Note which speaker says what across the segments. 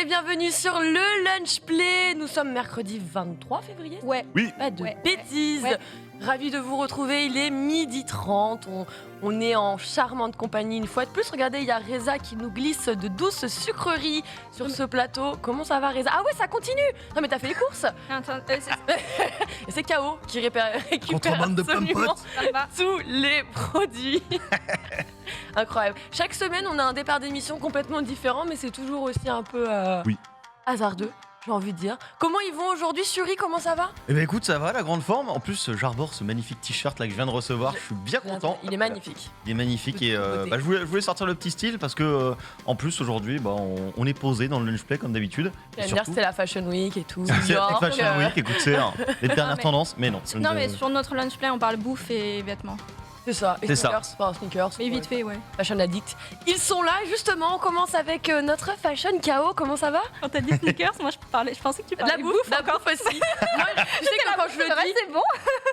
Speaker 1: et bienvenue sur le Lunch Play. Nous sommes mercredi 23 février.
Speaker 2: Ouais.
Speaker 3: Oui.
Speaker 1: Pas de
Speaker 2: Ouais.
Speaker 1: bêtises.
Speaker 2: Ouais.
Speaker 1: Ravi de vous retrouver, il est 12h30. On est en charmante compagnie une fois de plus. Regardez, il y a Reza qui nous glisse de douces sucreries sur ce plateau. Comment ça va, Reza? Ah ouais, ça continue. Non mais t'as fait les courses.
Speaker 2: Attends,
Speaker 1: Et c'est KO qui récupère
Speaker 3: Contrebande de
Speaker 1: absolument
Speaker 3: pommes-potes.
Speaker 2: ça va.
Speaker 1: tous les produits. Incroyable. Chaque semaine, on a un départ d'émission complètement différent, mais c'est toujours aussi un peu
Speaker 3: Oui.
Speaker 1: hasardeux, j'ai envie de dire. Comment ils vont aujourd'hui, Suri? Comment ça va?
Speaker 3: Eh ben écoute, ça va, la grande forme. En plus, j'arbore ce magnifique t-shirt là que je viens de recevoir. Je suis bien content.
Speaker 1: Il est magnifique.
Speaker 3: Il est magnifique
Speaker 1: De
Speaker 3: et
Speaker 1: toute beauté.
Speaker 3: je voulais sortir le petit style parce que en plus aujourd'hui, on est posé dans le lunch play comme d'habitude. Et
Speaker 1: L'année dernière, c'était la Fashion Week et tout.
Speaker 3: c'est
Speaker 1: New
Speaker 3: la
Speaker 1: York,
Speaker 3: Fashion Week. Écoute, c'est les dernières
Speaker 2: mais-
Speaker 3: tendances, mais non.
Speaker 2: Non, mais sur notre lunch play, on parle bouffe et vêtements.
Speaker 1: C'est ça. Et
Speaker 3: C'est ça.
Speaker 1: sneakers, enfin sneakers.
Speaker 2: Mais vite fait, ouais.
Speaker 1: Fashion Addict. Ils sont là, justement. On commence avec notre Fashion KO. Comment ça va?
Speaker 2: Quand t'as dit sneakers, moi je pensais que tu
Speaker 1: De la bouffe aussi. Moi, tu sais que quand je le dis,
Speaker 2: c'est bon.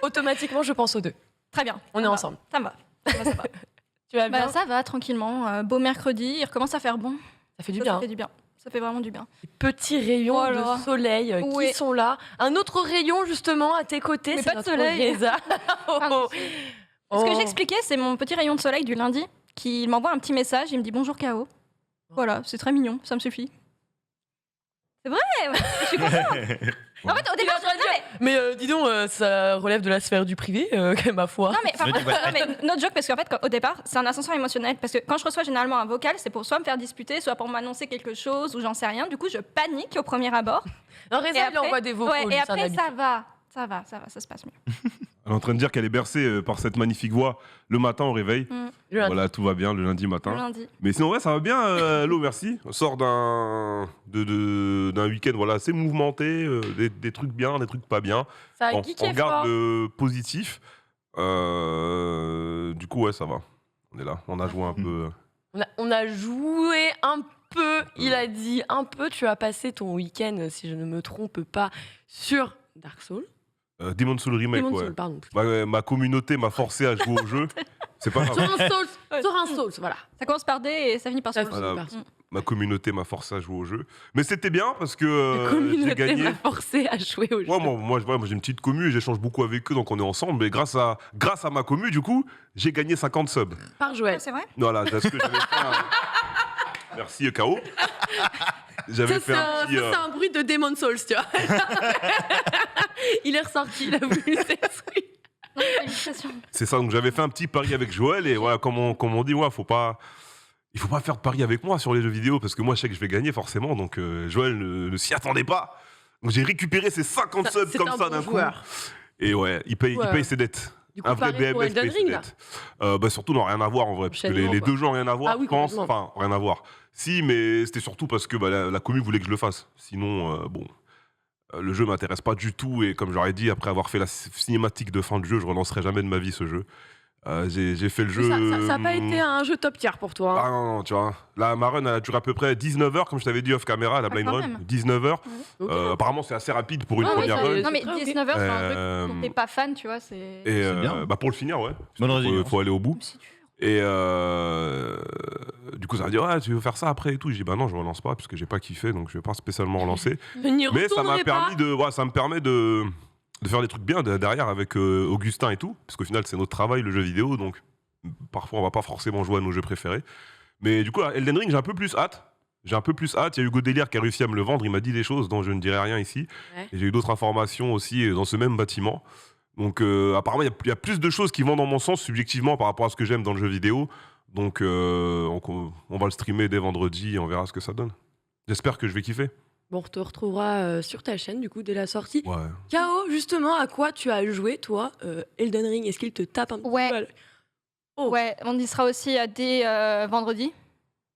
Speaker 1: automatiquement, je pense aux deux.
Speaker 2: Très bien.
Speaker 1: On est ensemble.
Speaker 2: Ça va. Ça va.
Speaker 1: Tu vas bien?
Speaker 2: Bah, ça va, tranquillement. Beau mercredi, il recommence à faire bon.
Speaker 1: Ça fait du
Speaker 2: Ça,
Speaker 1: bien.
Speaker 2: Ça fait du bien. Ça fait vraiment du bien.
Speaker 1: Petits rayons
Speaker 2: Oh là.
Speaker 1: de soleil
Speaker 2: Oui.
Speaker 1: qui sont là. Un autre rayon justement à tes côtés,
Speaker 2: Mais
Speaker 1: c'est
Speaker 2: pas de
Speaker 1: notre
Speaker 2: soleil.
Speaker 1: Reza.
Speaker 2: Pardon. Ce que
Speaker 1: Oh.
Speaker 2: j'expliquais, c'est mon petit rayon de soleil du lundi qui m'envoie un petit message. Il me dit bonjour KO. Voilà, c'est très mignon, ça me suffit. C'est vrai, je suis contente. En fait, au
Speaker 1: Il est
Speaker 2: départ,
Speaker 1: en train de dire, mais dis donc, ça relève de la sphère du privé, ma foi.
Speaker 2: Non mais, enfin,
Speaker 3: Je me dis, ouais.
Speaker 2: non, mais no joke parce qu'en fait au départ c'est un ascenseur émotionnel parce que quand je reçois généralement un vocal c'est pour soit me faire disputer soit pour m'annoncer quelque chose ou j'en sais rien, du coup je panique au premier abord.
Speaker 1: Non,
Speaker 2: Et
Speaker 1: Reza, il
Speaker 2: après-
Speaker 1: envoie des vocaux,
Speaker 2: Ouais,
Speaker 1: lui,
Speaker 2: et
Speaker 1: c'est un
Speaker 2: après
Speaker 1: habitué.
Speaker 2: ça se passe mieux.
Speaker 4: Elle est en train de dire qu'elle est bercée par cette magnifique voix le matin au réveil.
Speaker 1: Le lundi.
Speaker 4: Voilà, tout va bien le lundi
Speaker 2: Le
Speaker 4: matin.
Speaker 2: lundi.
Speaker 4: Mais sinon, ouais, ça va bien, Lo, merci. On sort d'un week-end voilà, assez mouvementé, des trucs bien, des trucs pas bien.
Speaker 1: Ça a
Speaker 4: On
Speaker 1: geeké
Speaker 4: garde
Speaker 1: fort.
Speaker 4: le positif. Du coup, ouais, ça va. On est là, on a joué un peu.
Speaker 1: On a joué un peu, il a dit un peu. Tu as passé ton week-end, si je ne me trompe pas, sur Dark Souls.
Speaker 4: Demon's Souls Remake,
Speaker 1: Demon's
Speaker 4: ouais.
Speaker 1: Souls, pardon.
Speaker 4: Ma communauté m'a forcé à jouer au jeu. C'est pas
Speaker 1: Sur
Speaker 4: grave.
Speaker 1: un Souls,
Speaker 2: Ouais.
Speaker 1: sur un Souls, voilà.
Speaker 2: Ça commence par D et ça finit par
Speaker 1: Ça
Speaker 2: Souls.
Speaker 1: finit
Speaker 4: Voilà.
Speaker 1: par Souls.
Speaker 4: Ma communauté m'a forcé à jouer au jeu. Mais c'était bien parce que
Speaker 1: La
Speaker 4: j'ai
Speaker 1: communauté
Speaker 4: gagné.
Speaker 1: m'a forcé à jouer au jeu.
Speaker 4: Ouais, moi, j'ai une petite commu et j'échange beaucoup avec eux, donc on est ensemble. Mais grâce à ma commu, du coup, j'ai gagné 50 subs.
Speaker 1: Par Joël.
Speaker 2: Ouais, c'est vrai.
Speaker 4: Voilà, parce que j'avais fait un... Merci, K.O. J'avais
Speaker 1: Ça,
Speaker 4: fait un petit...
Speaker 1: c'est un bruit de Demon Souls, tu vois. Il est ressorti, il a voulu s'exprimer.
Speaker 2: Non, félicitations.
Speaker 4: C'est ça, donc j'avais fait un petit pari avec Joël. Et voilà, comme on dit, ouais, il faut pas faire de pari avec moi sur les jeux vidéo, parce que moi, je sais que je vais gagner forcément. Donc Joël ne s'y attendait pas. Donc j'ai récupéré ces 50 subs
Speaker 1: C'est
Speaker 4: comme
Speaker 1: un
Speaker 4: ça
Speaker 1: bon
Speaker 4: d'un coup.
Speaker 1: joueur.
Speaker 4: Et ouais, il paye ses dettes.
Speaker 1: Du coup,
Speaker 4: Un vrai
Speaker 1: pareil pour
Speaker 4: BMF paye
Speaker 1: Elden
Speaker 4: ses
Speaker 1: Ring, là.
Speaker 4: dettes. Bah surtout, non, rien à voir en vrai. Parce que
Speaker 1: Enchaînement,
Speaker 4: les
Speaker 1: quoi.
Speaker 4: deux jeux n'ont rien à voir,
Speaker 1: Ah oui,
Speaker 4: je pense.
Speaker 1: complètement.
Speaker 4: Enfin, rien à voir. Si, mais c'était surtout parce que bah, la commu voulait que je le fasse. Sinon, le jeu m'intéresse pas du tout. Et comme j'aurais dit, après avoir fait la cinématique de fin de jeu, je relancerai jamais de ma vie ce jeu. J'ai fait le jeu.
Speaker 1: Ça n'a pas été un jeu top tier pour toi. hein.
Speaker 4: Ah non, tu vois. Là, ma run, elle a duré à peu près 19 heures, comme je t'avais dit off caméra, la blind
Speaker 2: quand
Speaker 4: run.
Speaker 2: même.
Speaker 4: 19 heures.
Speaker 1: Ok.
Speaker 4: Apparemment, c'est assez rapide pour une
Speaker 1: Ah oui,
Speaker 4: première
Speaker 1: ça
Speaker 4: run.
Speaker 1: y est.
Speaker 2: Non mais
Speaker 1: très ok.
Speaker 2: 19h c'est un
Speaker 4: Euh,
Speaker 2: truc dont t'es pas fan, tu vois, c'est...
Speaker 4: Et
Speaker 3: C'est bien.
Speaker 4: bah pour le finir, ouais.
Speaker 3: Bonne
Speaker 4: Faut-
Speaker 3: résilience.
Speaker 4: faut aller au bout.
Speaker 2: C'est dur.
Speaker 4: Et du coup, ça m'a dit, ouais, tu veux faire ça après et tout. J'ai dit, bah non, je relance pas, parce que j'ai pas kiffé, donc je vais pas spécialement relancer.
Speaker 1: Je n'y
Speaker 4: Mais ça m'a
Speaker 1: retournerai pas.
Speaker 4: permis ça me permet de faire des trucs bien derrière avec Augustin et tout, parce qu'au final, c'est notre travail, le jeu vidéo, donc parfois, on va pas forcément jouer à nos jeux préférés. Mais du coup, à Elden Ring, j'ai un peu plus hâte. Il y a Hugo Délire qui a réussi à me le vendre. Il m'a dit des choses dont je ne dirai rien ici.
Speaker 1: Ouais.
Speaker 4: Et j'ai eu d'autres informations aussi dans ce même bâtiment. Donc, apparemment, il y a plus de choses qui vont dans mon sens subjectivement par rapport à ce que j'aime dans le jeu vidéo. Donc, on va le streamer dès vendredi et on verra ce que ça donne. J'espère que je vais kiffer.
Speaker 1: Bon, on te retrouvera sur ta chaîne, du coup, dès la sortie.
Speaker 4: Ouais.
Speaker 1: K.O., justement, à quoi tu as joué, toi, Elden Ring? Est-ce qu'il te tape un petit
Speaker 2: Ouais.
Speaker 1: peu Oh.
Speaker 2: Ouais, on y sera aussi dès vendredi,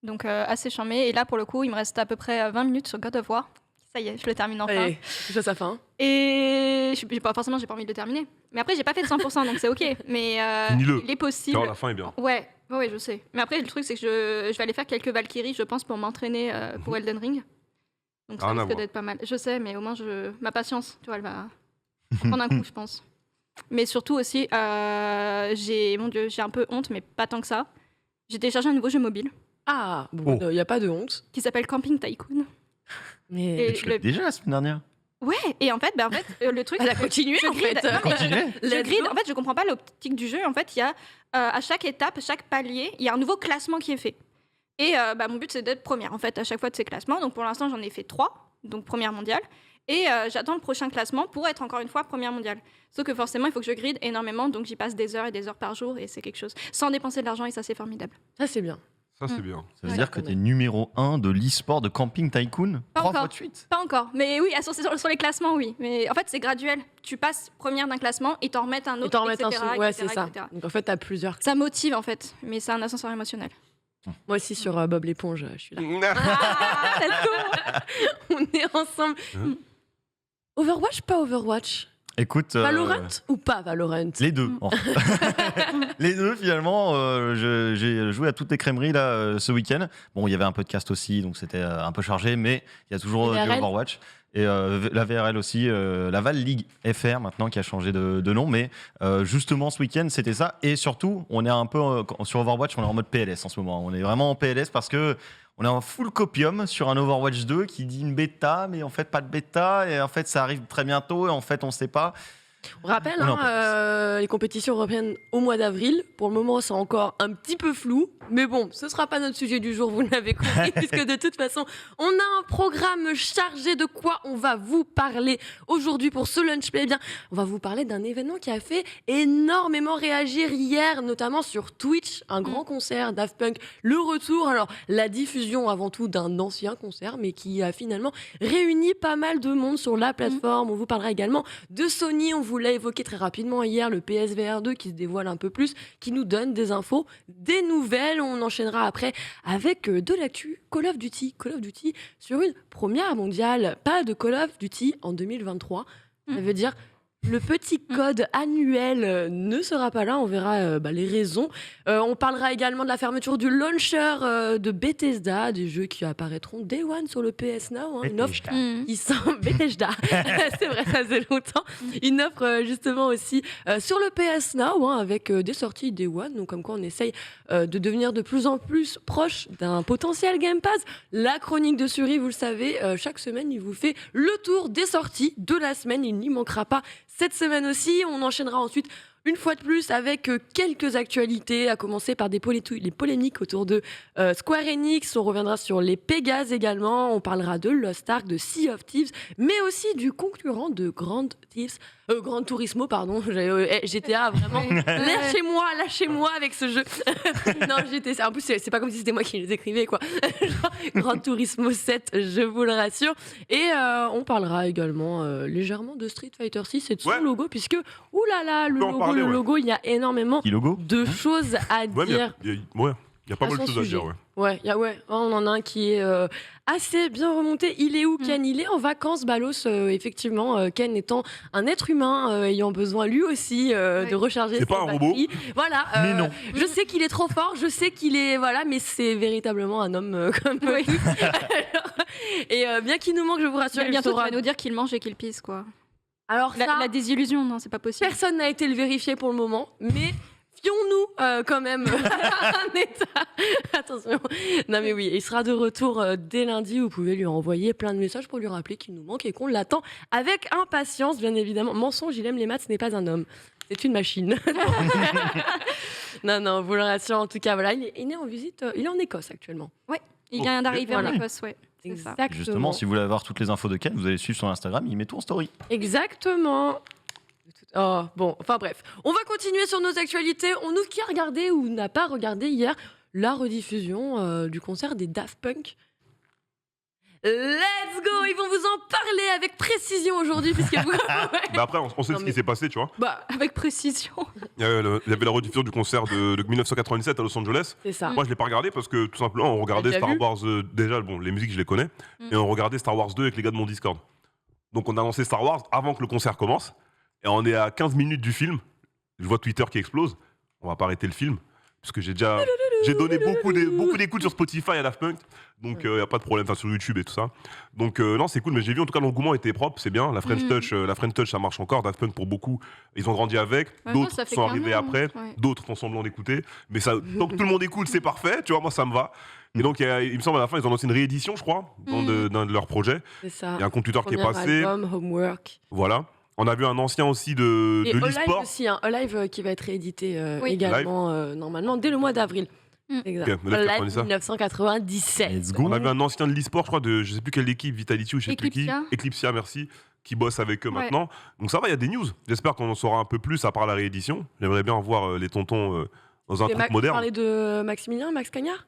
Speaker 2: donc assez charmé. Et là, pour le coup, il me reste à peu près 20 minutes sur God of War. Ça y est, je le termine enfin.
Speaker 1: Allez, ça, ça fin.
Speaker 2: Et j'ai pas envie de le terminer. Mais après, j'ai pas fait de 100%, donc c'est ok. Mais
Speaker 4: Finis-le.
Speaker 2: il est possible.
Speaker 4: Car la fin est bien.
Speaker 2: Ouais, je sais. Mais après, le truc, c'est que je vais aller faire quelques Valkyries, je pense, pour m'entraîner pour Elden Ring. Donc ça
Speaker 4: Rien à
Speaker 2: risque
Speaker 4: voir.
Speaker 2: d'être pas mal. Je sais, mais au moins, ma patience, tu vois, elle va prendre un coup, je pense. Mais surtout aussi, j'ai un peu honte, mais pas tant que ça. J'ai téléchargé un nouveau jeu mobile
Speaker 1: Ah, bon, il n'y a pas de honte.
Speaker 2: qui s'appelle Camping Tycoon.
Speaker 1: Mais
Speaker 2: Et
Speaker 3: Tu l'as déjà la semaine dernière.
Speaker 2: Ouais, et en fait, le truc.
Speaker 1: elle a
Speaker 2: c'est que
Speaker 1: continué
Speaker 2: je
Speaker 1: en
Speaker 2: grid.
Speaker 1: fait.
Speaker 2: Non, mais
Speaker 3: Continuez.
Speaker 2: je
Speaker 1: Let's
Speaker 2: grid.
Speaker 1: go.
Speaker 2: En fait, je comprends pas l'optique du jeu. En fait, il y a à chaque étape, chaque palier, il y a un nouveau classement qui est fait. Et mon but, c'est d'être première, en fait, à chaque fois de ces classements. Donc, pour l'instant, j'en ai fait 3, donc première mondiale. Et j'attends le prochain classement pour être encore une fois première mondiale. Sauf que forcément, il faut que je grid énormément, donc j'y passe des heures et des heures par jour, et c'est quelque chose. Sans dépenser de l'argent, et ça, c'est formidable.
Speaker 1: Ça, c'est bien.
Speaker 4: Ça, c'est bien.
Speaker 3: Ça veut
Speaker 1: Ouais.
Speaker 3: dire que t'es numéro 1 de l'e-sport de Camping Tycoon
Speaker 2: Pas
Speaker 3: 3
Speaker 2: encore.
Speaker 3: fois de suite.
Speaker 2: Pas encore, mais oui, sur les classements, oui. Mais en fait, c'est graduel. Tu passes première d'un classement, ils t'en remettent un
Speaker 1: Et
Speaker 2: autre,
Speaker 1: t'en remettre un
Speaker 2: etc.,
Speaker 1: sous. Ouais,
Speaker 2: etc.,
Speaker 1: c'est ça.
Speaker 2: etc.
Speaker 1: Donc en fait, t'as plusieurs.
Speaker 2: Ça motive, en fait, mais c'est un ascenseur émotionnel.
Speaker 1: Moi aussi, sur Bob l'éponge, je suis là.
Speaker 2: Ah, let's go.
Speaker 1: On est ensemble.
Speaker 4: Hein
Speaker 1: Overwatch, pas Overwatch
Speaker 3: Écoute.
Speaker 1: Valorant ou pas Valorant
Speaker 3: Les deux. en fait. Les deux, finalement. J'ai joué à toutes les crèmeries là, ce week-end. Bon, il y avait un podcast aussi, donc c'était un peu chargé, mais il y a toujours du
Speaker 1: VRL.
Speaker 3: Overwatch. Et la VRL aussi, la Val League FR maintenant qui a changé de nom. Mais justement, ce week-end, c'était ça. Et surtout, on est un peu sur Overwatch, on est en mode PLS en ce moment. On est vraiment en PLS parce que on est en full copium sur un Overwatch 2 qui dit une bêta, mais en fait, pas de bêta. Et en fait, ça arrive très bientôt. Et en fait, on ne sait pas.
Speaker 1: On rappelle,
Speaker 3: On est en
Speaker 1: les compétitions européennes au mois d'avril. Pour le moment, c'est encore un petit peu flou. Mais bon, ce ne sera pas notre sujet du jour, vous l'avez compris, puisque de toute façon, on a un programme chargé de quoi on va vous parler aujourd'hui pour ce Lunch Play. Eh bien, on va vous parler d'un événement qui a fait énormément réagir hier, notamment sur Twitch, un grand concert Daft Punk, le retour. Alors, la diffusion avant tout d'un ancien concert, mais qui a finalement réuni pas mal de monde sur la plateforme. On vous parlera également de Sony, on vous l'a évoqué très rapidement hier, le PSVR 2 qui se dévoile un peu plus, qui nous donne des infos, des nouvelles. On enchaînera après avec de l'actu Call of Duty sur une première mondiale. Pas de Call of Duty en 2023. Ça veut dire le petit code annuel ne sera pas là, on verra les raisons. On parlera également de la fermeture du launcher de Bethesda, des jeux qui apparaîtront Day One sur le PS Now. Une offre qui sent Bethesda. C'est vrai, ça faisait longtemps. Une offre justement aussi sur le PS Now avec des sorties Day One. Donc comme quoi on essaye de devenir de plus en plus proche d'un potentiel Game Pass. La chronique de Suri, vous le savez, chaque semaine il vous fait le tour des sorties de la semaine. Il n'y manquera pas cette semaine aussi. On enchaînera ensuite une fois de plus avec quelques actualités, à commencer par les polémiques autour de Square Enix. On reviendra sur les Pégases également. On parlera de Lost Ark, de Sea of Thieves, mais aussi du concurrent de Gran Turismo, pardon. GTA, vraiment. Lâchez-moi avec ce jeu. Non, GTA. En plus, c'est pas comme si c'était moi qui les écrivais, quoi. Gran Turismo 7, je vous le rassure. Et on parlera également légèrement de Street Fighter 6 et de son
Speaker 4: Ouais.
Speaker 1: logo, puisque, oulala, le
Speaker 4: On peut en
Speaker 1: logo,
Speaker 4: parler, ouais.
Speaker 1: il y a énormément
Speaker 3: Petit logo.
Speaker 1: de choses à
Speaker 4: Ouais, mais
Speaker 1: dire.
Speaker 4: il y a pas
Speaker 1: À
Speaker 4: mal de
Speaker 1: son
Speaker 4: choses à
Speaker 1: sujet.
Speaker 4: dire. Ouais.
Speaker 1: Ouais, on en a un qui est assez bien remonté. Il est où, Ken? Il est en vacances, Balos, effectivement. Ken étant un être humain, ayant besoin lui aussi de recharger
Speaker 4: C'est
Speaker 1: ses
Speaker 4: pas un robot.
Speaker 1: batteries. Voilà.
Speaker 3: Mais non.
Speaker 1: Je sais qu'il est trop fort, je sais qu'il est... Voilà, mais c'est véritablement un homme comme nous. Et bien qu'il nous manque, je vous rassure, il
Speaker 2: Bientôt, tu
Speaker 1: saura...
Speaker 2: vas nous dire qu'il mange et qu'il pisse, quoi.
Speaker 1: Alors ça,
Speaker 2: La désillusion, non, c'est pas possible.
Speaker 1: personne n'a été le vérifier pour le moment, mais... Fions-nous quand même un état. Attention. Non mais oui, il sera de retour dès lundi. Vous pouvez lui envoyer plein de messages pour lui rappeler qu'il nous manque et qu'on l'attend avec impatience, bien évidemment. Mensonge, il aime les maths, ce n'est pas un homme. C'est une machine. Non, vous le rassure. En tout cas, voilà, il est en visite. Il est en Écosse actuellement.
Speaker 2: Il vient d'arriver
Speaker 1: Voilà.
Speaker 2: en Écosse, ouais. C'est ça.
Speaker 1: Exactement.
Speaker 3: Justement, si vous voulez avoir toutes les infos de Ken, vous allez suivre son Instagram, il met tout en story.
Speaker 1: Exactement. Oh, bon, enfin bref. On va continuer sur nos actualités. Qui a regardé ou n'a pas regardé hier la rediffusion du concert des Daft Punk? Let's go! Ils vont vous en parler avec précision aujourd'hui, puisque vous...
Speaker 4: Bah après, on sait
Speaker 1: Non,
Speaker 4: ce
Speaker 1: mais-
Speaker 4: qui s'est passé, tu vois.
Speaker 1: Bah,
Speaker 2: Avec précision.
Speaker 4: Il y avait la rediffusion du concert de 1997 à Los Angeles.
Speaker 1: c'est ça.
Speaker 4: Moi, je l'ai pas regardé parce que tout simplement, on regardait
Speaker 1: déjà
Speaker 4: Star
Speaker 1: vu
Speaker 4: Wars. Déjà, bon, les musiques, je les connais. Et on regardait Star Wars 2 avec les gars de mon Discord. Donc, on a lancé Star Wars avant que le concert commence. Et on est à 15 minutes du film. Je vois Twitter qui explose. On va pas arrêter le film. Parce que j'ai donné beaucoup d'écoutes sur Spotify à Daft Punk. Donc, il n'y a pas de problème. Enfin, sur YouTube et tout ça. Donc, non, c'est cool. Mais j'ai vu, en tout cas, l'engouement était propre. C'est bien. La French Touch, ça marche encore. Daft Punk, pour beaucoup, ils ont grandi avec.
Speaker 2: Ouais,
Speaker 4: D'autres
Speaker 2: ça fait
Speaker 4: sont
Speaker 2: 15
Speaker 4: arrivés
Speaker 2: ans,
Speaker 4: après.
Speaker 2: ouais.
Speaker 4: D'autres font semblant d'écouter. Mais ça, tant que tout le monde écoute, c'est parfait. Tu vois, moi, ça me va. Et donc, il me semble à la fin, ils ont lancé une réédition, je crois, d'un de leurs projets.
Speaker 1: C'est ça.
Speaker 4: Il y a un compte Twitter qui est
Speaker 1: Premier
Speaker 4: passé.
Speaker 1: album, Homework.
Speaker 4: Voilà. On a vu un ancien aussi de
Speaker 1: Et
Speaker 4: l'e-sport.
Speaker 1: Alive aussi, hein. Alive qui va être réédité
Speaker 2: Oui.
Speaker 1: également, normalement, dès le mois d'avril. Exact.
Speaker 4: Ok, mais là, tu connais
Speaker 1: Alive
Speaker 4: ça
Speaker 1: 1997.
Speaker 3: Let's go.
Speaker 4: On a vu un ancien de l'e-sport, je crois, de je sais plus quelle équipe, Vitality ou je sais plus qui.
Speaker 2: Eclipsia.
Speaker 4: Eclipsia, merci. Qui bosse avec eux
Speaker 2: Ouais.
Speaker 4: maintenant. Donc ça va, il y a des news. J'espère qu'on en saura un peu plus à part la réédition. J'aimerais bien voir les tontons dans un
Speaker 1: Et
Speaker 4: truc
Speaker 1: Tu
Speaker 4: moderne.
Speaker 1: parlais de Maximilien, Max Cagnard?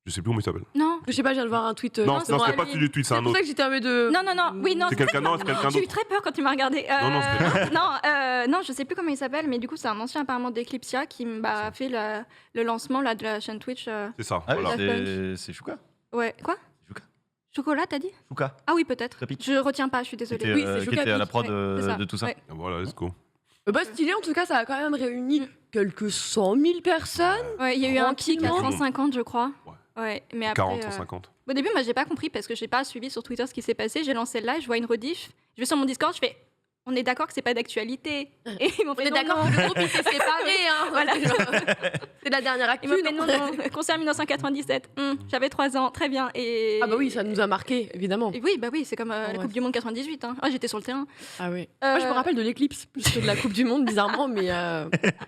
Speaker 4: Je sais plus comment il s'appelle.
Speaker 2: Non.
Speaker 1: Je sais pas, je viens de voir un tweet.
Speaker 4: Non,
Speaker 1: justement,
Speaker 4: c'est pas
Speaker 1: Ali.
Speaker 4: celui du tweet, c'est
Speaker 1: C'est
Speaker 4: un
Speaker 1: pour ça
Speaker 4: autre.
Speaker 1: que j'étais en mode de.
Speaker 2: Non. Oui, non.
Speaker 4: C'est quelqu'un d'autre.
Speaker 2: J'ai eu très peur quand tu m'as regardé.
Speaker 4: Non, c'est
Speaker 2: Non, je sais plus comment il s'appelle, mais du coup, c'est un ancien apparemment d'Eclipsia qui m'a fait le lancement là, de la chaîne Twitch.
Speaker 4: C'est ça.
Speaker 3: Ah oui,
Speaker 4: Voilà.
Speaker 3: c'est Chouka.
Speaker 2: Ouais, quoi
Speaker 3: Chouka.
Speaker 2: Chocolat, t'as dit
Speaker 3: Chouka.
Speaker 2: Ah oui, peut-être.
Speaker 3: Capic.
Speaker 2: Je retiens pas, je suis
Speaker 3: Qui
Speaker 2: désolée.
Speaker 3: était,
Speaker 1: Oui, c'est
Speaker 3: qui
Speaker 1: Chouka
Speaker 3: était à la
Speaker 1: Pic,
Speaker 3: prod
Speaker 2: ouais, c'est ça.
Speaker 3: de tout ça.
Speaker 2: Ouais.
Speaker 4: Voilà, let's go.
Speaker 1: Bah, stylé, en tout cas, ça a quand même réuni quelques 100 000 personnes.
Speaker 2: Ouais, il y a eu un pic à
Speaker 1: Tranquillement.
Speaker 2: 150, je crois. Ouais, mais après.
Speaker 4: 40, 150.
Speaker 2: Au début, moi, j'ai pas compris parce que j'ai pas suivi sur Twitter ce qui s'est passé. J'ai lancé le live, je vois une rediff. Je vais sur mon Discord, je fais. On est d'accord que c'est pas d'actualité. Et ils m'ont
Speaker 1: On
Speaker 2: fait
Speaker 1: est
Speaker 2: non,
Speaker 1: d'accord
Speaker 2: non.
Speaker 1: que le groupe il s'est séparé, hein.
Speaker 2: Voilà.
Speaker 1: C'est la dernière actu.
Speaker 2: Ils m'ont fait
Speaker 1: non
Speaker 2: non. Concert 1997. J'avais 3 ans, très bien. Et
Speaker 1: Ah bah oui, ça nous a marqué, évidemment.
Speaker 2: Et oui, bah oui, c'est comme la
Speaker 1: Ouais.
Speaker 2: Coupe du Monde 98. Hein. Ah, j'étais sur le terrain.
Speaker 1: Ah oui. Moi, je me rappelle de l'éclipse plus que de la Coupe du Monde, bizarrement, mais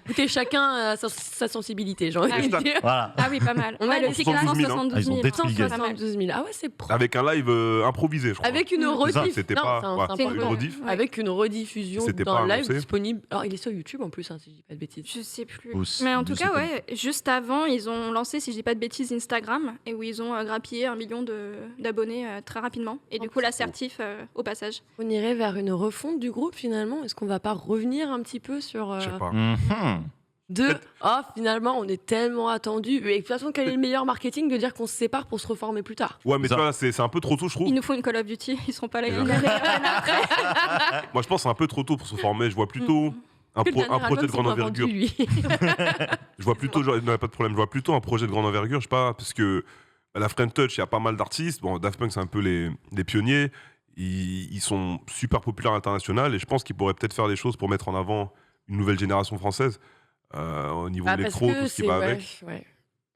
Speaker 1: écoutez, chacun a sa sensibilité, j'ai envie de
Speaker 2: Ah,
Speaker 1: dire.
Speaker 3: Voilà.
Speaker 2: Ah oui, pas mal.
Speaker 1: On a
Speaker 2: Ouais, le
Speaker 1: les
Speaker 2: pic à
Speaker 4: 72 000,
Speaker 2: 172
Speaker 3: Ah, ils
Speaker 2: 000.
Speaker 3: ont détruit le gaz.
Speaker 1: 172 000. Ah ouais, c'est propre.
Speaker 4: Avec un live improvisé, je crois.
Speaker 1: Avec une
Speaker 2: C'est
Speaker 3: ça,
Speaker 1: rediff.
Speaker 4: C'était
Speaker 1: Non,
Speaker 4: pas,
Speaker 1: c'est un-
Speaker 4: ouais,
Speaker 1: c'est un
Speaker 2: une
Speaker 4: une
Speaker 1: peu-
Speaker 4: rediff.
Speaker 2: Ouais.
Speaker 1: Avec une rediffusion
Speaker 4: C'était
Speaker 1: d'un
Speaker 4: pas
Speaker 1: live
Speaker 4: annoncé.
Speaker 1: disponible. Alors, il est sur YouTube en plus, hein, si je dis pas de bêtises.
Speaker 2: Je sais plus.
Speaker 3: Aussi,
Speaker 2: Mais en tout
Speaker 3: je
Speaker 2: cas,
Speaker 3: sais pas.
Speaker 2: ouais, juste avant, ils ont lancé, si je dis pas de bêtises, Instagram, et où ils ont grappillé 1 million d'abonnés très rapidement. Et du coup, l'assertif au passage.
Speaker 1: On irait vers une refonte du groupe finalement. Est-ce qu'on va pas revenir un petit peu sur
Speaker 4: Je sais pas.
Speaker 3: Mhm.
Speaker 1: finalement on est tellement attendu. Et de toute façon, quel est le meilleur marketing de dire qu'on se sépare pour se reformer plus tard?
Speaker 4: Ouais, mais
Speaker 3: Ça.
Speaker 4: tu vois, c'est un peu trop tôt, je trouve.
Speaker 2: Il nous faut une Call of Duty, ils seront pas là.
Speaker 4: Déjà.
Speaker 2: une année après.
Speaker 4: Moi, je pense que c'est un peu trop tôt pour se former. Je vois plutôt un,
Speaker 1: Que le dernier
Speaker 4: un projet de
Speaker 1: album,
Speaker 4: grande
Speaker 1: c'est pas vendu,
Speaker 4: envergure.
Speaker 1: lui.
Speaker 4: Je vois plutôt, genre, non, pas de problème. Je vois plutôt un projet de grande envergure, je sais pas, parce que à la French Touch, il y a pas mal d'artistes. Bon, Daft Punk, c'est un peu les pionniers. Ils sont super populaires à l'international et je pense qu'ils pourraient peut-être faire des choses pour mettre en avant une nouvelle génération française au niveau
Speaker 1: Ah, parce
Speaker 4: électro,
Speaker 1: que
Speaker 4: tout ce qui
Speaker 1: c'est
Speaker 4: va
Speaker 1: ouais,
Speaker 4: avec.
Speaker 1: ouais.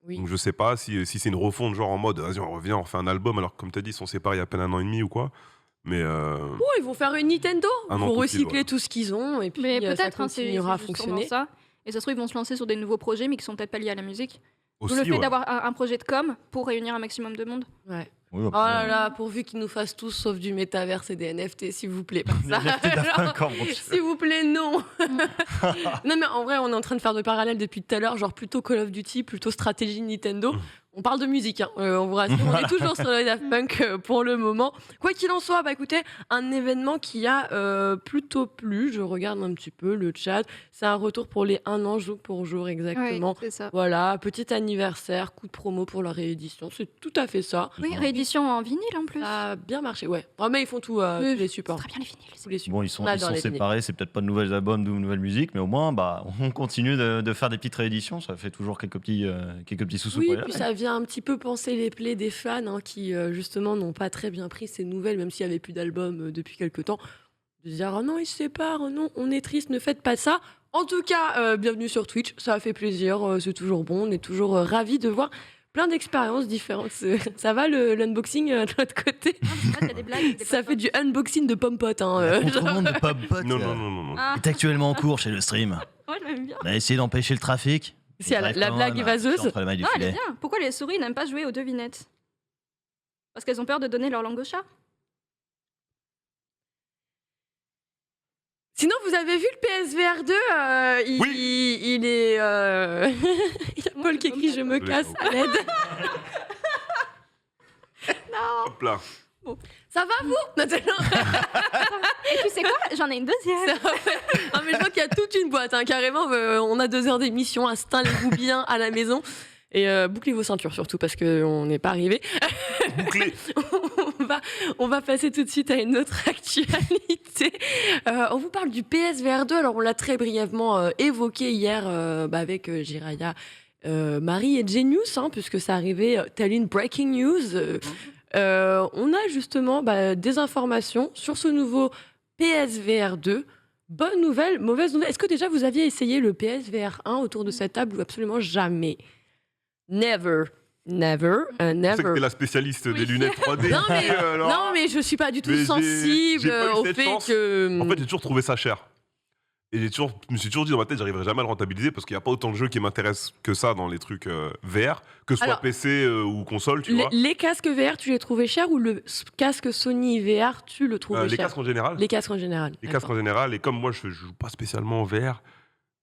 Speaker 1: Oui.
Speaker 4: Donc je sais pas si c'est une refonte, genre en mode, vas-y, on revient, on fait un album, alors que comme tu as dit, ils sont séparés il y a à peine 1 an et demi ou quoi. Mais
Speaker 1: Oh, ils vont faire une Nintendo.
Speaker 4: Un
Speaker 1: Ils
Speaker 4: an
Speaker 1: vont
Speaker 4: tout
Speaker 1: recycler
Speaker 4: pile, ouais.
Speaker 1: tout ce qu'ils ont et puis
Speaker 2: Mais
Speaker 1: ça
Speaker 2: peut-être, hein, c'est
Speaker 1: continuera à
Speaker 2: justement
Speaker 1: fonctionner.
Speaker 2: ça. Et ça se trouve, ils vont se lancer sur des nouveaux projets, mais qui sont peut-être pas liés à la musique.
Speaker 4: aussi,
Speaker 2: D'où le fait
Speaker 4: ouais.
Speaker 2: d'avoir un projet de com pour réunir un maximum de monde.
Speaker 1: Ouais.
Speaker 3: Oui,
Speaker 1: Oh
Speaker 3: après,
Speaker 1: là là, pourvu qu'ils nous fassent tous sauf du métaverse et des NFT, s'il vous plaît. Pas
Speaker 3: les
Speaker 1: ça.
Speaker 3: NFT Daft
Speaker 1: Genre,
Speaker 3: Punk, mon Dieu.
Speaker 1: s'il vous plaît, non. Non, mais en vrai, on est en train de faire des parallèles depuis tout à l'heure, genre plutôt Call of Duty, plutôt stratégie Nintendo. On parle de musique, hein. On vous rassure, on est toujours sur le Daft Punk pour le moment. Quoi qu'il en soit, bah écoutez, un événement qui a plutôt plu, je regarde un petit peu le chat, c'est un retour pour les 1 an jour pour jour exactement.
Speaker 2: Ouais, c'est ça.
Speaker 1: Voilà, petit anniversaire, coup de promo pour la réédition, c'est tout à fait ça.
Speaker 2: Oui, réédition en vinyle en plus.
Speaker 1: Ça a bien marché, ouais. Oh, mais ils font tout,
Speaker 2: Oui,
Speaker 1: tous les supports.
Speaker 2: Très bien les vinyles.
Speaker 1: Tous les supports.
Speaker 3: Bon, ils sont
Speaker 1: On adore les vinyles.
Speaker 3: séparés, c'est peut-être pas de nouveaux albums, de nouvelles musiques, mais au moins, bah, on continue de faire des petites rééditions. Ça fait toujours quelques petits sous-sous.
Speaker 1: Oui,
Speaker 3: pour y
Speaker 1: puis
Speaker 3: aller.
Speaker 1: ça vient un petit peu penser les plaies des fans hein, qui, justement, n'ont pas très bien pris ces nouvelles, même s'il n'y avait plus d'albums depuis quelques temps. De se dire, oh non, ils se séparent, oh non, on est triste, ne faites pas ça. En tout cas, bienvenue sur Twitch, ça fait plaisir, c'est toujours bon, on est toujours ravis de voir plein d'expériences différentes. Ça va l'unboxing de l'autre côté?
Speaker 2: Ah, t'as des blagues, des
Speaker 1: Ça
Speaker 2: potes.
Speaker 1: fait du unboxing de Pompot. Hein,
Speaker 3: La contrebande de Pop Pot
Speaker 4: Non, non, non, non, non.
Speaker 2: Ah,
Speaker 3: est actuellement en cours chez le stream.
Speaker 2: ouais, je l'aime bien.
Speaker 3: On a essayé d'empêcher le trafic.
Speaker 1: C'est la
Speaker 3: Ils arrivent quand
Speaker 1: blague
Speaker 3: même à
Speaker 1: vaseuse.
Speaker 3: passer entre les mailles du
Speaker 2: Non, elle est
Speaker 3: filet.
Speaker 2: bien. Pourquoi les souris n'aiment pas jouer aux devinettes? Parce qu'elles ont peur de donner leur langue au chat.
Speaker 1: Sinon, vous avez vu le PSVR 2 il est. Il y a Paul qui écrit Je me casse à l'aide.
Speaker 4: Hop là.
Speaker 1: Ça va vous? Non, c'est- non,
Speaker 2: Et tu sais quoi? J'en ai une deuxième.
Speaker 1: non, mais je vois qu'il y a toute une boîte, hein, carrément. On a 2 heures d'émission, installez-vous bien à la maison. Et bouclez vos ceintures surtout parce qu'on n'est pas arrivé.
Speaker 4: Bouclé.
Speaker 1: on va passer tout de suite à une autre actualité. On vous parle du PSVR 2. Alors, on l'a très brièvement évoqué hier avec Jiraya, Marie et Genius, hein, puisque ça arrivait telle une breaking news. On a justement des informations sur ce nouveau PSVR 2. Bonne nouvelle, mauvaise nouvelle. Est-ce que déjà vous aviez essayé le PSVR 1 autour de cette table ou absolument jamais? Never. Never,
Speaker 4: Je sais que
Speaker 1: never.
Speaker 4: t'es la spécialiste des
Speaker 2: Oui.
Speaker 4: lunettes 3D.
Speaker 1: Non mais,
Speaker 4: alors,
Speaker 1: non, mais je suis pas du tout
Speaker 4: Mais j'ai
Speaker 1: sensible
Speaker 4: pas eu
Speaker 1: au
Speaker 4: cette
Speaker 1: fait
Speaker 4: chance.
Speaker 1: que.
Speaker 4: En fait, j'ai toujours trouvé ça cher. Et je me suis toujours dit dans ma tête, j'arriverai jamais à le rentabiliser parce qu'il n'y a pas autant de jeux qui m'intéressent que ça dans les trucs VR, que ce soit
Speaker 1: Alors,
Speaker 4: PC ou console, tu vois.
Speaker 1: Les casques VR, tu les trouvais chers ou le casque Sony VR, tu le trouvais
Speaker 4: Les
Speaker 1: cher?
Speaker 4: casques en général.
Speaker 1: Les casques en général.
Speaker 4: Les casques en général. Et comme moi, je joue pas spécialement en VR,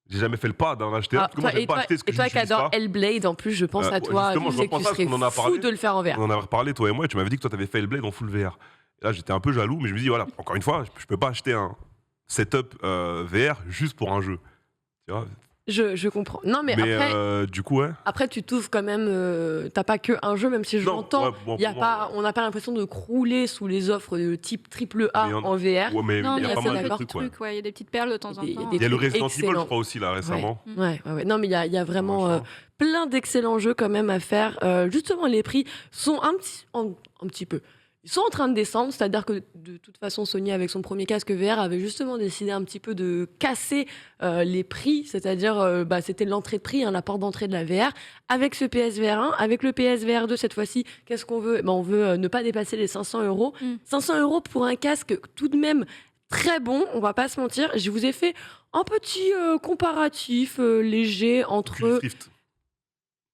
Speaker 4: j'ai jamais fait le pas d'en acheter un.
Speaker 1: Ah,
Speaker 4: Parce que moi,
Speaker 1: toi,
Speaker 4: j'aime pas acheter ce que
Speaker 1: et toi
Speaker 4: je
Speaker 1: qui
Speaker 4: n'utilise
Speaker 1: adore
Speaker 4: pas.
Speaker 1: Hellblade, en plus, je pense à
Speaker 4: Ouais,
Speaker 1: toi.
Speaker 4: justement,
Speaker 1: Je
Speaker 4: je
Speaker 1: sais que
Speaker 4: repense
Speaker 1: tu
Speaker 4: à ce
Speaker 1: serais
Speaker 4: qu'on en a
Speaker 1: fou
Speaker 4: parlé.
Speaker 1: de le faire en VR.
Speaker 4: On en avait reparlé, toi et moi, et tu m'avais dit que toi, t'avais fait Hellblade en full VR. Et là, j'étais un peu jaloux, mais je me dis, voilà, encore une fois, je peux pas acheter un setup VR juste pour un jeu. Tu vois.
Speaker 1: Je comprends. Non, mais,
Speaker 4: Mais
Speaker 1: après,
Speaker 4: du coup, ouais.
Speaker 1: après, tu t'ouvres quand même. T'as pas que un jeu, même si je
Speaker 4: Non,
Speaker 1: l'entends.
Speaker 4: ouais, bon,
Speaker 1: Y a
Speaker 4: pour moi,
Speaker 1: pas, on n'a pas l'impression de crouler sous les offres de type triple A
Speaker 4: Mais
Speaker 1: en VR.
Speaker 4: ouais, mais
Speaker 2: Non,
Speaker 4: il y
Speaker 2: il
Speaker 4: a
Speaker 2: y a
Speaker 4: pas
Speaker 1: c'est
Speaker 4: mal de
Speaker 1: d'accord.
Speaker 4: trucs, ouais.
Speaker 2: Il y a des petites perles de temps en
Speaker 1: Il y a
Speaker 2: temps.
Speaker 1: des
Speaker 4: Il y a le
Speaker 1: trucs
Speaker 4: Resident Evil,
Speaker 1: excellents.
Speaker 4: je crois aussi, là, récemment.
Speaker 1: Ouais. Non, mais il y a vraiment
Speaker 4: Machin.
Speaker 1: plein d'excellents jeux quand même à faire. Justement, les prix sont un petit peu. Ils sont en train de descendre, c'est-à-dire que de toute façon, Sony, avec son premier casque VR, avait justement décidé un petit peu de casser les prix, c'est-à-dire c'était l'entrée de prix, la porte d'entrée de la VR. Avec ce PSVR 1, avec le PSVR 2, cette fois-ci, qu'est-ce qu'on veut? On veut ne pas dépasser les 500 €. 500 € pour un casque tout de même très bon, on va pas se mentir. Je vous ai fait un petit comparatif léger entre
Speaker 4: Oculus Rift,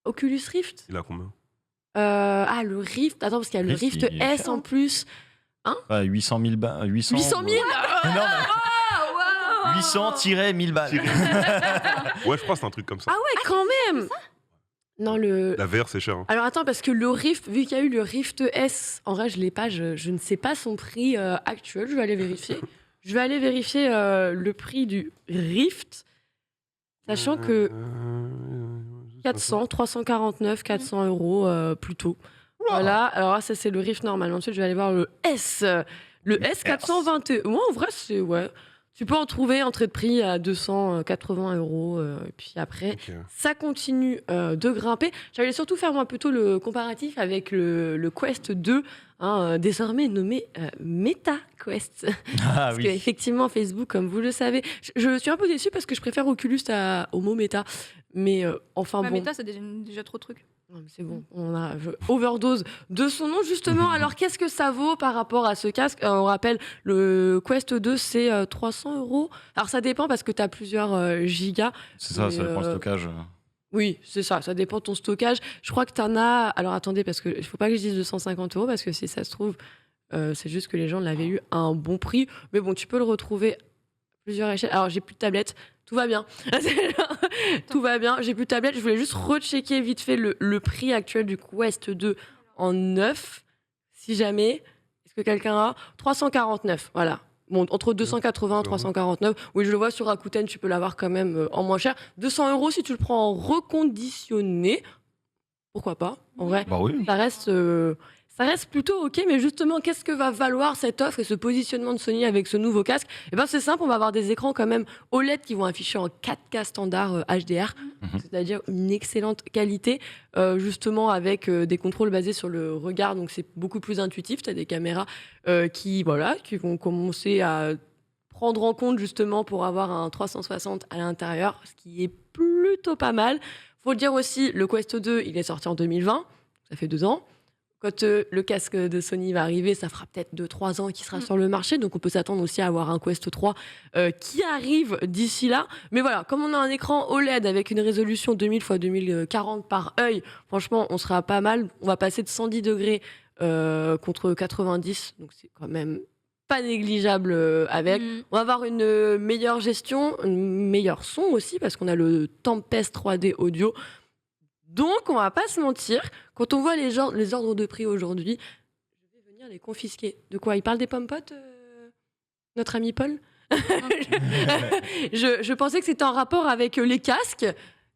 Speaker 1: Oculus Rift.
Speaker 4: il a combien?
Speaker 1: Le Rift. Attends, parce qu'il y a le
Speaker 3: Rift,
Speaker 1: Rift
Speaker 3: il est
Speaker 1: S
Speaker 3: cher,
Speaker 1: en plus.
Speaker 3: 800 000 balles. 800
Speaker 1: 800 000
Speaker 3: Non, mais 800-1000 balles.
Speaker 4: Ouais, je crois que c'est un truc comme ça.
Speaker 1: Ah ouais, quand même. Non, le.
Speaker 4: La VR, c'est cher. Hein.
Speaker 1: Alors attends, parce que le Rift, vu qu'il y a eu le Rift S, en vrai, je l'ai pas, je ne sais pas son prix actuel, je vais aller vérifier. Je vais aller vérifier le prix du Rift, sachant que 400, 349, 400 € plutôt. Voilà, alors là, ça c'est le Rift normal. Ensuite, je vais aller voir le S. Le S 420. Moi, en vrai, c'est. Ouais. Tu peux en trouver entrée de prix à 280 €. Et puis après,
Speaker 4: Ok.
Speaker 1: ça continue de grimper. J'allais surtout faire moi plutôt le comparatif avec le Quest 2, désormais nommé Meta Quest.
Speaker 3: Ah
Speaker 1: Parce
Speaker 3: oui.
Speaker 1: qu'effectivement, Facebook, comme vous le savez, je suis un peu déçue parce que je préfère Oculus au mot Meta. Mais enfin bon.
Speaker 2: Méta, c'est déjà trop de trucs.
Speaker 1: Non, mais c'est bon, on a overdose de son nom justement. Alors qu'est-ce que ça vaut par rapport à ce casque? On rappelle, le Quest 2 c'est 300 €. Alors ça dépend parce que tu as plusieurs gigas.
Speaker 3: C'est ça,
Speaker 1: Mais,
Speaker 3: ça dépend le stockage.
Speaker 1: Oui, c'est ça, ça dépend de ton stockage. Je crois que tu en as. Alors attendez, parce qu'il ne faut pas que je dise 250 € parce que si ça se trouve, c'est juste que les gens l'avaient eu à un bon prix. Mais bon, tu peux le retrouver à plusieurs échelles. Alors j'ai plus de tablette. Tout va bien. Tout va bien. J'ai plus de tablette. Je voulais juste rechecker vite fait le prix actuel du Quest 2 en neuf. Si jamais. Est-ce que quelqu'un a 349. Voilà. Bon, entre 280 et 349. Oui, je le vois sur Rakuten, tu peux l'avoir quand même en moins cher. 200 € si tu le prends en reconditionné. Pourquoi pas? En vrai,
Speaker 3: Bah oui.
Speaker 1: ça reste plutôt ok, mais justement, qu'est-ce que va valoir cette offre et ce positionnement de Sony avec ce nouveau casque? Eh ben, c'est simple, on va avoir des écrans quand même OLED qui vont afficher en 4K standard HDR, c'est-à-dire une excellente qualité, justement avec des contrôles basés sur le regard, donc c'est beaucoup plus intuitif. Tu as des caméras qui vont commencer à prendre en compte justement pour avoir un 360 à l'intérieur, ce qui est plutôt pas mal. Faut le dire aussi, le Quest 2, il est sorti en 2020, ça fait 2 ans. Quand le casque de Sony va arriver, ça fera peut-être 2-3 ans qu'il sera sur le marché. Donc, on peut s'attendre aussi à avoir un Quest 3 qui arrive d'ici là. Mais voilà, comme on a un écran OLED avec une résolution 2000 x 2040 par œil, franchement, on sera pas mal. On va passer de 110 degrés contre 90. Donc, c'est quand même pas négligeable avec. On va avoir une meilleure gestion, un meilleur son aussi, parce qu'on a le Tempest 3D audio. Donc, on va pas se mentir, quand on voit les ordres de prix aujourd'hui, je vais venir les confisquer. De quoi? Il parle des pommes-potes, notre ami Paul? Je pensais que c'était en rapport avec les casques.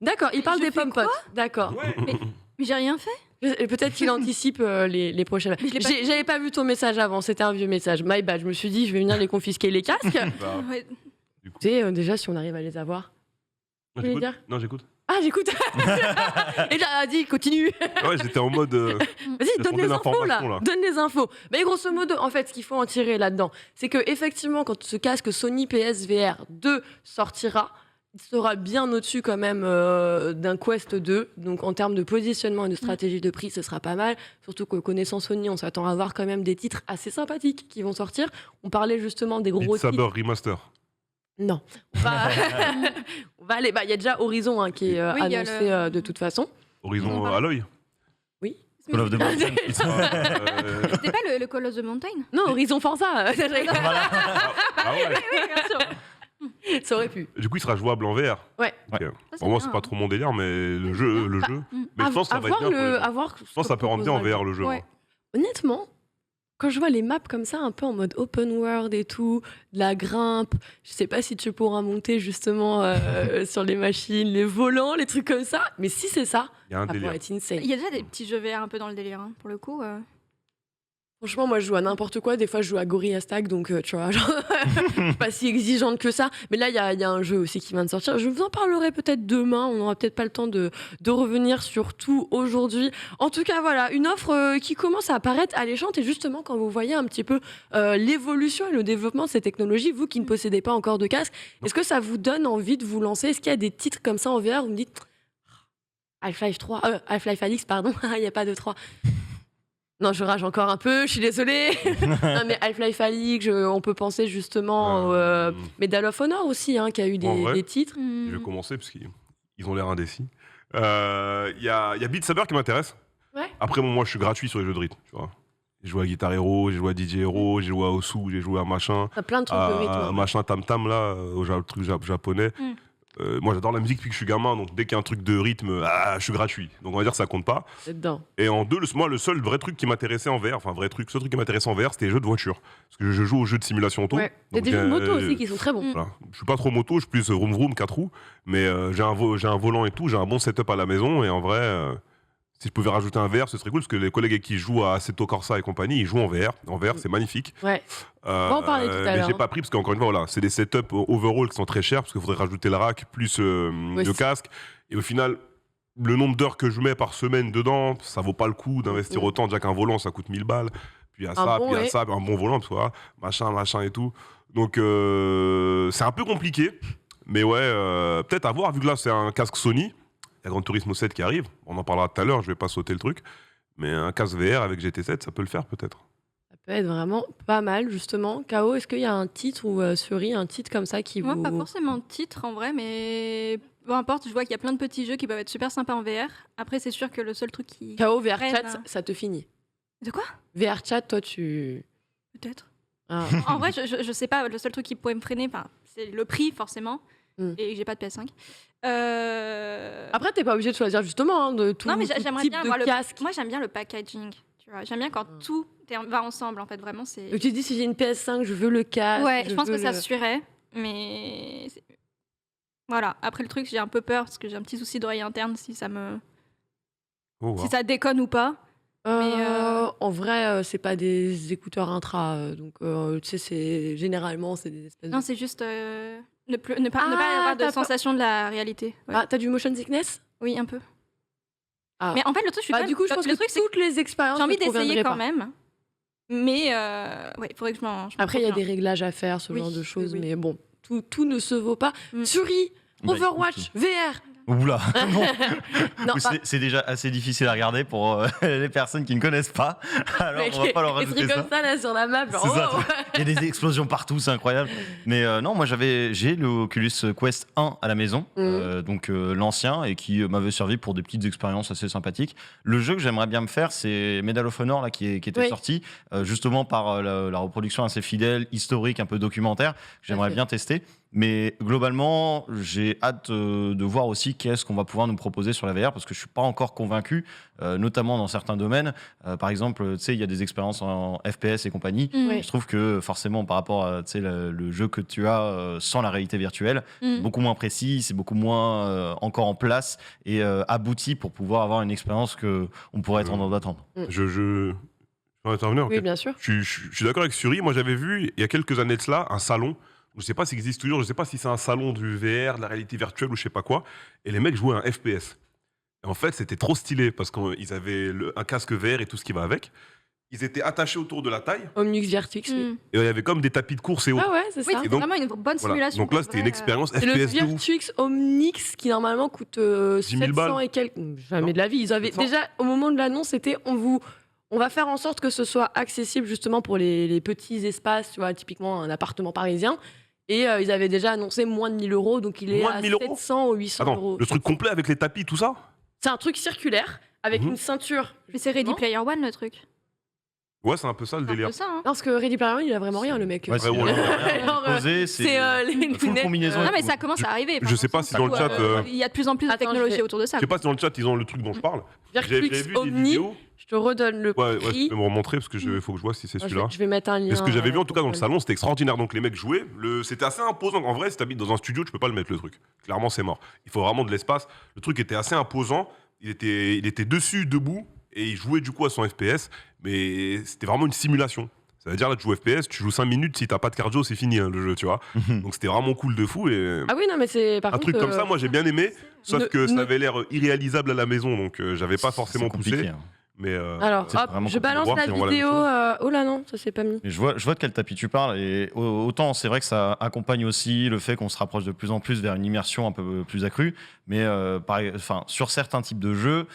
Speaker 1: D'accord, il parle
Speaker 2: Je
Speaker 1: des
Speaker 2: fais
Speaker 1: pommes-potes. D'accord.
Speaker 2: Mais j'ai rien fait.
Speaker 1: Peut-être qu'il anticipe les prochaines.
Speaker 2: Mais je l'ai pas
Speaker 1: J'avais pas vu ton message avant, c'était un vieux message. My bad, je me suis dit, je vais venir les confisquer les casques.
Speaker 4: Bah,
Speaker 2: Ouais.
Speaker 4: du coup.
Speaker 1: Tu sais, déjà, si on arrive à les avoir.
Speaker 4: Non,
Speaker 1: voulais
Speaker 4: j'écoute.
Speaker 1: dire
Speaker 4: Non, j'écoute.
Speaker 1: Ah, j'écoute. Et là, dit, continue.
Speaker 4: Ouais, j'étais en mode.
Speaker 1: Vas-y, donne
Speaker 4: J'attendais
Speaker 1: les infos là.
Speaker 4: l'information, là.
Speaker 1: Donne les infos. Mais grosso modo, en fait, ce qu'il faut en tirer là-dedans, c'est que effectivement, quand ce casque Sony PSVR 2 sortira, il sera bien au-dessus quand même d'un Quest 2. Donc en termes de positionnement et de stratégie de prix, ce sera pas mal. Surtout que connaissant Sony, on s'attend à avoir quand même des titres assez sympathiques qui vont sortir. On parlait justement des gros
Speaker 4: Beat
Speaker 1: titres.
Speaker 4: Saber Remaster.
Speaker 1: Non. On va, on va aller. Il y a déjà Horizon qui est
Speaker 2: Oui, il y a
Speaker 1: annoncé de toute façon.
Speaker 4: Horizon
Speaker 2: Non,
Speaker 4: à l'œil.
Speaker 1: Oui.
Speaker 3: Call of the Mountain.
Speaker 2: C'était pas le Call of the Mountain?
Speaker 1: Non, Horizon Forza.
Speaker 4: Ah ouais.
Speaker 2: Oui, bien sûr.
Speaker 1: Ça aurait pu.
Speaker 4: Du coup, il sera jouable en VR.
Speaker 1: Ouais.
Speaker 4: Ok.
Speaker 2: Ça,
Speaker 4: Pour moi,
Speaker 2: bien,
Speaker 4: c'est pas
Speaker 2: hein.
Speaker 4: trop mon délire, mais le jeu. Mais je pense que ça va être bien.
Speaker 1: À voir
Speaker 4: Je pense que ça peut rendre bien en VR le jeu.
Speaker 2: Ouais.
Speaker 1: Honnêtement, quand je vois les maps comme ça, un peu en mode open world et tout, de la grimpe, je sais pas si tu pourras monter justement sur les machines, les volants, les trucs comme ça. Mais si c'est ça,
Speaker 4: Il y a un
Speaker 1: ça pourrait
Speaker 4: délire.
Speaker 1: être insane.
Speaker 2: Il y a déjà des petits jeux VR un peu dans le délire, hein, pour le coup.
Speaker 1: Franchement, moi, je joue à n'importe quoi. Des fois, je joue à Gorilla Stack, donc tu vois, genre, je suis pas si exigeante que ça. Mais là, il y a un jeu aussi qui vient de sortir. Je vous en parlerai peut-être demain. On n'aura peut-être pas le temps de revenir sur tout aujourd'hui. En tout cas, voilà, une offre qui commence à apparaître alléchante. Et justement, quand vous voyez un petit peu l'évolution et le développement de ces technologies, vous qui ne possédez pas encore de casque, est-ce que ça vous donne envie de vous lancer? Est-ce qu'il y a des titres comme ça en VR où vous me dites Half-Life 3, Half-Life Alyx, pardon, il n'y a pas de 3. Non, je rage encore un peu, je suis désolée. Non, mais Half-Life Alyx, on peut penser justement Medal of Honor aussi, hein, qui a eu
Speaker 4: En vrai,
Speaker 1: des titres.
Speaker 4: Je vais commencer parce qu'ils ont l'air indécis. Il y a Beat Saber qui m'intéresse.
Speaker 1: Ouais.
Speaker 4: Après, moi, je suis gratuit sur les jeux de rythme. Tu vois. J'ai joué à Guitar Hero, j'ai joué à DJ Hero, j'ai joué à Osu, j'ai joué à machin.
Speaker 1: T'as plein de trucs de rythme.
Speaker 4: À
Speaker 1: hein.
Speaker 4: machin Tam Tam, là, au truc japonais. Moi, j'adore la musique depuis que je suis gamin, donc dès qu'il y a un truc de rythme, je suis gratuit. Donc, on va dire que ça compte pas.
Speaker 1: C'est dedans.
Speaker 4: Et en deux, moi, le seul vrai truc qui m'intéressait en VR, enfin, ce truc qui m'intéressait en VR, c'était les jeux de voiture. Parce que je joue aux jeux de simulation auto.
Speaker 1: Ouais. Il y a
Speaker 4: Donc,
Speaker 1: des jeux de moto aussi qui sont très bons.
Speaker 4: Voilà. Je suis pas trop moto, je suis plus vroom vroom 4 roues, mais j'ai un volant et tout, j'ai un bon setup à la maison, et en vrai, si je pouvais rajouter un VR, ce serait cool, parce que les collègues avec qui jouent à Assetto Corsa et compagnie, ils jouent en VR. En VR, c'est magnifique.
Speaker 1: Ouais. On va en parler tout à
Speaker 4: Mais
Speaker 1: l'heure,
Speaker 4: j'ai
Speaker 1: hein.
Speaker 4: pas pris, parce qu'encore une fois, voilà, c'est des setups overall qui sont très chers, parce qu'il faudrait rajouter le rack, plus le
Speaker 1: c'est-
Speaker 4: casque, et au final, le nombre d'heures que je mets par semaine dedans, ça vaut pas le coup d'investir autant, déjà qu'un volant, ça coûte 1000 balles. Puis il y a ça,
Speaker 1: bon,
Speaker 4: puis il y a
Speaker 1: ouais.
Speaker 4: ça, un bon volant, parce que voilà, machin et tout. Donc c'est un peu compliqué, mais ouais, peut-être à voir, vu que là c'est un casque Sony, il y a Gran Turismo 7 qui arrive, on en parlera tout à l'heure, je vais pas sauter le truc, mais un casque VR avec GT7, ça peut le faire peut-être.
Speaker 1: Ça peut être vraiment pas mal, justement. K.O., est-ce qu'il y a un titre ou Suri, un titre comme ça qui
Speaker 2: Moi,
Speaker 1: vous...
Speaker 2: pas forcément de titre en vrai, mais peu importe, je vois qu'il y a plein de petits jeux qui peuvent être super sympas en VR. Après, c'est sûr que le seul truc qui.
Speaker 1: K.O., VR
Speaker 2: Rêve,
Speaker 1: Chat,
Speaker 2: hein.
Speaker 1: ça te finit.
Speaker 2: De quoi?
Speaker 1: VR Chat, toi, tu...
Speaker 2: Peut-être.
Speaker 1: Ah.
Speaker 2: En vrai, je sais pas, le seul truc qui pourrait me freiner, c'est le prix, forcément.
Speaker 1: Mm.
Speaker 2: Et j'ai pas de PS5.
Speaker 1: Après, t'es pas obligé de choisir justement de tout,
Speaker 2: non, mais
Speaker 1: tout
Speaker 2: j'aimerais
Speaker 1: type
Speaker 2: bien
Speaker 1: de
Speaker 2: voir le.
Speaker 1: casque.
Speaker 2: Moi, j'aime bien le packaging. Tu vois, j'aime bien quand tout va ensemble, en fait, vraiment. C'est.
Speaker 1: Donc tu te dis, si j'ai une PS5, je veux le casque.
Speaker 2: Ouais, je pense
Speaker 1: veux
Speaker 2: que ça
Speaker 1: le-
Speaker 2: suffirait, mais voilà. Après le truc, j'ai un peu peur parce que j'ai un petit souci d'oreille interne si ça me,
Speaker 4: Oh, wow.
Speaker 2: si ça déconne ou pas.
Speaker 1: En vrai, c'est pas des écouteurs intra, donc tu sais, généralement c'est des espèces.
Speaker 2: Non,
Speaker 1: de...
Speaker 2: c'est juste ne pas avoir de
Speaker 1: t'as pas-
Speaker 2: sensation de la réalité. Ouais.
Speaker 1: Ah, t'as du motion sickness?
Speaker 2: Oui, un peu.
Speaker 1: Ah.
Speaker 2: Mais en fait, le truc, je suis
Speaker 1: Bah,
Speaker 2: quand
Speaker 1: du coup, je
Speaker 2: même-
Speaker 1: pense
Speaker 2: le
Speaker 1: que
Speaker 2: truc, c'est
Speaker 1: toutes les expériences
Speaker 2: j'ai envie
Speaker 1: ne te
Speaker 2: d'essayer
Speaker 1: conviendraient
Speaker 2: quand
Speaker 1: pas.
Speaker 2: même. Mais ouais, il faudrait que je m'en.
Speaker 1: Après, il y a des réglages à faire, ce
Speaker 2: Oui,
Speaker 1: genre de
Speaker 2: oui,
Speaker 1: choses,
Speaker 2: oui.
Speaker 1: mais bon, tout ne se vaut pas.
Speaker 2: Mm.
Speaker 1: Suri,
Speaker 3: Bah,
Speaker 1: Overwatch, VR.
Speaker 3: Oula, non.
Speaker 1: Non,
Speaker 3: C'est déjà assez difficile à regarder pour les personnes qui ne connaissent pas. Alors on va pas leur
Speaker 1: des
Speaker 3: rajouter
Speaker 1: trucs
Speaker 3: ça.
Speaker 1: comme ça là sur la map. Genre,
Speaker 3: C'est ça,
Speaker 1: oh.
Speaker 3: Il y a des explosions partout, c'est incroyable. Mais non, moi j'ai le Oculus Quest 1 à la maison, donc l'ancien, et qui m'avait servi pour des petites expériences assez sympathiques. Le jeu que j'aimerais bien me faire, c'est Medal of Honor là, qui était
Speaker 1: Oui.
Speaker 3: sorti, justement par la reproduction assez fidèle, historique, un peu documentaire, que j'aimerais
Speaker 1: fait.
Speaker 3: bien tester. Mais globalement, j'ai hâte de voir aussi qu'est-ce qu'on va pouvoir nous proposer sur la VR, parce que je suis pas encore convaincu, notamment dans certains domaines. Par exemple, tu sais, il y a des expériences en FPS et compagnie.
Speaker 2: Mm.
Speaker 3: Je trouve que forcément, par rapport à tu sais, le jeu que tu as sans la réalité virtuelle,
Speaker 2: Mm.
Speaker 3: c'est beaucoup moins précis, c'est beaucoup moins encore en place et abouti pour pouvoir avoir une expérience que on pourrait être en train d'attendre.
Speaker 4: Je peux intervenir.
Speaker 1: Oui,
Speaker 4: ok.
Speaker 1: bien sûr.
Speaker 4: Je suis d'accord avec Suri. Moi, j'avais vu, il y a quelques années de cela, un salon. Je sais pas s'il existe toujours. Je sais pas si c'est un salon du VR, de la réalité virtuelle ou je sais pas quoi. Et les mecs jouaient un FPS. Et en fait, c'était trop stylé parce qu'ils avaient un casque VR et tout ce qui va avec. ils étaient attachés autour de la taille.
Speaker 1: Omnix Virtuix. oui.
Speaker 2: Mm.
Speaker 4: Et il y avait comme des tapis de course et autres.
Speaker 1: Ah ouais, c'est
Speaker 2: Oui,
Speaker 1: ça.
Speaker 2: c'était
Speaker 4: donc-
Speaker 2: vraiment une bonne
Speaker 4: Voilà.
Speaker 2: simulation.
Speaker 4: Donc là,
Speaker 2: pour
Speaker 4: c'était
Speaker 2: vrai,
Speaker 4: une expérience
Speaker 1: C'est le
Speaker 4: FPS de ouf.
Speaker 1: Virtuix Omnix qui normalement coûte
Speaker 4: 10 000
Speaker 1: 700
Speaker 4: balles.
Speaker 1: et quelques. Jamais
Speaker 4: Non,
Speaker 1: de la vie. Ils avaient
Speaker 4: 700.
Speaker 1: déjà au moment de l'annonce, c'était on va faire en sorte que ce soit accessible justement pour les petits espaces, tu vois, typiquement un appartement parisien. Et ils avaient déjà annoncé moins de 1 000 €, donc il est
Speaker 4: Moins de
Speaker 1: à
Speaker 4: 1 000 €
Speaker 1: 700 ou 800
Speaker 4: Attends,
Speaker 1: euros.
Speaker 4: le truc complet avec les tapis, tout ça
Speaker 1: C'est un truc circulaire avec
Speaker 4: Mhm.
Speaker 1: une ceinture.
Speaker 2: Mais c'est Ready
Speaker 1: Non
Speaker 2: Player One le truc.
Speaker 4: Ouais, c'est un peu ça le
Speaker 2: C'est un
Speaker 4: délire.
Speaker 2: peu ça. Hein.
Speaker 1: Non, parce que Ready Player One, il a vraiment rien, le mec.
Speaker 3: Ouais, c'est
Speaker 4: ouais,
Speaker 1: Alors,
Speaker 3: posé,
Speaker 1: c'est
Speaker 3: full
Speaker 1: les lunettes.
Speaker 3: combinaison.
Speaker 2: Non mais ça commence à arriver.
Speaker 4: je sais pas si dans le chat,
Speaker 2: Il y a de plus en plus de
Speaker 1: Attends,
Speaker 2: technologies
Speaker 1: je vais-
Speaker 2: autour de ça.
Speaker 4: Je sais pas si dans le chat, ils ont le truc dont je parle. J'ai
Speaker 1: Virtuix
Speaker 4: vu des
Speaker 1: Omni.
Speaker 4: vidéos.
Speaker 1: Je te redonne le
Speaker 4: Ouais, tu
Speaker 1: prix.
Speaker 4: peux me remontrer parce que faut que je vois si c'est
Speaker 1: Moi,
Speaker 4: celui-là.
Speaker 1: je vais mettre un lien.
Speaker 4: Et ce que j'avais vu en tout cas dans le
Speaker 1: pour-
Speaker 4: salon, c'était extraordinaire. Donc les mecs jouaient. C'était assez imposant. En vrai, si t'habites dans un studio, tu peux pas le mettre le truc. Clairement, c'est mort. Il faut vraiment de l'espace. Le truc était assez imposant. Il était dessus, debout, et il jouait du coup à son FPS. Mais c'était vraiment une simulation. Ça veut dire là, tu joues FPS, tu joues 5 minutes. Si t'as pas de cardio, c'est fini hein, le jeu, tu vois. Donc c'était vraiment cool de fou. Et
Speaker 1: Ah oui, non, mais c'est par
Speaker 4: un
Speaker 1: contre.
Speaker 4: truc comme ça, moi j'ai bien aimé. Sauf
Speaker 1: ne-
Speaker 4: que ça
Speaker 1: ne-
Speaker 4: avait l'air irréalisable à la maison, donc j'avais pas forcément
Speaker 3: C'est compliqué,
Speaker 4: poussé.
Speaker 3: hein.
Speaker 4: Mais
Speaker 1: Alors,
Speaker 3: C'est
Speaker 1: hop,
Speaker 3: vraiment
Speaker 1: je balance
Speaker 4: compliqué.
Speaker 1: la
Speaker 4: On voit la même
Speaker 1: vidéo.
Speaker 4: chose.
Speaker 1: Oh là non, ça s'est pas mis.
Speaker 3: Mais je vois de quel tapis tu parles et autant c'est vrai que ça accompagne aussi le fait qu'on se rapproche de plus en plus vers une immersion un peu plus accrue, mais sur certains types de jeux,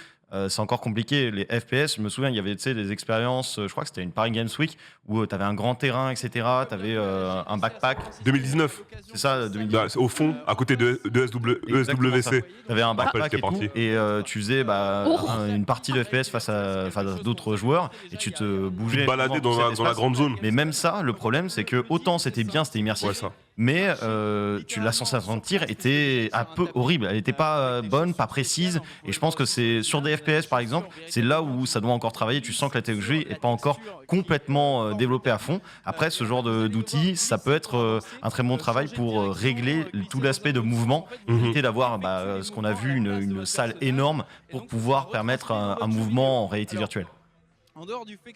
Speaker 3: c'est encore compliqué. Les FPS, je me souviens, il y avait des expériences, je crois que c'était une Paris Games Week, où tu avais un grand terrain, etc. Tu avais un backpack.
Speaker 4: 2019.
Speaker 3: C'est ça, 2010.
Speaker 4: Bah, c'est au fond, à côté de
Speaker 3: Exactement ça.
Speaker 4: ESWC.
Speaker 3: Tu avais un
Speaker 4: Rappel,
Speaker 3: backpack
Speaker 4: t'es
Speaker 3: et tout,
Speaker 4: parti.
Speaker 3: et tu faisais une partie de FPS face à d'autres joueurs, et tu te bougeais.
Speaker 4: Tu te baladais
Speaker 3: dans cet
Speaker 4: dans la
Speaker 3: espace.
Speaker 4: grande zone.
Speaker 3: Mais même ça, le problème, c'est que autant c'était bien, c'était immersif,
Speaker 4: Ouais, ça.
Speaker 3: mais la sensation de tir était un peu horrible. Elle n'était pas bonne, pas précise. Et je pense que c'est sur des FPS, par exemple, c'est là où ça doit encore travailler. Tu sens que la technologie n'est pas encore complètement développée à fond. Après, ce genre d'outils, ça peut être un très bon travail pour régler tout l'aspect de mouvement, éviter d'avoir ce qu'on a vu, une salle énorme pour pouvoir permettre un mouvement en réalité virtuelle.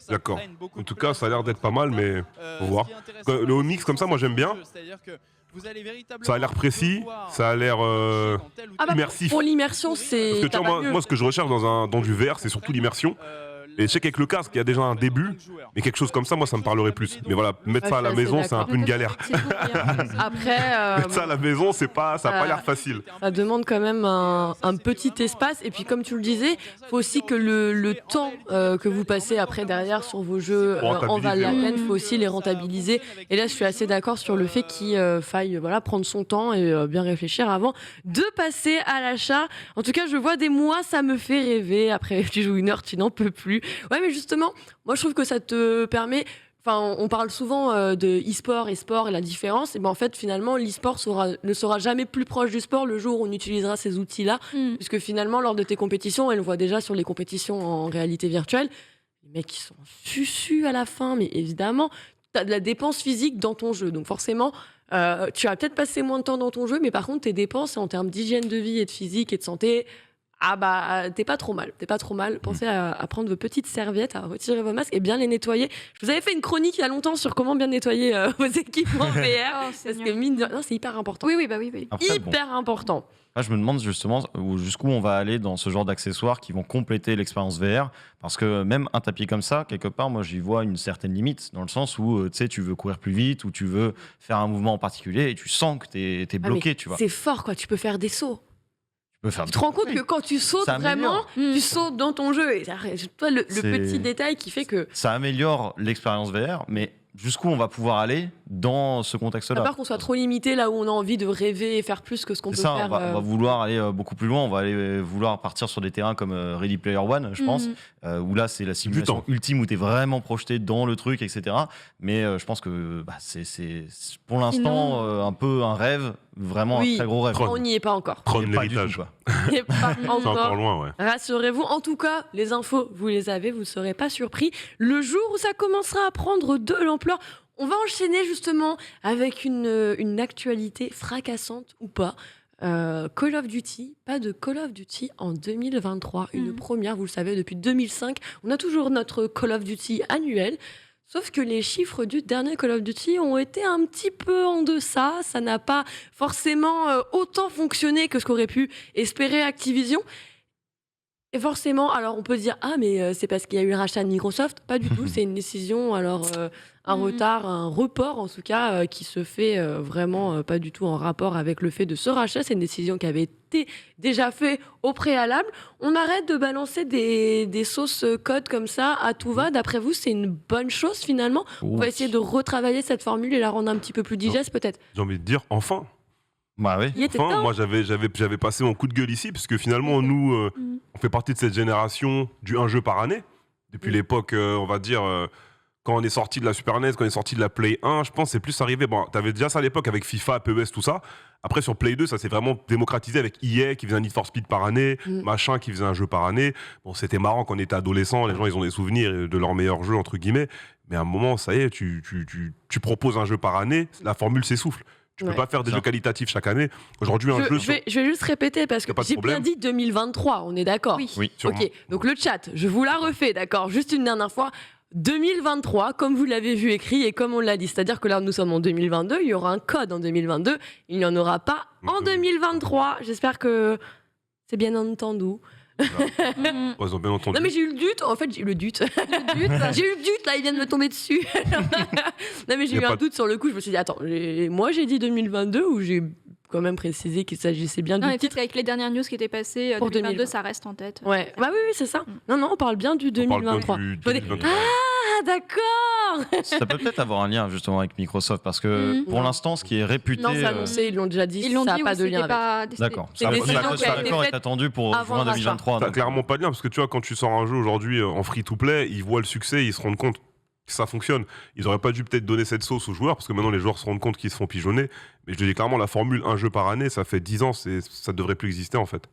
Speaker 4: D'accord. En tout cas, ça a l'air d'être pas mal, mais faut voir. Le Omnix comme ça, moi j'aime bien. Ça a l'air précis, ça a l'air
Speaker 1: Ah bah,
Speaker 4: immersif.
Speaker 1: pour l'immersion, c'est.
Speaker 4: Parce que tu
Speaker 1: t'as
Speaker 4: vois,
Speaker 1: pas
Speaker 4: moi,
Speaker 1: mieux.
Speaker 4: moi, ce que je recherche dans du VR, c'est surtout l'immersion. Et je sais qu'avec le casque, il y a déjà un début, mais quelque chose comme ça, moi, ça me parlerait plus. Mais voilà, mettre
Speaker 1: Ouais,
Speaker 4: ça à la
Speaker 1: je suis assez
Speaker 4: maison, c'est un
Speaker 1: d'accord.
Speaker 4: peu une galère.
Speaker 1: Après,
Speaker 4: Mettre ça à la maison, ça a pas l'air facile.
Speaker 1: ça demande quand même un petit espace. Et puis, comme tu le disais, il faut aussi que le temps que vous passez après derrière sur vos jeux en valent la
Speaker 2: Rentabiliser.
Speaker 1: peine. Il faut aussi les rentabiliser. Et là, je suis assez d'accord sur le fait qu'il faille prendre son temps et bien réfléchir avant de passer à l'achat. En tout cas, je vois des mois, ça me fait rêver. Après, tu joues 1 heure, tu n'en peux plus. Ouais, mais justement, moi, je trouve que ça te permet. Enfin, on parle souvent de e-sport et sport et la différence. Et ben en fait, finalement, l'e-sport ne sera jamais plus proche du sport le jour où on utilisera ces outils-là. Puisque finalement, lors de tes compétitions, et on le voit déjà sur les compétitions en réalité virtuelle, les mecs, ils sont susus à la fin. Mais évidemment, tu as de la dépense physique dans ton jeu. Donc forcément, tu as peut-être passé moins de temps dans ton jeu, mais par contre, tes dépenses en termes d'hygiène de vie et de physique et de santé, ah bah, t'es pas trop mal. T'es pas trop mal. Pensez à prendre vos petites serviettes, à retirer vos masques et bien les nettoyer. Je vous avais fait une chronique il y a longtemps sur comment bien nettoyer vos équipements VR.
Speaker 2: Oh,
Speaker 1: Parce
Speaker 2: Seigneur.
Speaker 1: que mine de rien, c'est hyper important.
Speaker 2: Oui, oui, bah oui, oui.
Speaker 3: Après, bon.
Speaker 1: Hyper important.
Speaker 3: Là, je me demande justement jusqu'où on va aller dans ce genre d'accessoires qui vont compléter l'expérience VR. Parce que même un tapis comme ça, quelque part, moi, j'y vois une certaine limite. Dans le sens où, tu veux courir plus vite ou tu veux faire un mouvement en particulier et tu sens que t'es bloqué, tu vois.
Speaker 1: C'est fort, quoi. Tu peux faire des sauts.
Speaker 3: Tu peux faire
Speaker 1: Tu te rends compte que quand tu sautes
Speaker 3: Ça
Speaker 1: vraiment,
Speaker 3: améliore.
Speaker 1: tu sautes dans ton jeu. Et toi, le
Speaker 3: C'est-
Speaker 1: petit détail qui fait que,
Speaker 3: Ça améliore l'expérience VR, mais jusqu'où on va pouvoir aller dans ce
Speaker 1: à
Speaker 3: contexte-là.
Speaker 1: part qu'on soit trop limité là où on a envie de rêver et faire plus que ce qu'on peut
Speaker 3: C'est ça,
Speaker 1: faire.
Speaker 3: on va vouloir aller beaucoup plus loin, on va aller vouloir partir sur des terrains comme Ready Player One, je pense, où là c'est la simulation
Speaker 4: temps.
Speaker 3: ultime où tu es vraiment projeté dans le truc, etc. Mais je pense que c'est pour l'instant un peu un rêve, vraiment
Speaker 1: Oui.
Speaker 3: un très gros rêve.
Speaker 4: Tron.
Speaker 1: On n'y est pas encore.
Speaker 4: Trône
Speaker 3: Mais pas du
Speaker 4: l'héritage.
Speaker 3: tout, quoi.
Speaker 1: On n'y est pas
Speaker 4: C'est encore
Speaker 1: encore.
Speaker 4: loin, ouais.
Speaker 1: Rassurez-vous, en tout cas, les infos, vous les avez, vous ne serez pas surpris. Le jour où ça commencera à prendre de l'ampleur, on va enchaîner justement avec une actualité fracassante ou pas. Call of Duty, pas de Call of Duty en 2023. Une première, vous le savez, depuis 2005. On a toujours notre Call of Duty annuel. Sauf que les chiffres du dernier Call of Duty ont été un petit peu en deçà. Ça n'a pas forcément autant fonctionné que ce qu'aurait pu espérer Activision. Et forcément, alors on peut dire ah mais c'est parce qu'il y a eu le rachat de Microsoft, pas du tout, c'est une décision alors un retard, un report en tout cas qui se fait vraiment pas du tout en rapport avec le fait de ce rachat, c'est une décision qui avait été déjà faite au préalable. On arrête de balancer des sauces code comme ça à tout va. D'après vous, c'est une bonne chose finalement? On va essayer de retravailler cette formule et la rendre un petit peu plus digeste peut-être.
Speaker 4: J'ai envie de dire, enfin.
Speaker 3: Bah oui.
Speaker 1: Il était
Speaker 4: Enfin,
Speaker 1: temps.
Speaker 4: moi j'avais passé mon coup de gueule ici, parce que finalement, nous, on fait partie de cette génération du un jeu par année. Depuis l'époque, on va dire, quand on est sorti de la Super NES, quand on est sorti de la Play 1, je pense que c'est plus arrivé. Bon, t'avais déjà ça à l'époque avec FIFA, PES, tout ça. Après, sur Play 2, ça s'est vraiment démocratisé avec EA qui faisait un Need for Speed par année, machin qui faisait un jeu par année. Bon, c'était marrant quand on était adolescent, les gens, ils ont des souvenirs de leur meilleur jeu, entre guillemets. Mais à un moment, ça y est, tu proposes un jeu par année, la formule s'essouffle. Tu peux
Speaker 1: Ouais.
Speaker 4: pas faire des jeux qualitatifs chaque année. Aujourd'hui, un jeu
Speaker 1: Je vais juste répéter parce
Speaker 4: Y
Speaker 1: que
Speaker 4: a pas de
Speaker 1: j'ai bien
Speaker 4: problème.
Speaker 1: dit 2023, on est d'accord?
Speaker 2: Oui.
Speaker 3: Oui.
Speaker 4: sûrement.
Speaker 1: Ok, donc le chat, je vous la refais, d'accord? Juste une dernière fois. 2023, comme vous l'avez vu écrit et comme on l'a dit, c'est-à-dire que là nous sommes en 2022, il y aura un code en 2022, il n'y en aura pas en 2023. J'espère que c'est bien entendu.
Speaker 2: Mhm.
Speaker 4: Ouais, ils ont bien entendu.
Speaker 1: Non mais j'ai eu le doute, en fait j'ai eu le doute. J'ai eu le doute, là il vient de me tomber dessus. Non mais j'ai
Speaker 4: Y a
Speaker 1: eu un
Speaker 4: pas de-
Speaker 1: doute sur le coup, je me suis dit attends, moi j'ai dit 2022 ou j'ai quand même précisé qu'il s'agissait bien
Speaker 2: Non,
Speaker 1: du
Speaker 2: mais
Speaker 1: titre?
Speaker 2: peut-être qu'avec les dernières news qui étaient passées,
Speaker 1: Pour
Speaker 2: 2022,
Speaker 1: 2020.
Speaker 2: ça reste en tête.
Speaker 1: Ouais, bah oui, c'est ça. Non, non, on parle bien du
Speaker 4: On parle bien
Speaker 1: 2023.
Speaker 4: du
Speaker 1: Je me dis,
Speaker 4: 2023.
Speaker 1: ah, d'accord.
Speaker 3: Ça peut peut-être avoir un lien justement avec Microsoft parce que pour
Speaker 1: Non.
Speaker 3: l'instant, ce qui est réputé.
Speaker 1: Non, c'est annoncé, ils l'ont déjà dit,
Speaker 2: Ils l'ont
Speaker 1: ça
Speaker 2: dit,
Speaker 1: n'a pas
Speaker 2: oui,
Speaker 1: de lien
Speaker 2: c'était
Speaker 1: avec.
Speaker 2: pas...
Speaker 3: D'accord.
Speaker 1: C'est
Speaker 3: Ça,
Speaker 1: une
Speaker 3: ça,
Speaker 1: décision
Speaker 3: ça,
Speaker 1: qui a été
Speaker 3: l'accord
Speaker 1: faite
Speaker 3: est attendu pour
Speaker 1: avant
Speaker 3: juin
Speaker 1: le rachat.
Speaker 3: 2023.
Speaker 4: T'as
Speaker 3: donc,
Speaker 4: clairement pas de lien parce que tu vois, quand tu sors un jeu aujourd'hui en free-to-play, ils voient le succès, ils se rendent compte que ça fonctionne. Ils auraient pas dû peut-être donner cette sauce aux joueurs parce que maintenant les joueurs se rendent compte qu'ils se font pigeonner. Mais je te dis clairement, la formule un jeu par année, ça fait 10 ans, ça devrait plus exister en fait.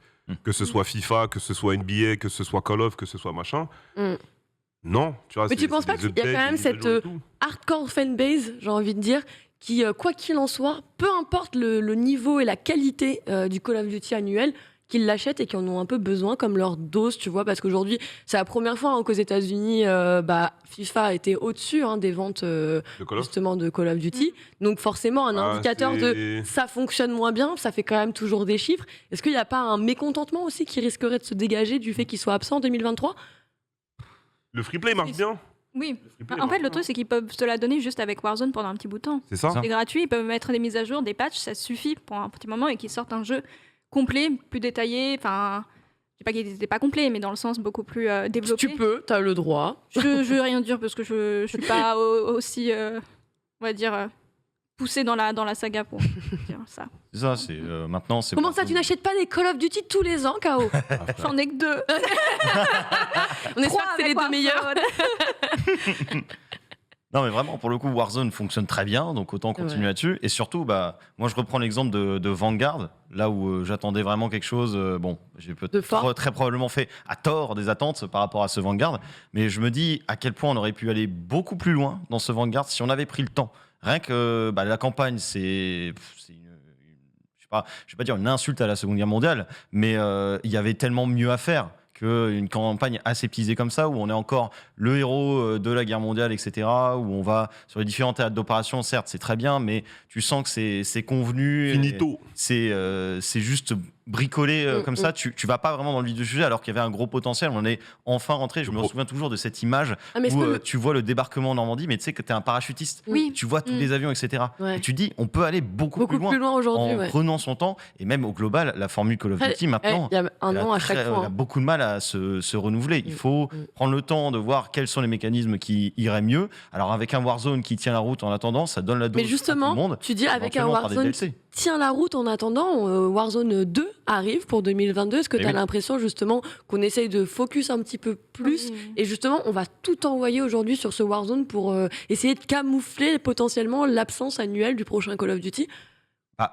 Speaker 4: Que ce soit FIFA, que ce soit NBA, que ce soit Call of, que ce soit machin.
Speaker 1: Mm.
Speaker 4: Non, tu vois.
Speaker 1: Mais
Speaker 4: c'est-
Speaker 1: tu penses
Speaker 4: c'est
Speaker 1: pas
Speaker 4: des
Speaker 1: qu'il y a quand
Speaker 4: updates,
Speaker 1: même
Speaker 4: des
Speaker 1: cette,
Speaker 4: mises à jour et tout.
Speaker 1: Hardcore fanbase, j'ai envie de dire, qui, quoi qu'il en soit, peu importe le niveau et la qualité du Call of Duty annuel, qu'ils l'achètent et qui en ont un peu besoin comme leur dose, tu vois, parce qu'aujourd'hui, c'est la première fois qu'aux États-Unis, FIFA était au-dessus des ventes
Speaker 4: De Call of.
Speaker 1: justement de Call of Duty. Donc forcément, un
Speaker 4: Ah,
Speaker 1: indicateur de
Speaker 4: c'est-
Speaker 1: ça fonctionne moins bien, ça fait quand même toujours des chiffres. Est-ce qu'il n'y a pas un mécontentement aussi qui risquerait de se dégager du fait qu'il soit absent en 2023?
Speaker 4: Le free play marche bien.
Speaker 2: Oui.
Speaker 4: Le free play
Speaker 2: En
Speaker 4: marche
Speaker 2: fait, le
Speaker 4: bien.
Speaker 2: truc, c'est qu'ils peuvent te la donner juste avec Warzone pendant un petit bout de temps.
Speaker 4: C'est ça.
Speaker 3: Ça.
Speaker 2: C'est gratuit, ils peuvent mettre des mises à jour, des patchs, ça suffit pour un petit moment et qu'ils sortent un jeu complet, plus détaillé. Enfin, je dis pas qu'il n'était pas complet, mais dans le sens beaucoup plus développé.
Speaker 1: Tu peux, tu as le droit.
Speaker 2: Je veux rien dire parce que je suis pas aussi, on va dire, poussée dans la saga pour dire ça.
Speaker 3: C'est ça, c'est maintenant. C'est
Speaker 1: Comment ça, tu n'achètes pas des Call of Duty tous les ans, K.O.
Speaker 2: J'en ai que 2.
Speaker 1: On espère que c'est les deux meilleurs.
Speaker 3: Non, mais vraiment, pour le coup, Warzone fonctionne très bien, donc autant continuer
Speaker 1: Ouais.
Speaker 3: là-dessus. Et surtout, moi, je reprends l'exemple de Vanguard, là où j'attendais vraiment quelque chose. Bon, j'ai
Speaker 1: De
Speaker 3: peut-être
Speaker 1: fort.
Speaker 3: très probablement fait à tort des attentes par rapport à ce Vanguard, mais je me dis à quel point on aurait pu aller beaucoup plus loin dans ce Vanguard si on avait pris le temps. Rien que la campagne, je vais pas dire une insulte à la Seconde Guerre mondiale, mais il y avait tellement mieux à faire qu'une campagne aseptisée comme ça, où on est encore le héros de la guerre mondiale, etc., où on va sur les différents théâtres d'opération, certes, c'est très bien, mais tu sens que c'est convenu.
Speaker 4: Finito.
Speaker 3: C'est juste bricolé comme ça. Tu vas pas vraiment dans le vif du sujet, alors qu'il y avait un gros potentiel. On est enfin rentré. Je me souviens toujours de cette image
Speaker 1: Ah, mais est-ce
Speaker 3: où
Speaker 1: que
Speaker 3: tu vois le débarquement en Normandie, mais tu sais que tu es un parachutiste.
Speaker 2: Oui.
Speaker 3: Tu vois tous les avions, etc.
Speaker 1: Ouais.
Speaker 3: Et tu te dis, on peut aller beaucoup plus loin
Speaker 1: aujourd'hui,
Speaker 3: en
Speaker 1: ouais.
Speaker 3: prenant son temps. Et même au global, la formule Call of Duty, maintenant,
Speaker 1: Il y a un
Speaker 3: elle a
Speaker 1: an à chaque
Speaker 3: elle
Speaker 1: fois.
Speaker 3: a beaucoup de mal à se renouveler. Il faut prendre le temps de voir quels sont les mécanismes qui iraient mieux. Alors avec un Warzone qui tient la route en attendant, ça donne la dose
Speaker 1: Mais
Speaker 3: à tout le
Speaker 1: justement,
Speaker 3: monde.
Speaker 1: tu dis avec un
Speaker 3: Éventuellement par des
Speaker 1: Warzone
Speaker 3: DLC.
Speaker 1: tient la route en attendant, Warzone 2 arrive pour 2022. Est-ce que
Speaker 3: Eh
Speaker 1: tu as
Speaker 3: oui.
Speaker 1: l'impression justement qu'on essaye de focus un petit peu plus
Speaker 2: Oui.
Speaker 1: et justement on va tout envoyer aujourd'hui sur ce Warzone pour essayer de camoufler potentiellement l'absence annuelle du prochain Call of Duty?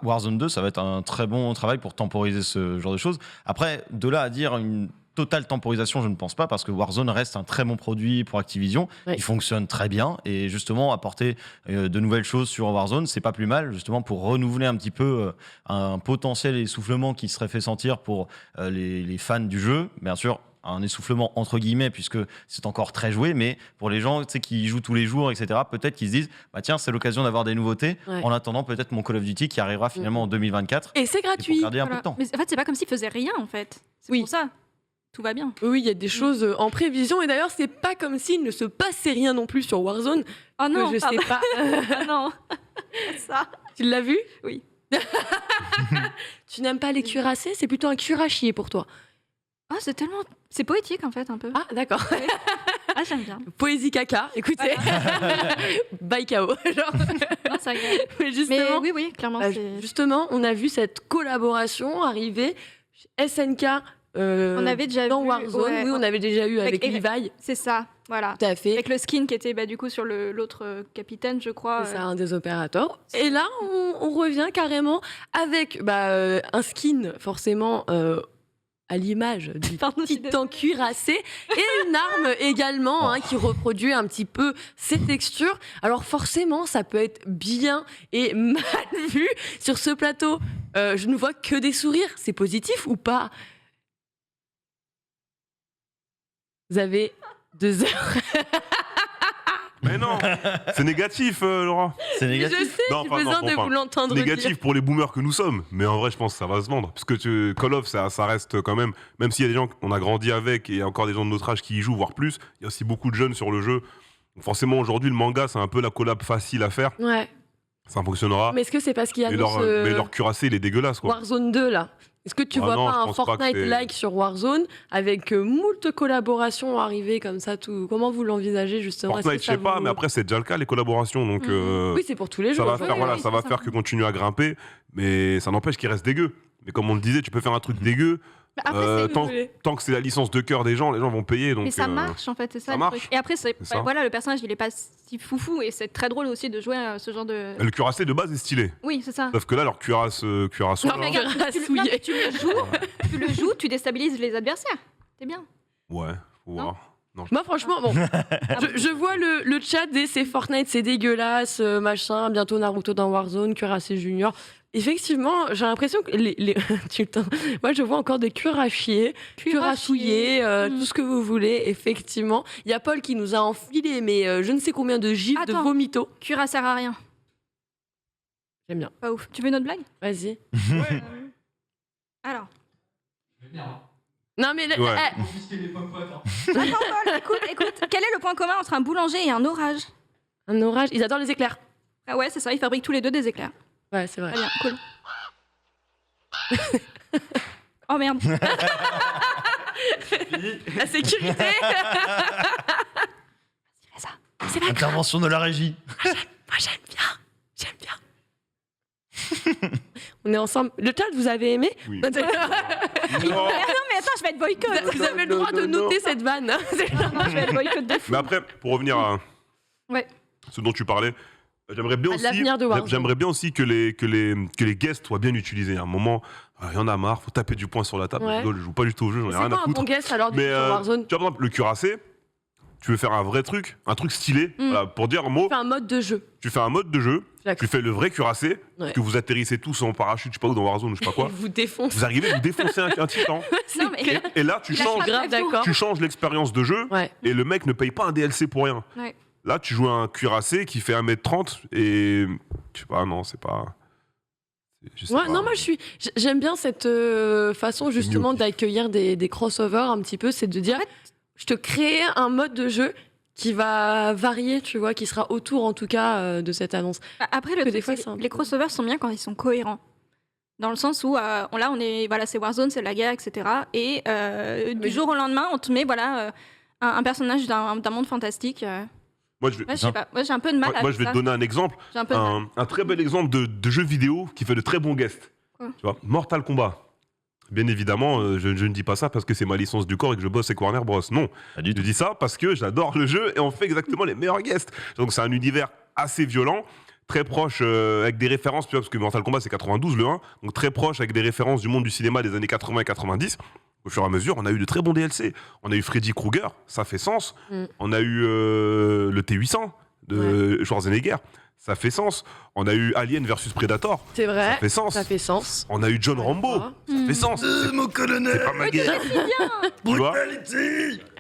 Speaker 3: Warzone 2, ça va être un très bon travail pour temporiser ce genre de choses. Après, de là à dire une totale temporisation, je ne pense pas, parce que Warzone reste un très bon produit pour Activision.
Speaker 1: Ouais.
Speaker 3: Il fonctionne très bien, et justement, apporter de nouvelles choses sur Warzone, c'est pas plus mal, justement, pour renouveler un petit peu un potentiel essoufflement qui serait fait sentir pour les fans du jeu. Bien sûr, un essoufflement entre guillemets, puisque c'est encore très joué, mais pour les gens qui y jouent tous les jours, etc., peut-être qu'ils se disent, tiens, c'est l'occasion d'avoir des nouveautés,
Speaker 1: Ouais.
Speaker 3: en attendant peut-être mon Call of Duty qui arrivera finalement en 2024.
Speaker 1: Et c'est
Speaker 3: Et pour
Speaker 1: gratuit.
Speaker 3: garder un peu
Speaker 2: Voilà.
Speaker 3: de temps.
Speaker 2: Mais en fait, c'est pas comme s'ils faisaient rien, en fait. C'est
Speaker 1: Oui.
Speaker 2: pour ça. tout va bien.
Speaker 1: Oui, il y a des choses en prévision. Et d'ailleurs, c'est pas comme s'il ne se passait rien non plus sur Warzone.
Speaker 2: Oh non,
Speaker 1: que je sais pas.
Speaker 2: Ah non, ça.
Speaker 1: Tu l'as vu?
Speaker 2: Oui.
Speaker 1: Tu n'aimes pas les cuirassés? C'est plutôt un cuirassier pour toi.
Speaker 2: Oh, c'est poétique en fait un peu.
Speaker 1: Ah, d'accord.
Speaker 2: Ah, j'aime bien.
Speaker 1: Poésie caca, écoutez. Bye KO. Genre.
Speaker 2: Non, c'est agréable.
Speaker 1: Mais
Speaker 2: Mais
Speaker 1: justement,
Speaker 2: oui, clairement, c'est.
Speaker 1: justement, on a vu cette collaboration arriver. SNK
Speaker 2: On avait déjà
Speaker 1: dans
Speaker 2: vu,
Speaker 1: Warzone.
Speaker 2: ouais.
Speaker 1: Oui, on avait déjà eu avec
Speaker 2: Avec-
Speaker 1: Levi.
Speaker 2: C'est ça, voilà.
Speaker 1: Tout à fait.
Speaker 2: Avec le skin qui était du coup sur l'autre capitaine, je crois.
Speaker 1: C'est ça, un des opérateurs. Et là, on revient carrément avec un skin forcément à l'image du
Speaker 2: Pardon, je suis
Speaker 1: titan cuirassé et une arme également qui reproduit un petit peu ses textures. Alors forcément, ça peut être bien et mal vu sur ce plateau. Je ne vois que des sourires. C'est positif ou pas? Vous avez 2 heures.
Speaker 4: Mais non, c'est négatif, Laura.
Speaker 3: C'est
Speaker 1: Je
Speaker 3: négatif.
Speaker 1: sais,
Speaker 4: Non,
Speaker 1: j'ai
Speaker 4: enfin,
Speaker 1: besoin
Speaker 4: non,
Speaker 1: de
Speaker 4: enfin,
Speaker 1: vous l'entendre
Speaker 4: Négatif
Speaker 1: dire.
Speaker 4: pour les boomers que nous sommes, mais en vrai, je pense que ça va se vendre. Parce que Call of, ça reste quand même, même s'il y a des gens qu'on a grandi avec et il y a encore des gens de notre âge qui y jouent, voire plus, il y a aussi beaucoup de jeunes sur le jeu. Donc forcément, aujourd'hui, le manga, c'est un peu la collab facile à faire.
Speaker 1: Ouais.
Speaker 4: Ça fonctionnera.
Speaker 1: Mais est-ce que c'est parce qu'il y a
Speaker 4: Mais leur cuirassé, il est dégueulasse, quoi.
Speaker 1: Warzone 2 là? Est-ce que tu
Speaker 4: Ah
Speaker 1: vois
Speaker 4: non,
Speaker 1: pas
Speaker 4: je
Speaker 1: un
Speaker 4: pense pas que
Speaker 1: Fortnite-like sur Warzone avec moult collaborations arrivées comme ça tout... Comment vous l'envisagez justement? Est-ce
Speaker 4: Fortnite,
Speaker 1: que
Speaker 4: je
Speaker 1: ça
Speaker 4: sais pas,
Speaker 1: vous-
Speaker 4: mais après, c'est déjà le cas, les collaborations. Donc,
Speaker 1: Oui, c'est pour tous les
Speaker 4: ça
Speaker 1: jours.
Speaker 4: va
Speaker 1: je
Speaker 4: faire,
Speaker 1: vois.
Speaker 4: voilà,
Speaker 2: oui,
Speaker 4: ça va
Speaker 2: c'est
Speaker 4: faire
Speaker 2: ça.
Speaker 4: que continuer à grimper, mais ça n'empêche qu'il reste dégueu. Mais comme on le disait, tu peux faire un truc dégueu.
Speaker 2: Bah, après,
Speaker 1: vous
Speaker 4: tant,
Speaker 1: voulez.
Speaker 4: tant que c'est la licence de cœur des gens vont payer. Donc,
Speaker 2: mais ça marche en fait, c'est ça.
Speaker 4: ça
Speaker 2: le
Speaker 4: marche.
Speaker 2: truc. Et après,
Speaker 4: C'est ça.
Speaker 2: voilà, le personnage, il est pas si foufou et c'est très drôle aussi de jouer à ce genre de.
Speaker 4: Le cuirassé de base est stylé.
Speaker 2: Oui, c'est ça.
Speaker 4: Sauf que là, leur cuirasse. Cuirasso,
Speaker 2: Non, mais
Speaker 4: là,
Speaker 2: regarde, tu le joues, tu déstabilises les adversaires. C'est bien.
Speaker 4: ouais, faut
Speaker 2: Non.
Speaker 4: voir.
Speaker 1: Moi, franchement, bon, je vois le chat des c'est Fortnite, c'est dégueulasse, machin, bientôt Naruto dans Warzone, cuirassé junior. Effectivement, j'ai l'impression que Putain, moi, je vois encore des cuirassiers, cuirassouillés, tout ce que vous voulez, effectivement. Il y a Paul qui nous a enfilé, mais je ne sais combien de gifs, de
Speaker 2: Attends.
Speaker 1: vomito.
Speaker 2: Cura sert à rien.
Speaker 1: J'aime bien.
Speaker 2: Pas ouf. Tu veux une autre blague
Speaker 1: Vas-y.
Speaker 2: Alors.
Speaker 1: Non, mais...
Speaker 4: Ouais.
Speaker 2: Attends, Paul, écoute. Quel est le point commun entre un boulanger et un orage?
Speaker 1: Un orage, ils adorent les éclairs.
Speaker 2: Ah ouais, c'est ça, ils fabriquent tous les deux des éclairs.
Speaker 1: Ouais, c'est vrai.
Speaker 2: Très bien, cool. Oh merde.
Speaker 1: La sécurité.
Speaker 2: C'est ça.
Speaker 1: C'est pas grave.
Speaker 3: Intervention de la régie.
Speaker 1: Moi, j'aime bien. On est ensemble. Le chat, vous avez aimé?
Speaker 4: Oui.
Speaker 1: Vous
Speaker 4: Non.
Speaker 2: Non mais attends, je vais être boycott.
Speaker 1: avez le droit de noter cette vanne.
Speaker 2: Non, je vais être boycott de fou.
Speaker 4: Mais après, pour revenir à
Speaker 2: Ouais.
Speaker 4: ce dont tu parlais, j'aimerais bien
Speaker 1: À
Speaker 4: aussi,
Speaker 1: l'avenir de Warzone.
Speaker 4: j'aimerais bien aussi que les guests soient bien utilisés. À un moment, il y en a marre, faut taper du poing sur la table.
Speaker 1: Ouais.
Speaker 4: Je joue pas du tout au jeu, j'en ai
Speaker 1: C'est
Speaker 4: rien
Speaker 1: quoi
Speaker 4: à
Speaker 1: un
Speaker 4: foutre.
Speaker 1: bon guest alors du
Speaker 4: Mais
Speaker 1: coup, sur Warzone?
Speaker 4: tu vois, par exemple, le cuirassé, tu veux faire un vrai truc, un truc stylé, voilà, pour dire un mot,
Speaker 1: Tu fais un mode de jeu.
Speaker 4: tu fais un mode de jeu,
Speaker 1: D'accord.
Speaker 4: tu fais le vrai cuirassé,
Speaker 1: Ouais.
Speaker 4: que vous atterrissez tous en parachute, je sais pas où, dans Warzone ou je sais pas quoi.
Speaker 1: Il vous défonce.
Speaker 4: Vous arrivez, vous défoncez un titan.
Speaker 2: Non, mais-
Speaker 4: Et là, tu
Speaker 2: Il a
Speaker 4: changes,
Speaker 2: pas
Speaker 1: Grave d'accord.
Speaker 4: tu changes l'expérience de jeu
Speaker 1: Ouais.
Speaker 4: et le mec ne paye pas un DLC pour rien.
Speaker 2: Ouais.
Speaker 4: Là, tu joues un cuirassé qui fait 1m30 et. Je sais pas, non, c'est pas. Je sais
Speaker 1: Ouais,
Speaker 4: pas.
Speaker 1: non, moi j'aime bien cette façon justement
Speaker 4: mieux.
Speaker 1: d'accueillir des crossovers un petit peu, c'est de dire je te crée un mode de jeu qui va varier, tu vois, qui sera autour en tout cas de cette annonce.
Speaker 2: Après,
Speaker 1: Que des fois, c'est un
Speaker 2: les
Speaker 1: peu-
Speaker 2: crossovers sont bien quand ils sont cohérents. Dans le sens où, là, voilà, c'est Warzone, c'est la guerre, etc. Et du jour au lendemain, on te met, voilà, un personnage d'un monde fantastique.
Speaker 4: Moi, je vais,
Speaker 2: Ouais, je sais pas. Moi, j'ai un peu de mal
Speaker 4: moi,
Speaker 2: avec
Speaker 4: je vais
Speaker 2: ça.
Speaker 4: te donner un exemple.
Speaker 2: J'ai un peu de mal.
Speaker 4: Un très bel exemple de jeu vidéo qui fait de très bons guests.
Speaker 2: Quoi
Speaker 4: Tu vois, Mortal Kombat. Bien évidemment, je ne dis pas ça parce que c'est ma licence du corps et que je bosse avec Warner Bros. Non,
Speaker 3: Pas du
Speaker 4: je
Speaker 3: tout.
Speaker 4: dis ça parce que j'adore le jeu et on fait exactement les meilleurs guests. Donc c'est un univers assez violent, très proche avec des références, tu vois, parce que Mortal Kombat c'est 92 le 1, donc très proche avec des références du monde du cinéma des années 80 et 90. Au fur et à mesure, on a eu de très bons DLC. On a eu Freddy Krueger, ça fait sens.
Speaker 1: Mm.
Speaker 4: On a eu le T-800 de Schwarzenegger, ça fait sens. On a eu Alien versus Predator,
Speaker 1: C'est vrai,
Speaker 4: ça fait sens.
Speaker 1: ça fait sens.
Speaker 4: On a eu John Rambo, ça fait sens.
Speaker 3: Mon colonel.
Speaker 4: C'est pas ma guerre. Tu vois,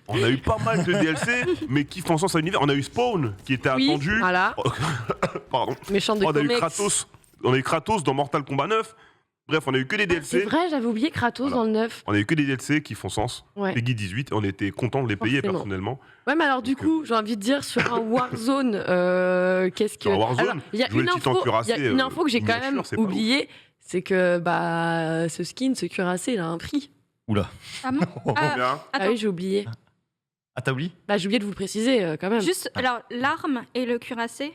Speaker 4: on a eu pas mal de DLC, mais qui font sens à l'univers. On a eu Spawn, qui était
Speaker 1: Oui,
Speaker 4: attendu.
Speaker 1: voilà,
Speaker 4: Pardon.
Speaker 1: méchant de
Speaker 4: On a eu
Speaker 1: comics.
Speaker 4: Kratos. On a eu Kratos dans Mortal Kombat 9. Bref, on a eu que des
Speaker 1: C'est
Speaker 4: DLC.
Speaker 1: vrai, j'avais oublié Kratos
Speaker 4: Voilà.
Speaker 1: dans le 9.
Speaker 4: On a eu que des DLC qui font sens.
Speaker 1: Ouais.
Speaker 4: Peggy 18, on était content de les payer
Speaker 1: Forcément.
Speaker 4: personnellement.
Speaker 1: Ouais, mais alors du
Speaker 4: Donc,
Speaker 1: coup, j'ai envie de dire sur un Warzone, qu'est-ce que.
Speaker 4: Sur un Warzone,
Speaker 1: Alors, il y a
Speaker 4: jouer
Speaker 1: une
Speaker 4: le titan
Speaker 1: info,
Speaker 4: cuirassé,
Speaker 1: il y a une info que j'ai quand
Speaker 4: miniature,
Speaker 1: même
Speaker 4: c'est pas
Speaker 1: oubliée, c'est que bah ce skin, ce cuirassé, il a un prix.
Speaker 3: Oula.
Speaker 2: Ah bon
Speaker 4: Combien
Speaker 1: Ah
Speaker 2: Attends.
Speaker 1: oui, j'ai oublié.
Speaker 3: Ah, t'as oublié?
Speaker 1: Bah j'ai oublié de vous le préciser quand même.
Speaker 2: Juste, alors, l'arme et le cuirassier,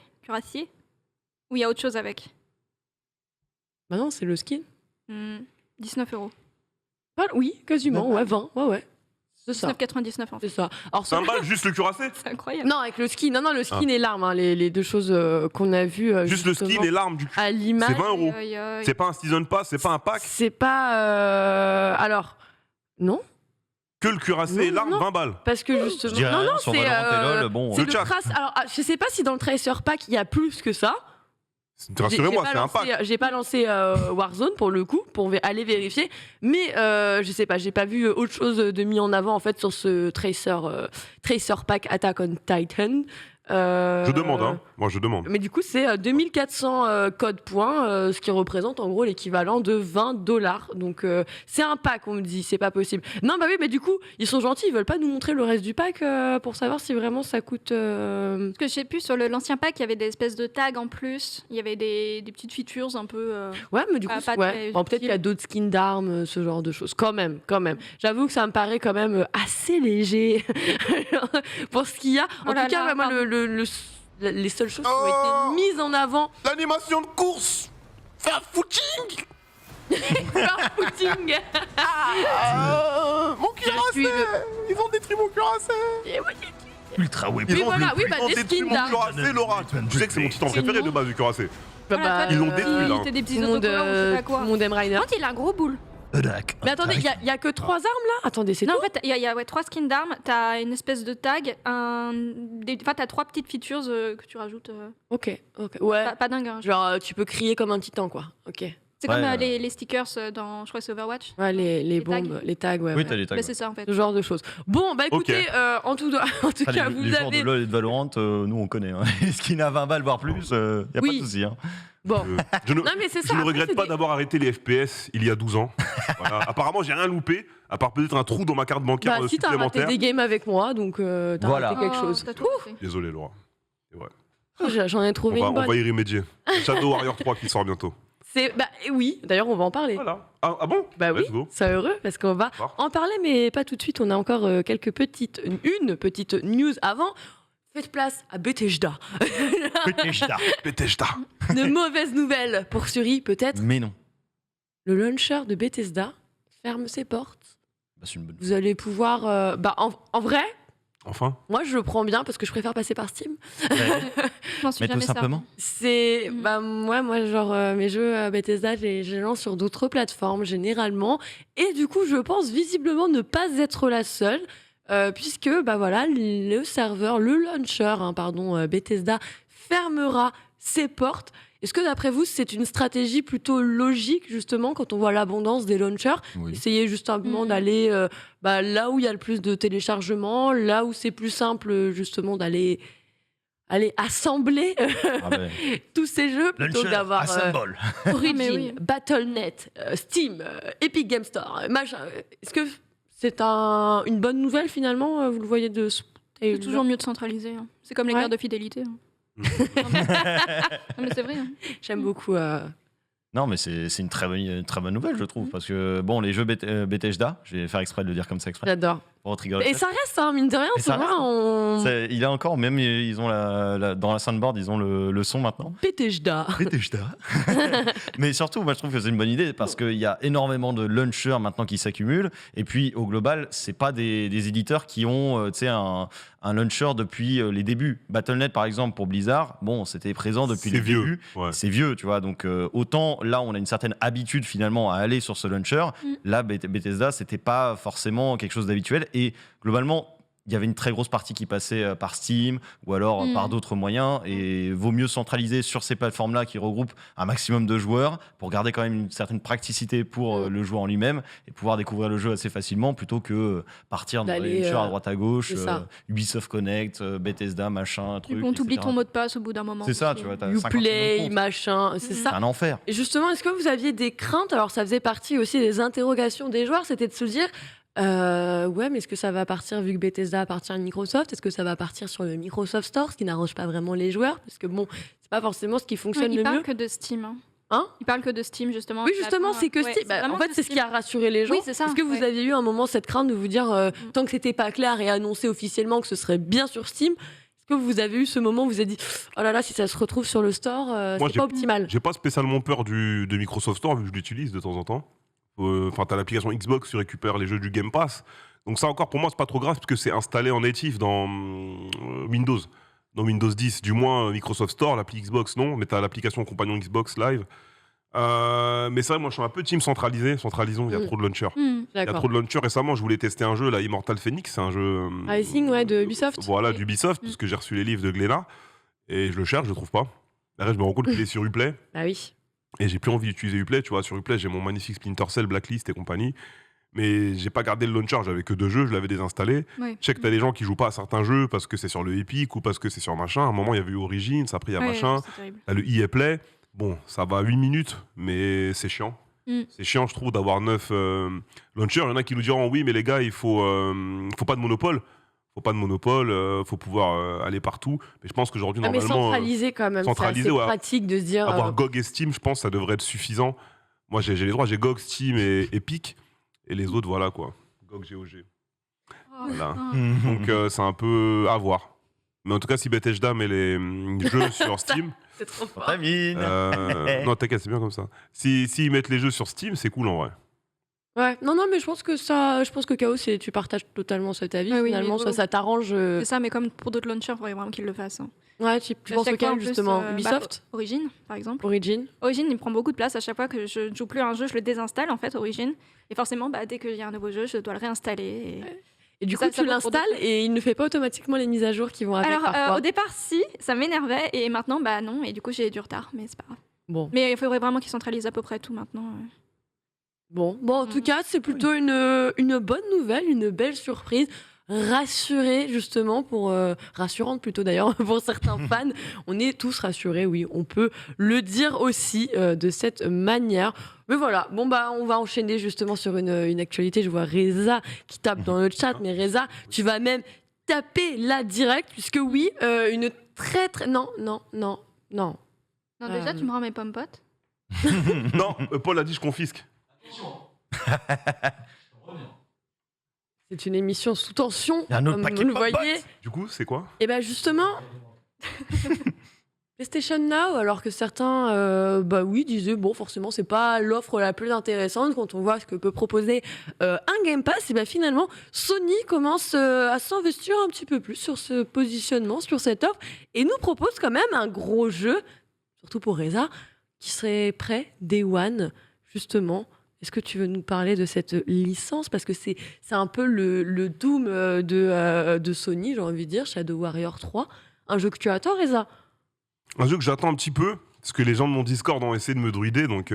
Speaker 2: ou il y a autre chose avec
Speaker 1: Bah non, c'est le skin.
Speaker 2: 19 €.
Speaker 1: Ah, oui, quasiment, ouais, 20, ouais. C'est ça.
Speaker 2: 19,99 en fait.
Speaker 1: C'est ça. Alors,
Speaker 4: 5 balles, juste le cuirassé
Speaker 2: C'est incroyable.
Speaker 1: non, avec le skin, non, le skin et l'arme, hein, les deux choses qu'on a vues.
Speaker 4: Juste le skin et l'arme du
Speaker 1: à l'image.
Speaker 4: C'est 20 €.
Speaker 2: Aïe, aïe, aïe.
Speaker 4: C'est pas un season pass, c'est pas un pack.
Speaker 1: C'est pas. Alors, non,
Speaker 4: Que le cuirassé et
Speaker 1: Non,
Speaker 4: l'arme,
Speaker 1: non.
Speaker 4: 20 balles.
Speaker 1: parce que justement.
Speaker 3: Je dirais
Speaker 1: non,
Speaker 3: rien
Speaker 1: non,
Speaker 3: sur
Speaker 1: c'est.
Speaker 3: Valorant et LoL, bon.
Speaker 1: C'est
Speaker 4: Le
Speaker 1: le
Speaker 4: chat.
Speaker 1: trace. Alors, je sais pas si dans le Tracer Pack il y a plus que ça.
Speaker 4: Rassurez-moi,
Speaker 1: J'ai
Speaker 4: c'est
Speaker 1: pas
Speaker 4: un pack.
Speaker 1: lancé- J'ai pas lancé Warzone pour le coup, pour aller vérifier. Mais je sais pas, j'ai pas vu autre chose de mis en avant en fait sur ce Tracer Pack Attack on Titan.
Speaker 4: Je demande, hein. Moi, je demande.
Speaker 1: Mais du coup, c'est 2400 codes points, ce qui représente en gros l'équivalent de 20 $. Donc, c'est un pack, on me dit, c'est pas possible. Non, bah oui, mais du coup, ils sont gentils, ils veulent pas nous montrer le reste du pack pour savoir si vraiment ça coûte.
Speaker 2: Parce que je sais plus, sur l'ancien pack, il y avait des espèces de tags en plus. Il y avait des petites features un peu.
Speaker 1: Ouais, mais du coup,
Speaker 2: pas
Speaker 1: ouais.
Speaker 2: très
Speaker 1: Bon, peut-être qu'il y a d'autres skins d'armes, ce genre de choses. Quand même. J'avoue que ça me paraît quand même assez léger pour ce qu'il y a. En
Speaker 2: Oh là
Speaker 1: tout cas,
Speaker 2: là,
Speaker 1: ouais, moi,
Speaker 2: pardon.
Speaker 1: les seules choses qui
Speaker 4: Oh
Speaker 1: ont été mises en avant,
Speaker 4: L'animation de course. Fais un footing.
Speaker 1: leur footing.
Speaker 4: Mon
Speaker 1: Je suis le-
Speaker 4: Ils ont détruit mon cuirassé.
Speaker 3: Ultra weapon.
Speaker 1: Oui, voilà, oui, bah,
Speaker 4: Ils ont
Speaker 1: des
Speaker 4: détruit
Speaker 1: skins
Speaker 4: mon
Speaker 1: d'armes.
Speaker 4: cuirassé, Laura. Tu sais que c'est mon titan préféré de base du cuirassé.
Speaker 1: Bah,
Speaker 4: Ils l'ont détruit, là.
Speaker 2: C'était des
Speaker 1: Tout
Speaker 2: petits
Speaker 1: le monde,
Speaker 2: autocollants ou je sais pas
Speaker 1: tout
Speaker 2: quoi.
Speaker 1: le monde aime Rainer.
Speaker 2: Par contre, il a un gros boule.
Speaker 1: Mais attendez, il y a que 3 armes là. Attendez, c'est
Speaker 2: Non,
Speaker 1: tout.
Speaker 2: en fait, il y a ouais, 3 skins d'armes. T'as une espèce de tag. Enfin, t'as 3 petites features que tu rajoutes.
Speaker 1: Ok, ouais.
Speaker 2: Pas dingue. Hein.
Speaker 1: Genre, tu peux crier comme un titan, quoi. Ok.
Speaker 2: C'est comme
Speaker 3: Ouais,
Speaker 2: les stickers dans, je crois, que c'est Overwatch.
Speaker 1: Ouais, les
Speaker 2: tags.
Speaker 1: bombes, les tags, ouais.
Speaker 3: Oui,
Speaker 1: ouais.
Speaker 3: t'as les tags.
Speaker 2: Bah, c'est ça en fait.
Speaker 1: Ce genre de choses. Bon, bah écoutez, en tout
Speaker 3: Ah,
Speaker 1: cas,
Speaker 3: les
Speaker 1: vous
Speaker 3: joueurs de
Speaker 1: avez.
Speaker 3: LoL et de Valorant, nous on connaît. Hein. Les skins à 20 balles, voire plus, y a
Speaker 1: Oui.
Speaker 3: pas de souci. Hein.
Speaker 1: Bon.
Speaker 4: Je ne,
Speaker 1: Non, mais c'est ça.
Speaker 4: je ne
Speaker 1: après,
Speaker 4: regrette
Speaker 1: c'est
Speaker 4: pas
Speaker 1: des-
Speaker 4: d'avoir arrêté les FPS il y a 12 ans. Voilà. Apparemment, j'ai rien loupé, à part peut-être un trou dans ma carte bancaire
Speaker 1: Bah, si t'as raté
Speaker 4: supplémentaire.
Speaker 1: des games avec moi, donc t'as
Speaker 3: Voilà.
Speaker 1: raté quelque chose.
Speaker 2: T'as tout fait.
Speaker 4: Désolé, Laura.
Speaker 1: J'en ai trouvé une
Speaker 4: On
Speaker 1: bonne.
Speaker 4: va y remédier. Shadow Warrior 3 qui sort bientôt.
Speaker 1: Bah oui, d'ailleurs, on va en parler.
Speaker 4: Voilà. Ah bon
Speaker 1: Bah oui,
Speaker 4: Let's go.
Speaker 1: c'est heureux parce qu'on va
Speaker 4: Fort.
Speaker 1: en parler, mais pas tout de suite. On a encore une petite news avant. Faites place à Bethesda.
Speaker 4: Bethesda.
Speaker 1: De mauvaises nouvelles pour Suri, peut-être.
Speaker 3: Mais non.
Speaker 1: Le launcher de Bethesda ferme ses portes.
Speaker 3: Bah, c'est une bonne.
Speaker 1: Vous allez pouvoir. En vrai,
Speaker 4: Enfin.
Speaker 1: moi je le prends bien parce que je préfère passer par Steam.
Speaker 2: Je m'en suis
Speaker 3: Mais tout
Speaker 2: jamais servi.
Speaker 3: simplement.
Speaker 1: C'est.
Speaker 2: Mhm.
Speaker 1: Bah, moi, genre, mes jeux Bethesda, je les lance sur d'autres plateformes généralement. Et du coup, je pense visiblement ne pas être la seule. Puisque bah voilà, le serveur, le launcher, Bethesda fermera ses portes. Est-ce que d'après vous, c'est une stratégie plutôt logique justement quand on voit l'abondance des launchers?
Speaker 3: Oui.
Speaker 1: Essayez justement
Speaker 2: Mhm.
Speaker 1: d'aller là où il y a le plus de téléchargements, là où c'est plus simple justement d'aller assembler
Speaker 3: Ah ben,
Speaker 1: tous ces jeux plutôt que
Speaker 3: Launcher,
Speaker 1: d'avoir
Speaker 3: assemble.
Speaker 1: Origin,
Speaker 2: mais oui.
Speaker 1: Battle.net, Steam, Epic Game Store, machin. Est-ce que c'est une bonne nouvelle finalement? Vous le voyez de ce
Speaker 2: C'est toujours mieux de centraliser. Hein. C'est comme les
Speaker 1: Ouais.
Speaker 2: cartes de fidélité. Hein. Non, mais c'est vrai. Hein.
Speaker 1: J'aime beaucoup.
Speaker 3: Non, mais c'est une très bonne nouvelle, je trouve. Parce que, bon, les jeux Bethesda, je vais faire exprès de le dire comme ça, exprès.
Speaker 1: J'adore.
Speaker 3: Pour te rigoler.
Speaker 1: Et ça reste, hein, mine de rien,
Speaker 3: Et ça
Speaker 1: souvent,
Speaker 3: reste,
Speaker 1: on.
Speaker 3: Il est encore, même ils ont dans la soundboard, ils ont le son maintenant.
Speaker 1: Bethesda.
Speaker 3: Bethesda. Mais surtout, moi je trouve que c'est une bonne idée parce qu'il y a énormément de launchers maintenant qui s'accumulent. Et puis au global, c'est pas des éditeurs qui ont tu sais, un launcher depuis les débuts. Battle.net par exemple pour Blizzard, bon, c'était présent depuis
Speaker 4: C'est
Speaker 3: les
Speaker 4: vieux.
Speaker 3: débuts.
Speaker 4: Ouais.
Speaker 3: C'est vieux, tu vois. Donc autant là, on a une certaine habitude finalement à aller sur ce launcher.
Speaker 2: Mm.
Speaker 3: Là, Bethesda, c'était pas forcément quelque chose d'habituel. Et globalement, il y avait une très grosse partie qui passait par Steam ou alors par d'autres moyens. Et vaut mieux centraliser sur ces plateformes-là qui regroupent un maximum de joueurs pour garder quand même une certaine praticité pour le joueur en lui-même et pouvoir découvrir le jeu assez facilement plutôt que partir dans les launchers à droite à gauche, Ubisoft Connect, Bethesda, machin, truc.
Speaker 2: Et on t'oublie
Speaker 3: etc.
Speaker 2: ton mot de passe au bout d'un moment.
Speaker 3: C'est ça, tu vois. T'as 50
Speaker 1: Uplay,
Speaker 3: millions de comptes.
Speaker 1: machin, c'est
Speaker 3: C'est
Speaker 1: ça.
Speaker 3: un enfer.
Speaker 1: Et justement, est-ce que vous aviez des craintes? Alors, ça faisait partie aussi des interrogations des joueurs, c'était de se dire ouais, mais est-ce que ça va partir, vu que Bethesda appartient à Microsoft, est-ce que ça va partir sur le Microsoft Store, ce qui n'arrange pas vraiment les joueurs? Parce que bon, c'est pas forcément ce qui fonctionne
Speaker 2: Il
Speaker 1: le
Speaker 2: parle
Speaker 1: mieux.
Speaker 2: que de Steam.
Speaker 1: Hein?
Speaker 2: Il parle que de Steam, justement.
Speaker 1: Oui, justement, c'est que
Speaker 2: Ouais,
Speaker 1: Steam. Bah,
Speaker 2: vraiment
Speaker 1: en fait,
Speaker 2: que
Speaker 1: c'est ce qui
Speaker 2: Steam.
Speaker 1: a rassuré les gens.
Speaker 2: Oui, c'est ça,
Speaker 1: Est-ce que vous
Speaker 2: ouais.
Speaker 1: aviez eu un moment cette crainte de vous dire, tant que c'était pas clair et annoncé officiellement que ce serait bien sur Steam, est-ce que vous avez eu ce moment où vous vous êtes dit, oh là là, si ça se retrouve sur le store,
Speaker 4: Moi,
Speaker 1: c'est pas optimal?
Speaker 4: J'ai pas spécialement peur de Microsoft Store vu que je l'utilise de temps en temps. Enfin, t'as l'application Xbox, tu récupères les jeux du Game Pass. Donc ça encore pour moi c'est pas trop grave parce que c'est installé en natif dans Windows. Dans Windows 10, du moins Microsoft Store, l'appli Xbox non, mais t'as l'application compagnon Xbox Live. Mais c'est vrai, moi je suis un peu team centralisons, il y a trop de launchers. Il y a
Speaker 1: D'accord.
Speaker 4: trop de launchers. Récemment, je voulais tester un jeu, là, Immortal Phoenix, c'est un jeu
Speaker 1: Racing, ouais, de Ubisoft.
Speaker 4: voilà,
Speaker 1: Oui.
Speaker 4: d'Ubisoft, parce que j'ai reçu les livres de Glénat et je le cherche, je le trouve pas. Là, je me rends compte qu'il est sur Uplay.
Speaker 1: Ah oui.
Speaker 4: Et j'ai plus envie d'utiliser Uplay, tu vois. Sur Uplay, j'ai mon magnifique Splinter Cell, Blacklist et compagnie. Mais j'ai pas gardé le launcher, j'avais que 2 jeux, je l'avais désinstallé.
Speaker 2: Ouais.
Speaker 4: Je sais que t'as des gens qui jouent pas à certains jeux parce que c'est sur le Epic ou parce que c'est sur machin. À un moment, il y avait eu Origins, après il y a
Speaker 2: Ouais,
Speaker 4: machin.
Speaker 2: c'est terrible.
Speaker 4: T'as le EA Play. Bon, ça va 8 minutes, mais c'est chiant. C'est chiant, je trouve, d'avoir 9 launchers. Il y en a qui nous diront oui, mais les gars, il faut pas de monopole. Faut pas de monopole, faut pouvoir aller partout. Mais je pense qu'aujourd'hui,
Speaker 1: Ah, mais
Speaker 4: normalement,
Speaker 1: centralisé quand même.
Speaker 4: centralisé,
Speaker 1: c'est assez
Speaker 4: ouais.
Speaker 1: pratique de se dire.
Speaker 4: avoir GOG et Steam, je pense que ça devrait être suffisant. Moi, j'ai les droits, j'ai GOG, Steam et Epic. Et les autres, voilà quoi. GOG, GOG. Voilà. Donc, c'est un peu à voir. Mais en tout cas, si Bethesda met les jeux sur Steam.
Speaker 1: C'est trop fort.
Speaker 3: Contamine.
Speaker 4: Non, t'inquiète, c'est bien comme ça. S'ils mettent les jeux sur Steam, c'est cool en vrai.
Speaker 1: Ouais, non, mais je pense que Chaos, tu partages totalement cet avis.
Speaker 2: Ouais, oui,
Speaker 1: finalement,
Speaker 2: mais
Speaker 1: ça t'arrange.
Speaker 2: C'est ça, mais comme pour d'autres launchers, il faudrait vraiment qu'ils le fassent. Hein.
Speaker 1: Ouais, tu
Speaker 2: À
Speaker 1: penses
Speaker 2: chaque fois, en
Speaker 1: auquel
Speaker 2: plus,
Speaker 1: justement
Speaker 2: bah,
Speaker 1: Ubisoft,
Speaker 2: Origin, par exemple.
Speaker 1: Origin.
Speaker 2: Origin, il prend beaucoup de place. À chaque fois que je ne joue plus à un jeu, je le désinstalle, en fait, Origin. Et forcément, dès qu'il y a un nouveau jeu, je dois le réinstaller.
Speaker 1: Et du
Speaker 2: Ça,
Speaker 1: coup,
Speaker 2: ça
Speaker 1: tu
Speaker 2: vaut pour
Speaker 1: l'installes
Speaker 2: d'autres.
Speaker 1: et il ne fait pas automatiquement les mises à jour qui vont avec
Speaker 2: Alors,
Speaker 1: parfois.
Speaker 2: au départ, si, ça m'énervait. Et maintenant, non. Et du coup, j'ai du retard. Mais c'est pas grave.
Speaker 1: Bon,
Speaker 2: Mais il faudrait vraiment qu'ils centralisent à peu près tout maintenant.
Speaker 1: bon, en tout cas, c'est plutôt une bonne nouvelle, une belle surprise. Rassurée justement rassurante plutôt d'ailleurs pour certains fans. On est tous rassurés, oui, on peut le dire aussi de cette manière. Mais voilà, bon on va enchaîner justement sur une actualité. Je vois Reza qui tape dans le chat, mais Reza, tu vas même taper là direct puisque oui, une très non.
Speaker 2: Non, déjà, tu me rends mes pommes potes.
Speaker 4: Non, Paul a dit je confisque.
Speaker 1: C'est une émission sous tension,
Speaker 3: Il y a un autre
Speaker 1: comme
Speaker 3: paquet
Speaker 1: vous
Speaker 3: de
Speaker 1: le
Speaker 3: pop-potes.
Speaker 1: voyez.
Speaker 4: Du coup, c'est quoi?
Speaker 1: Et bien justement, PlayStation Now, alors que certains oui, disaient bon forcément c'est pas l'offre la plus intéressante quand on voit ce que peut proposer un Game Pass, et bien finalement Sony commence à s'investir un petit peu plus sur ce positionnement, sur cette offre, et nous propose quand même un gros jeu, surtout pour Reza, qui serait prêt Day One, justement. Est-ce que tu veux nous parler de cette licence? Parce que c'est un peu le Doom de Sony, j'ai envie de dire, Shadow Warrior 3. Un jeu que tu attends, Reza?
Speaker 4: Un jeu que j'attends un petit peu, parce que les gens de mon Discord ont essayé de me druider, donc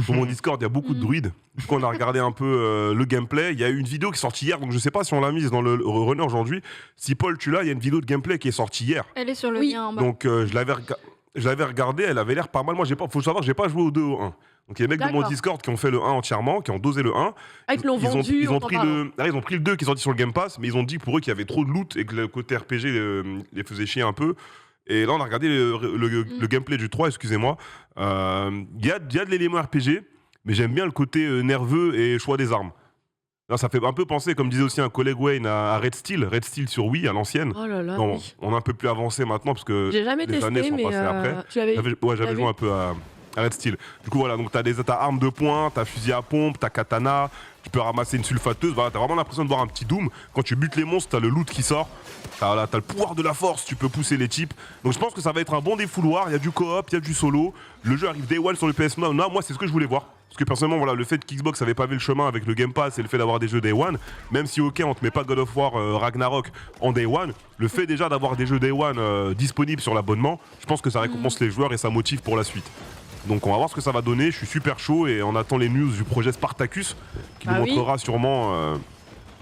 Speaker 4: sur mon Discord, il y a beaucoup de druides. Du coup, on a regardé un peu le gameplay. Il y a eu une vidéo qui est sortie hier, donc je sais pas si on l'a mise dans le runner aujourd'hui. Si Paul, tu l'as, il y a une vidéo de gameplay qui est sortie hier.
Speaker 2: Elle est sur le
Speaker 1: Oui.
Speaker 2: lien en bas.
Speaker 4: Donc je l'avais regardée, elle avait l'air pas mal. Moi, faut savoir que j'ai pas joué au 2 au 1. Donc il y a des mecs de mon
Speaker 1: D'accord.
Speaker 4: Discord qui ont fait le 1 entièrement, qui ont dosé le 1.
Speaker 1: Ah, ils te l'ont vendu,
Speaker 4: ils ont
Speaker 1: on t'en
Speaker 4: pris
Speaker 1: parle.
Speaker 4: ils ont pris le 2 qui est sorti sur le Game Pass, mais ils ont dit pour eux qu'il y avait trop de loot et que le côté RPG les faisait chier un peu. Et là, on a regardé le gameplay du 3, excusez-moi. Il y a de l'élément RPG, mais j'aime bien le côté nerveux et choix des armes. Là, ça fait un peu penser, comme disait aussi un collègue Wayne, à Red Steel sur Wii, à l'ancienne.
Speaker 1: Oh là là,
Speaker 4: Non,
Speaker 1: oui.
Speaker 4: on est un peu plus avancé maintenant, parce que
Speaker 1: J'ai jamais
Speaker 4: les années
Speaker 1: testé,
Speaker 4: sont
Speaker 1: mais
Speaker 4: passées après.
Speaker 1: tu l'avais
Speaker 4: J'avais
Speaker 1: vu
Speaker 4: joué un peu à Red Steel. Du coup, voilà, donc t'as armes de poing, t'as fusil à pompe, t'as katana, tu peux ramasser une sulfateuse. Voilà, t'as vraiment l'impression de voir un petit Doom. Quand tu butes les monstres, t'as le loot qui sort. T'as le pouvoir de la force, tu peux pousser les types. Donc je pense que ça va être un bon défouloir. Il y a du coop, il y a du solo. Le jeu arrive Day One sur le PS Now. Moi, c'est ce que je voulais voir. Parce que personnellement, voilà, le fait qu'Xbox avait pavé le chemin avec le Game Pass et le fait d'avoir des jeux Day One, même si ok, on te met pas God of War Ragnarok en Day One, le fait déjà d'avoir des jeux Day One disponibles sur l'abonnement, je pense que ça récompense les joueurs et ça motive pour la suite. Donc on va voir ce que ça va donner, je suis super chaud et on attend les news du projet Spartacus qui nous montrera sûrement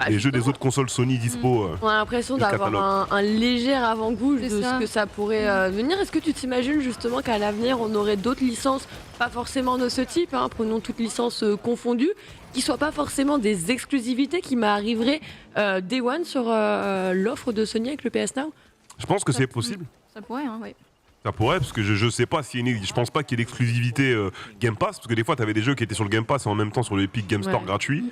Speaker 4: les jeux des autres consoles Sony dispo.
Speaker 1: On a l'impression
Speaker 4: le
Speaker 1: d'avoir
Speaker 4: catalogue.
Speaker 1: un léger avant-goût
Speaker 2: C'est
Speaker 1: de
Speaker 2: ça.
Speaker 1: ce que ça pourrait devenir. Est-ce que tu t'imagines justement qu'à l'avenir, on aurait d'autres licences, pas forcément de ce type, hein, prenons toutes licences confondues, qui soient pas forcément des exclusivités qui m'arriveraient Day One sur l'offre de Sony avec le PS Now?
Speaker 4: Je pense que c'est possible.
Speaker 2: Ça pourrait, hein, oui.
Speaker 4: Ça pourrait, parce que je sais pas si je pense pas qu'il y ait l'exclusivité Game Pass, parce que des fois t'avais des jeux qui étaient sur le Game Pass et en même temps sur le Epic Game Store
Speaker 1: Ouais.
Speaker 4: gratuit.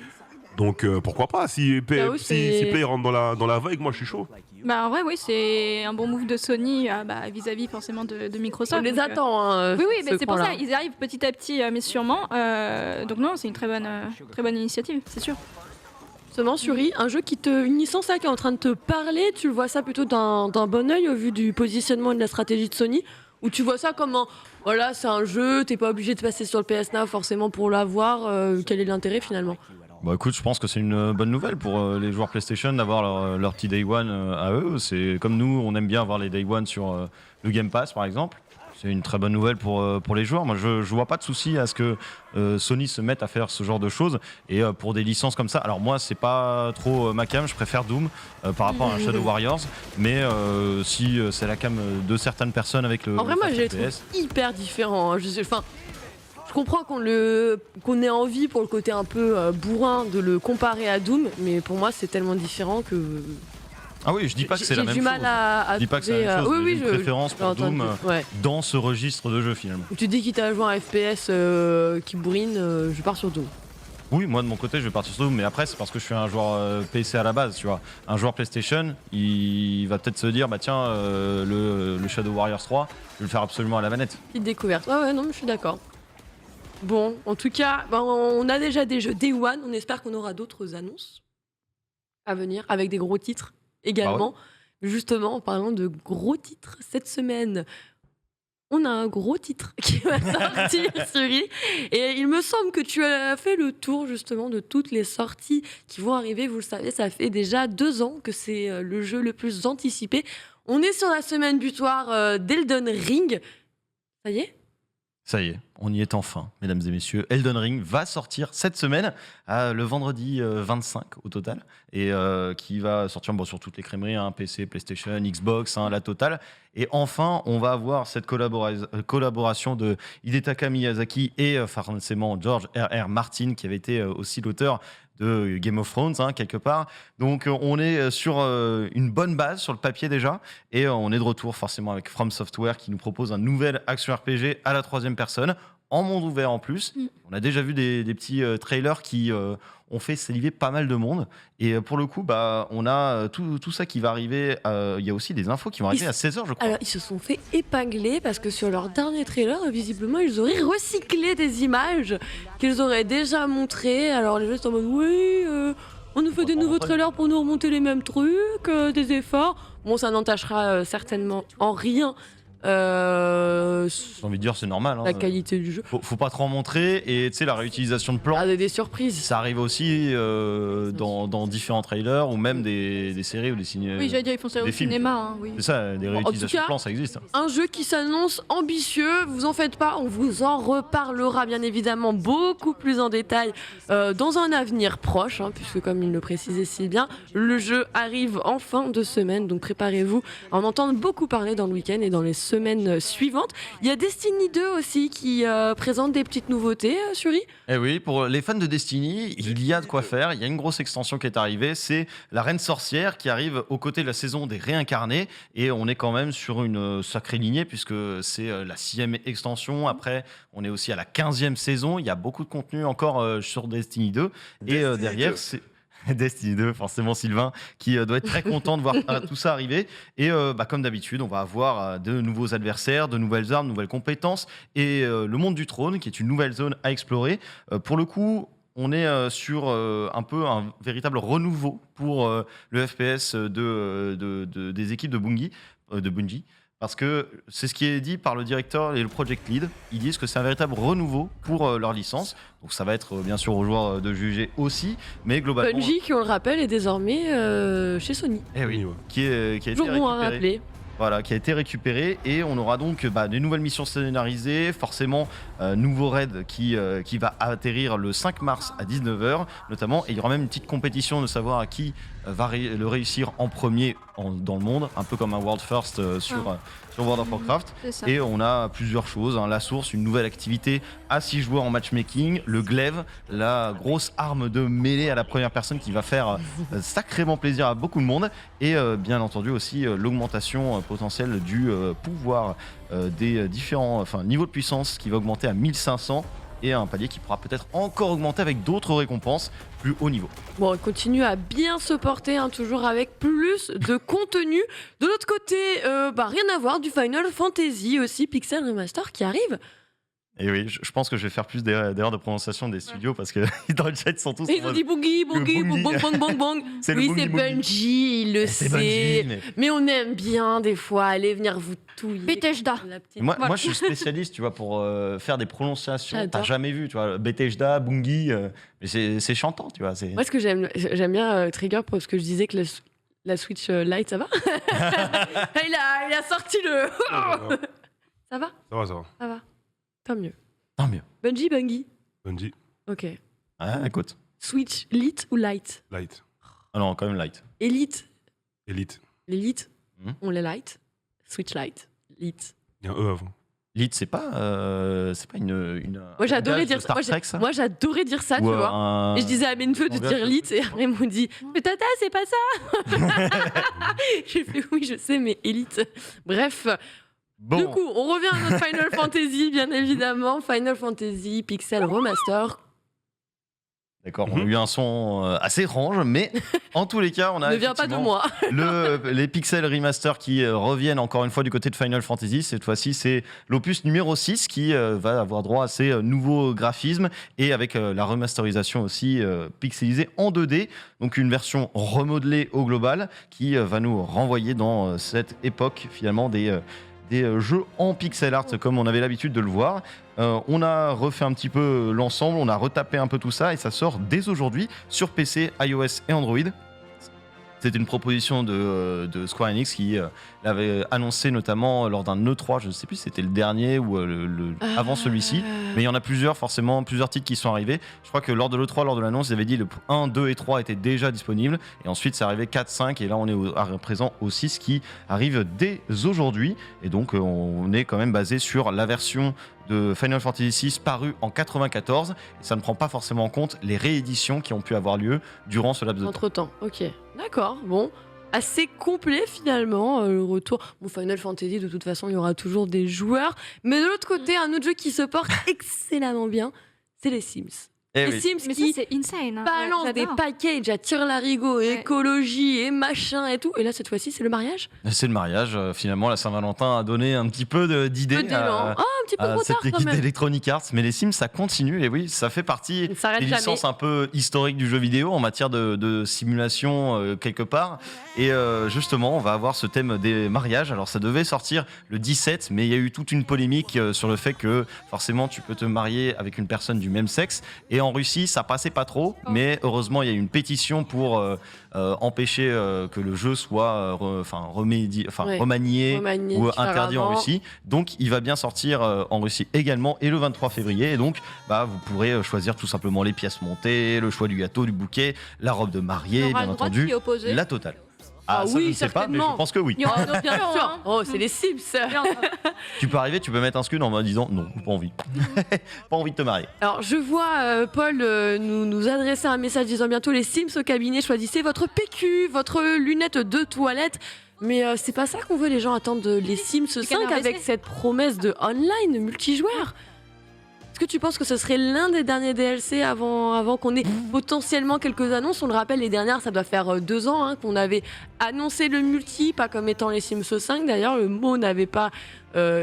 Speaker 4: Donc pourquoi pas, si
Speaker 1: J'avoue,
Speaker 4: si
Speaker 1: c'est-
Speaker 4: Play rentre dans la vague, moi je suis chaud.
Speaker 2: Bah en vrai, oui, c'est un bon move de Sony vis-à-vis forcément de Microsoft.
Speaker 1: On les
Speaker 2: donc,
Speaker 1: attend. Hein,
Speaker 2: Oui,
Speaker 1: ce
Speaker 2: mais c'est pour
Speaker 1: coin-là.
Speaker 2: ça, ils arrivent petit à petit, mais sûrement. Donc non, c'est une très bonne initiative, c'est sûr.
Speaker 1: Justement, Suri, une licence là, qui est en train de te parler, tu le vois ça plutôt d'un bon œil au vu du positionnement et de la stratégie de Sony, ou tu vois ça comme voilà, c'est un jeu, t'es pas obligé de passer sur le PS Now forcément pour l'avoir, quel est l'intérêt finalement?
Speaker 3: Bah écoute, je pense que c'est une bonne nouvelle pour les joueurs PlayStation d'avoir leur petit Day One à eux. C'est comme nous, on aime bien avoir les Day One sur le Game Pass par exemple. C'est une très bonne nouvelle pour les joueurs. Moi, je vois pas de souci à ce que Sony se mette à faire ce genre de choses. Et pour des licences comme ça, alors moi, c'est pas trop ma cam. Je préfère Doom par rapport à Shadow Warriors. Mais si c'est la cam de certaines personnes avec le
Speaker 1: En vrai, moi,
Speaker 3: le
Speaker 1: je les trouve
Speaker 3: FPS,
Speaker 1: hyper différents. Hein. Je comprends qu'on ait envie pour le côté un peu bourrin de le comparer à Doom, mais pour moi, c'est tellement différent que
Speaker 3: ah oui, je dis pas que c'est la
Speaker 1: j'ai
Speaker 3: même
Speaker 1: du
Speaker 3: chose.
Speaker 1: mal à
Speaker 3: Je dis pas que c'est
Speaker 1: trouver,
Speaker 3: la même chose.
Speaker 1: oui,
Speaker 3: mais
Speaker 1: oui,
Speaker 3: j'ai une préférence
Speaker 1: j'ai
Speaker 3: pour
Speaker 1: entendu.
Speaker 3: Doom
Speaker 1: Ouais.
Speaker 3: dans ce registre de jeu finalement.
Speaker 1: Tu dis quitte à jouer un FPS qui bourrine, je pars sur Doom.
Speaker 3: Oui, moi de mon côté, je vais partir sur Doom, mais après, c'est parce que je suis un joueur PC à la base, tu vois. Un joueur PlayStation, il va peut-être se dire, bah tiens, le Shadow Warriors 3, je vais le faire absolument à la manette.
Speaker 1: Petite découverte. Ouais, non, mais je suis d'accord. Bon, en tout cas, on a déjà des jeux Day One. On espère qu'on aura d'autres annonces à venir avec des gros titres également. Justement, en parlant de gros titres, cette semaine, on a un gros titre qui va sortir, Suri. Et il me semble que tu as fait le tour justement de toutes les sorties qui vont arriver. Vous le savez, ça fait déjà 2 ans que c'est le jeu le plus anticipé. On est sur la semaine butoir d'Elden Ring. Ça y est?
Speaker 3: Ça y est, on y est enfin, mesdames et messieurs. Elden Ring va sortir cette semaine, le vendredi 25 au total, et qui va sortir sur toutes les crèmeries, hein, PC, PlayStation, Xbox, la totale. Et enfin, on va avoir cette collaboration de Hidetaka Miyazaki et forcément George R.R. Martin, qui avait été aussi l'auteur de Game of Thrones, quelque part. Donc on est sur une bonne base sur le papier déjà, et on est de retour forcément avec From Software qui nous propose un nouvel action RPG à la 3e personne, en monde ouvert en plus. On a déjà vu des petits trailers qui ont fait saliver pas mal de monde, et pour le coup, on a tout ça qui va arriver. Il y a aussi des infos qui vont arriver à 16h, je crois.
Speaker 1: Alors, ils se sont fait épingler parce que sur leur dernier trailer, visiblement, ils auraient recyclé des images qu'ils auraient déjà montrées. Alors, les gens sont en mode oui, on nous fait des nouveaux trailers pour nous remonter les mêmes trucs, des efforts. Bon, ça n'entachera certainement en rien
Speaker 3: J'ai envie de dire, c'est normal.
Speaker 1: la qualité du jeu.
Speaker 3: Faut pas trop en montrer, et tu sais, la réutilisation de plans.
Speaker 1: Ah, des surprises.
Speaker 3: Ça arrive aussi dans différents trailers ou même des séries ou des ciné.
Speaker 2: Oui, j'allais dire, ils font ça au
Speaker 3: des films.
Speaker 2: cinéma, hein, oui.
Speaker 3: C'est ça, des réutilisations
Speaker 1: cas,
Speaker 3: de plans, ça existe.
Speaker 1: Un jeu qui s'annonce ambitieux, vous en faites pas, on vous en reparlera bien évidemment beaucoup plus en détail dans un avenir proche, puisque comme il le précisait si bien, le jeu arrive en fin de semaine, donc préparez-vous à en entendre beaucoup parler dans le week-end et dans les semaines suivantes. Il y a Destiny 2 aussi qui présente des petites nouveautés, Suri.
Speaker 3: Eh oui, pour les fans de Destiny, il y a de quoi faire. Il y a une grosse extension qui est arrivée, c'est la Reine Sorcière qui arrive aux côtés de la saison des Réincarnés, et on est quand même sur une sacrée lignée puisque c'est la 6e extension. Après, on est aussi à la 15e saison. Il y a beaucoup de contenu encore sur Destiny 2, et derrière, c'est Destiny 2, forcément Sylvain, qui doit être très content de voir tout ça arriver. Et comme d'habitude, on va avoir de nouveaux adversaires, de nouvelles armes, de nouvelles compétences, et le monde du trône, qui est une nouvelle zone à explorer. Pour le coup, on est sur un peu un véritable renouveau pour le FPS des équipes de Bungie. Parce que c'est ce qui est dit par le directeur et le project lead. Ils disent que c'est un véritable renouveau pour leur licence. Donc ça va être bien sûr aux joueurs de juger aussi, mais globalement...
Speaker 1: Bungie, qui on le rappelle, est désormais chez Sony.
Speaker 3: Eh oui, qui a été
Speaker 1: Toujours bon à
Speaker 3: récupéré.
Speaker 1: rappeler.
Speaker 3: Voilà, qui a été récupéré et on aura donc des nouvelles missions scénarisées, forcément nouveau raid qui va atterrir le 5 mars à 19h notamment, et il y aura même une petite compétition de savoir à qui va le réussir en premier dans le monde, un peu comme un World First sur World of Warcraft.
Speaker 2: C'est ça.
Speaker 3: Et on a plusieurs choses, la source, une nouvelle activité à 6 joueurs en matchmaking, le glaive, la grosse arme de mêlée à la première personne qui va faire sacrément plaisir à beaucoup de monde, et bien entendu aussi l'augmentation potentielle du pouvoir des différents niveaux de puissance qui va augmenter à 1500, et un palier qui pourra peut-être encore augmenter avec d'autres récompenses plus haut niveau.
Speaker 1: Bon, on continue à bien se porter, toujours avec plus de contenu. De l'autre côté, rien à voir, du Final Fantasy aussi, Pixel Remaster qui arrive.
Speaker 3: Et oui, je pense que je vais faire plus d'erreurs de prononciation des studios parce que dans le chat ils sont tous
Speaker 1: Ils ont dit boogie, boogie,
Speaker 3: boogie.
Speaker 1: bong, bong, bong, bong.
Speaker 3: C'est le
Speaker 1: Oui,
Speaker 3: boogie,
Speaker 1: c'est
Speaker 3: boogie.
Speaker 1: Bungie, il le
Speaker 3: C'est
Speaker 1: sait.
Speaker 3: Bungie,
Speaker 1: Mais on aime bien, des fois, aller venir vous touiller.
Speaker 2: Bethesda.
Speaker 1: La petite-
Speaker 3: Moi,
Speaker 2: Voilà.
Speaker 3: moi, je suis spécialiste, tu vois, pour faire des prononciations.
Speaker 1: J'adore.
Speaker 3: T'as jamais vu, tu vois, Bethesda, Bungie, mais c'est chantant, tu vois.
Speaker 1: Moi, ce que j'aime bien Trigger parce que je disais que la Switch Lite, ça va. il a sorti le. Ça va. Ça va. Tant mieux.
Speaker 3: Tant mieux.
Speaker 1: Bungie.
Speaker 4: Bungie,
Speaker 1: Ok.
Speaker 3: Ah, écoute.
Speaker 1: Switch Lite ou Lite?
Speaker 4: Light,
Speaker 3: Ah non, quand même light.
Speaker 1: Elite.
Speaker 4: Elite.
Speaker 1: Les Lite,
Speaker 3: Mhm.
Speaker 1: on les Lite. Switch Lite. Lite.
Speaker 4: Il y a un E avant.
Speaker 3: Lit, c'est pas une.
Speaker 1: Moi, j'adorais
Speaker 3: langage
Speaker 1: dire
Speaker 3: de Star Trek, ça.
Speaker 1: Moi, j'adorais dire ça,
Speaker 3: Ou,
Speaker 1: tu vois.
Speaker 3: un-
Speaker 1: Et je disais à Benfeu de
Speaker 3: langage
Speaker 1: dire
Speaker 3: de-
Speaker 1: Lite et après ils m'ont dit mais tata c'est pas ça. J'ai fait oui je sais mais Elite. Bref,
Speaker 3: Bon.
Speaker 1: du coup on revient à notre Final Fantasy bien évidemment. Final Fantasy Pixel Remaster.
Speaker 3: D'accord, on a eu un son assez étrange, mais en tous les cas, on a
Speaker 1: Ne viens pas de
Speaker 3: effectivement
Speaker 1: moi.
Speaker 3: les Pixel Remaster qui reviennent encore une fois du côté de Final Fantasy. Cette fois-ci, c'est l'opus numéro 6 qui va avoir droit à ces nouveaux graphismes et avec la remasterisation aussi pixelisée en 2D. Donc une version remodelée au global qui va nous renvoyer dans cette époque finalement des jeux en pixel art comme on avait l'habitude de le voir. On a refait un petit peu l'ensemble, on a retapé un peu tout ça et ça sort dès aujourd'hui sur PC, iOS et Android. C'était une proposition de Square Enix qui l'avait annoncé notamment lors d'un E3, je ne sais plus si c'était le dernier ou avant celui-ci, mais il y en a plusieurs, forcément, plusieurs titres qui sont arrivés. Je crois que lors de l'E3, lors de l'annonce, ils avaient dit le 1, 2 et 3 étaient déjà disponibles, et ensuite c'est arrivé 4, 5, et là on est à présent au 6 qui arrive dès aujourd'hui, et donc on est quand même basé sur la version de Final Fantasy VI parue en 94, et ça ne prend pas forcément en compte les rééditions qui ont pu avoir lieu durant ce laps de temps.
Speaker 1: Entre temps, ok, d'accord, bon. Assez complet finalement, le retour. Bon, Final Fantasy, de toute façon, il y aura toujours des joueurs. Mais de l'autre côté, un autre jeu qui se porte excellemment bien, c'est les Sims.
Speaker 3: Eh
Speaker 1: Les
Speaker 3: oui.
Speaker 1: Sims
Speaker 2: Mais ça,
Speaker 1: qui
Speaker 2: c'est insane. Hein.
Speaker 1: balancent
Speaker 2: Ouais,
Speaker 1: des
Speaker 2: j'adore.
Speaker 1: packages à tire-larigot,
Speaker 2: Ouais.
Speaker 1: écologie et machin et tout. Et là, cette fois-ci, c'est le mariage.
Speaker 3: C'est le mariage, finalement la Saint-Valentin a donné un petit peu d'idées
Speaker 1: Peu d'élan. Ah, un petit peu de
Speaker 3: à
Speaker 1: retard
Speaker 3: cette
Speaker 1: quand
Speaker 3: équipe
Speaker 1: même.
Speaker 3: d'Electronic Arts, mais les Sims ça continue, et oui, ça fait partie
Speaker 1: Ça s'arrête
Speaker 3: des
Speaker 1: jamais.
Speaker 3: licences un peu historiques du jeu vidéo en matière de simulation quelque part, et justement on va avoir ce thème des mariages. Alors ça devait sortir le 17, mais il y a eu toute une polémique sur le fait que forcément tu peux te marier avec une personne du même sexe, et en Russie ça passait pas trop, mais heureusement il y a eu une pétition pour empêcher que le jeu soit
Speaker 1: Ouais.
Speaker 3: remanié
Speaker 1: Remanié
Speaker 3: ou interdit en
Speaker 1: différemment.
Speaker 3: Russie. Donc il va bien sortir en Russie également, et le 23 février, et donc vous pourrez choisir tout simplement les pièces montées, le choix du gâteau, du bouquet, la robe de
Speaker 2: Il y
Speaker 3: mariée,
Speaker 2: aura
Speaker 3: bien
Speaker 2: le droit de
Speaker 3: entendu,
Speaker 2: s'y opposer.
Speaker 3: la totale.
Speaker 1: Ah
Speaker 3: ça,
Speaker 1: oui,
Speaker 3: je ne sais pas, mais
Speaker 1: certainement.
Speaker 3: je pense que oui.
Speaker 2: Il y aura d'autres
Speaker 1: Bien sûr.
Speaker 2: hein.
Speaker 1: Oh, c'est les Sims.
Speaker 3: Tu peux arriver, tu peux mettre un scud en me disant non, pas envie. Pas envie de te marier.
Speaker 1: Alors, je vois Paul nous adresser un message disant bientôt les Sims au cabinet, choisissez votre PQ, votre lunette de toilette. Mais c'est pas ça qu'on veut, les gens attendent les Sims 5
Speaker 2: canard
Speaker 1: avec
Speaker 2: WC.
Speaker 1: cette promesse de online multijoueur. Est-ce que tu penses que ce serait l'un des derniers DLC avant qu'on ait potentiellement quelques annonces? On le rappelle, les dernières, ça doit faire 2 ans qu'on avait annoncé le multi, pas comme étant les Sims 5. D'ailleurs, le mot n'avait pas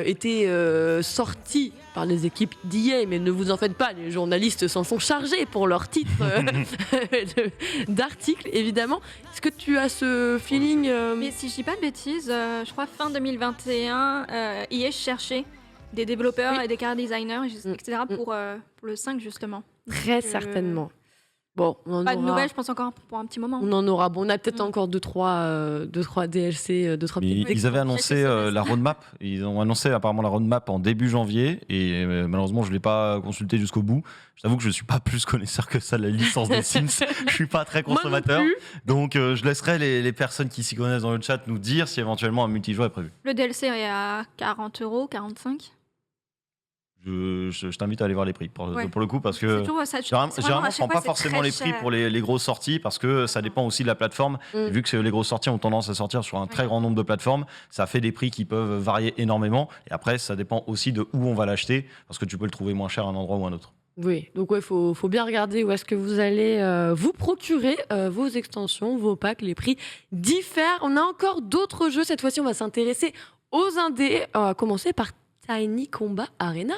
Speaker 1: été sorti par les équipes d'EA, mais ne vous en faites pas, les journalistes s'en sont chargés pour leur titre d'article, évidemment. Est-ce que tu as ce feeling
Speaker 2: Mais si je dis pas de bêtises, je crois fin 2021, EA cherchait des développeurs et des car designers, etc. pour le 5 justement.
Speaker 1: Très certainement. Bon, on en
Speaker 2: Pas de
Speaker 1: aura-
Speaker 2: nouvelles, je pense encore pour un petit moment.
Speaker 1: On en aura. Bon, on a peut-être encore 2-3 DLC, 2-3
Speaker 3: Mais
Speaker 1: petites
Speaker 3: ils avaient annoncé
Speaker 2: Quelques semaines.
Speaker 3: la roadmap. Ils ont annoncé apparemment la roadmap en début janvier et malheureusement je ne l'ai pas consulté jusqu'au bout. Je t'avoue que je ne suis pas plus connaisseur que ça de la licence des Sims. Je suis pas très
Speaker 1: Moi non
Speaker 3: consommateur.
Speaker 1: plus.
Speaker 3: Donc je laisserai les personnes qui s'y connaissent dans le chat nous dire si éventuellement un multijoueur est prévu.
Speaker 2: Le DLC est à 40€, 45.
Speaker 3: Je t'invite à aller voir les prix pour le coup parce que
Speaker 2: C'est toujours ça.
Speaker 3: généralement je prends pas forcément les prix pour les grosses sorties parce que ça dépend aussi de la plateforme. Et vu que les grosses sorties ont tendance à sortir sur un très grand nombre de plateformes, ça fait des prix qui peuvent varier énormément. Et après, ça dépend aussi de où on va l'acheter parce que tu peux le trouver moins cher à un endroit ou à un autre.
Speaker 1: Oui, donc ouais, faut bien regarder où est-ce que vous allez vous procurer vos extensions, vos packs, les prix diffèrent. On a encore d'autres jeux, cette fois-ci on va s'intéresser aux indés. On va commencer par Tiny Combat Arena.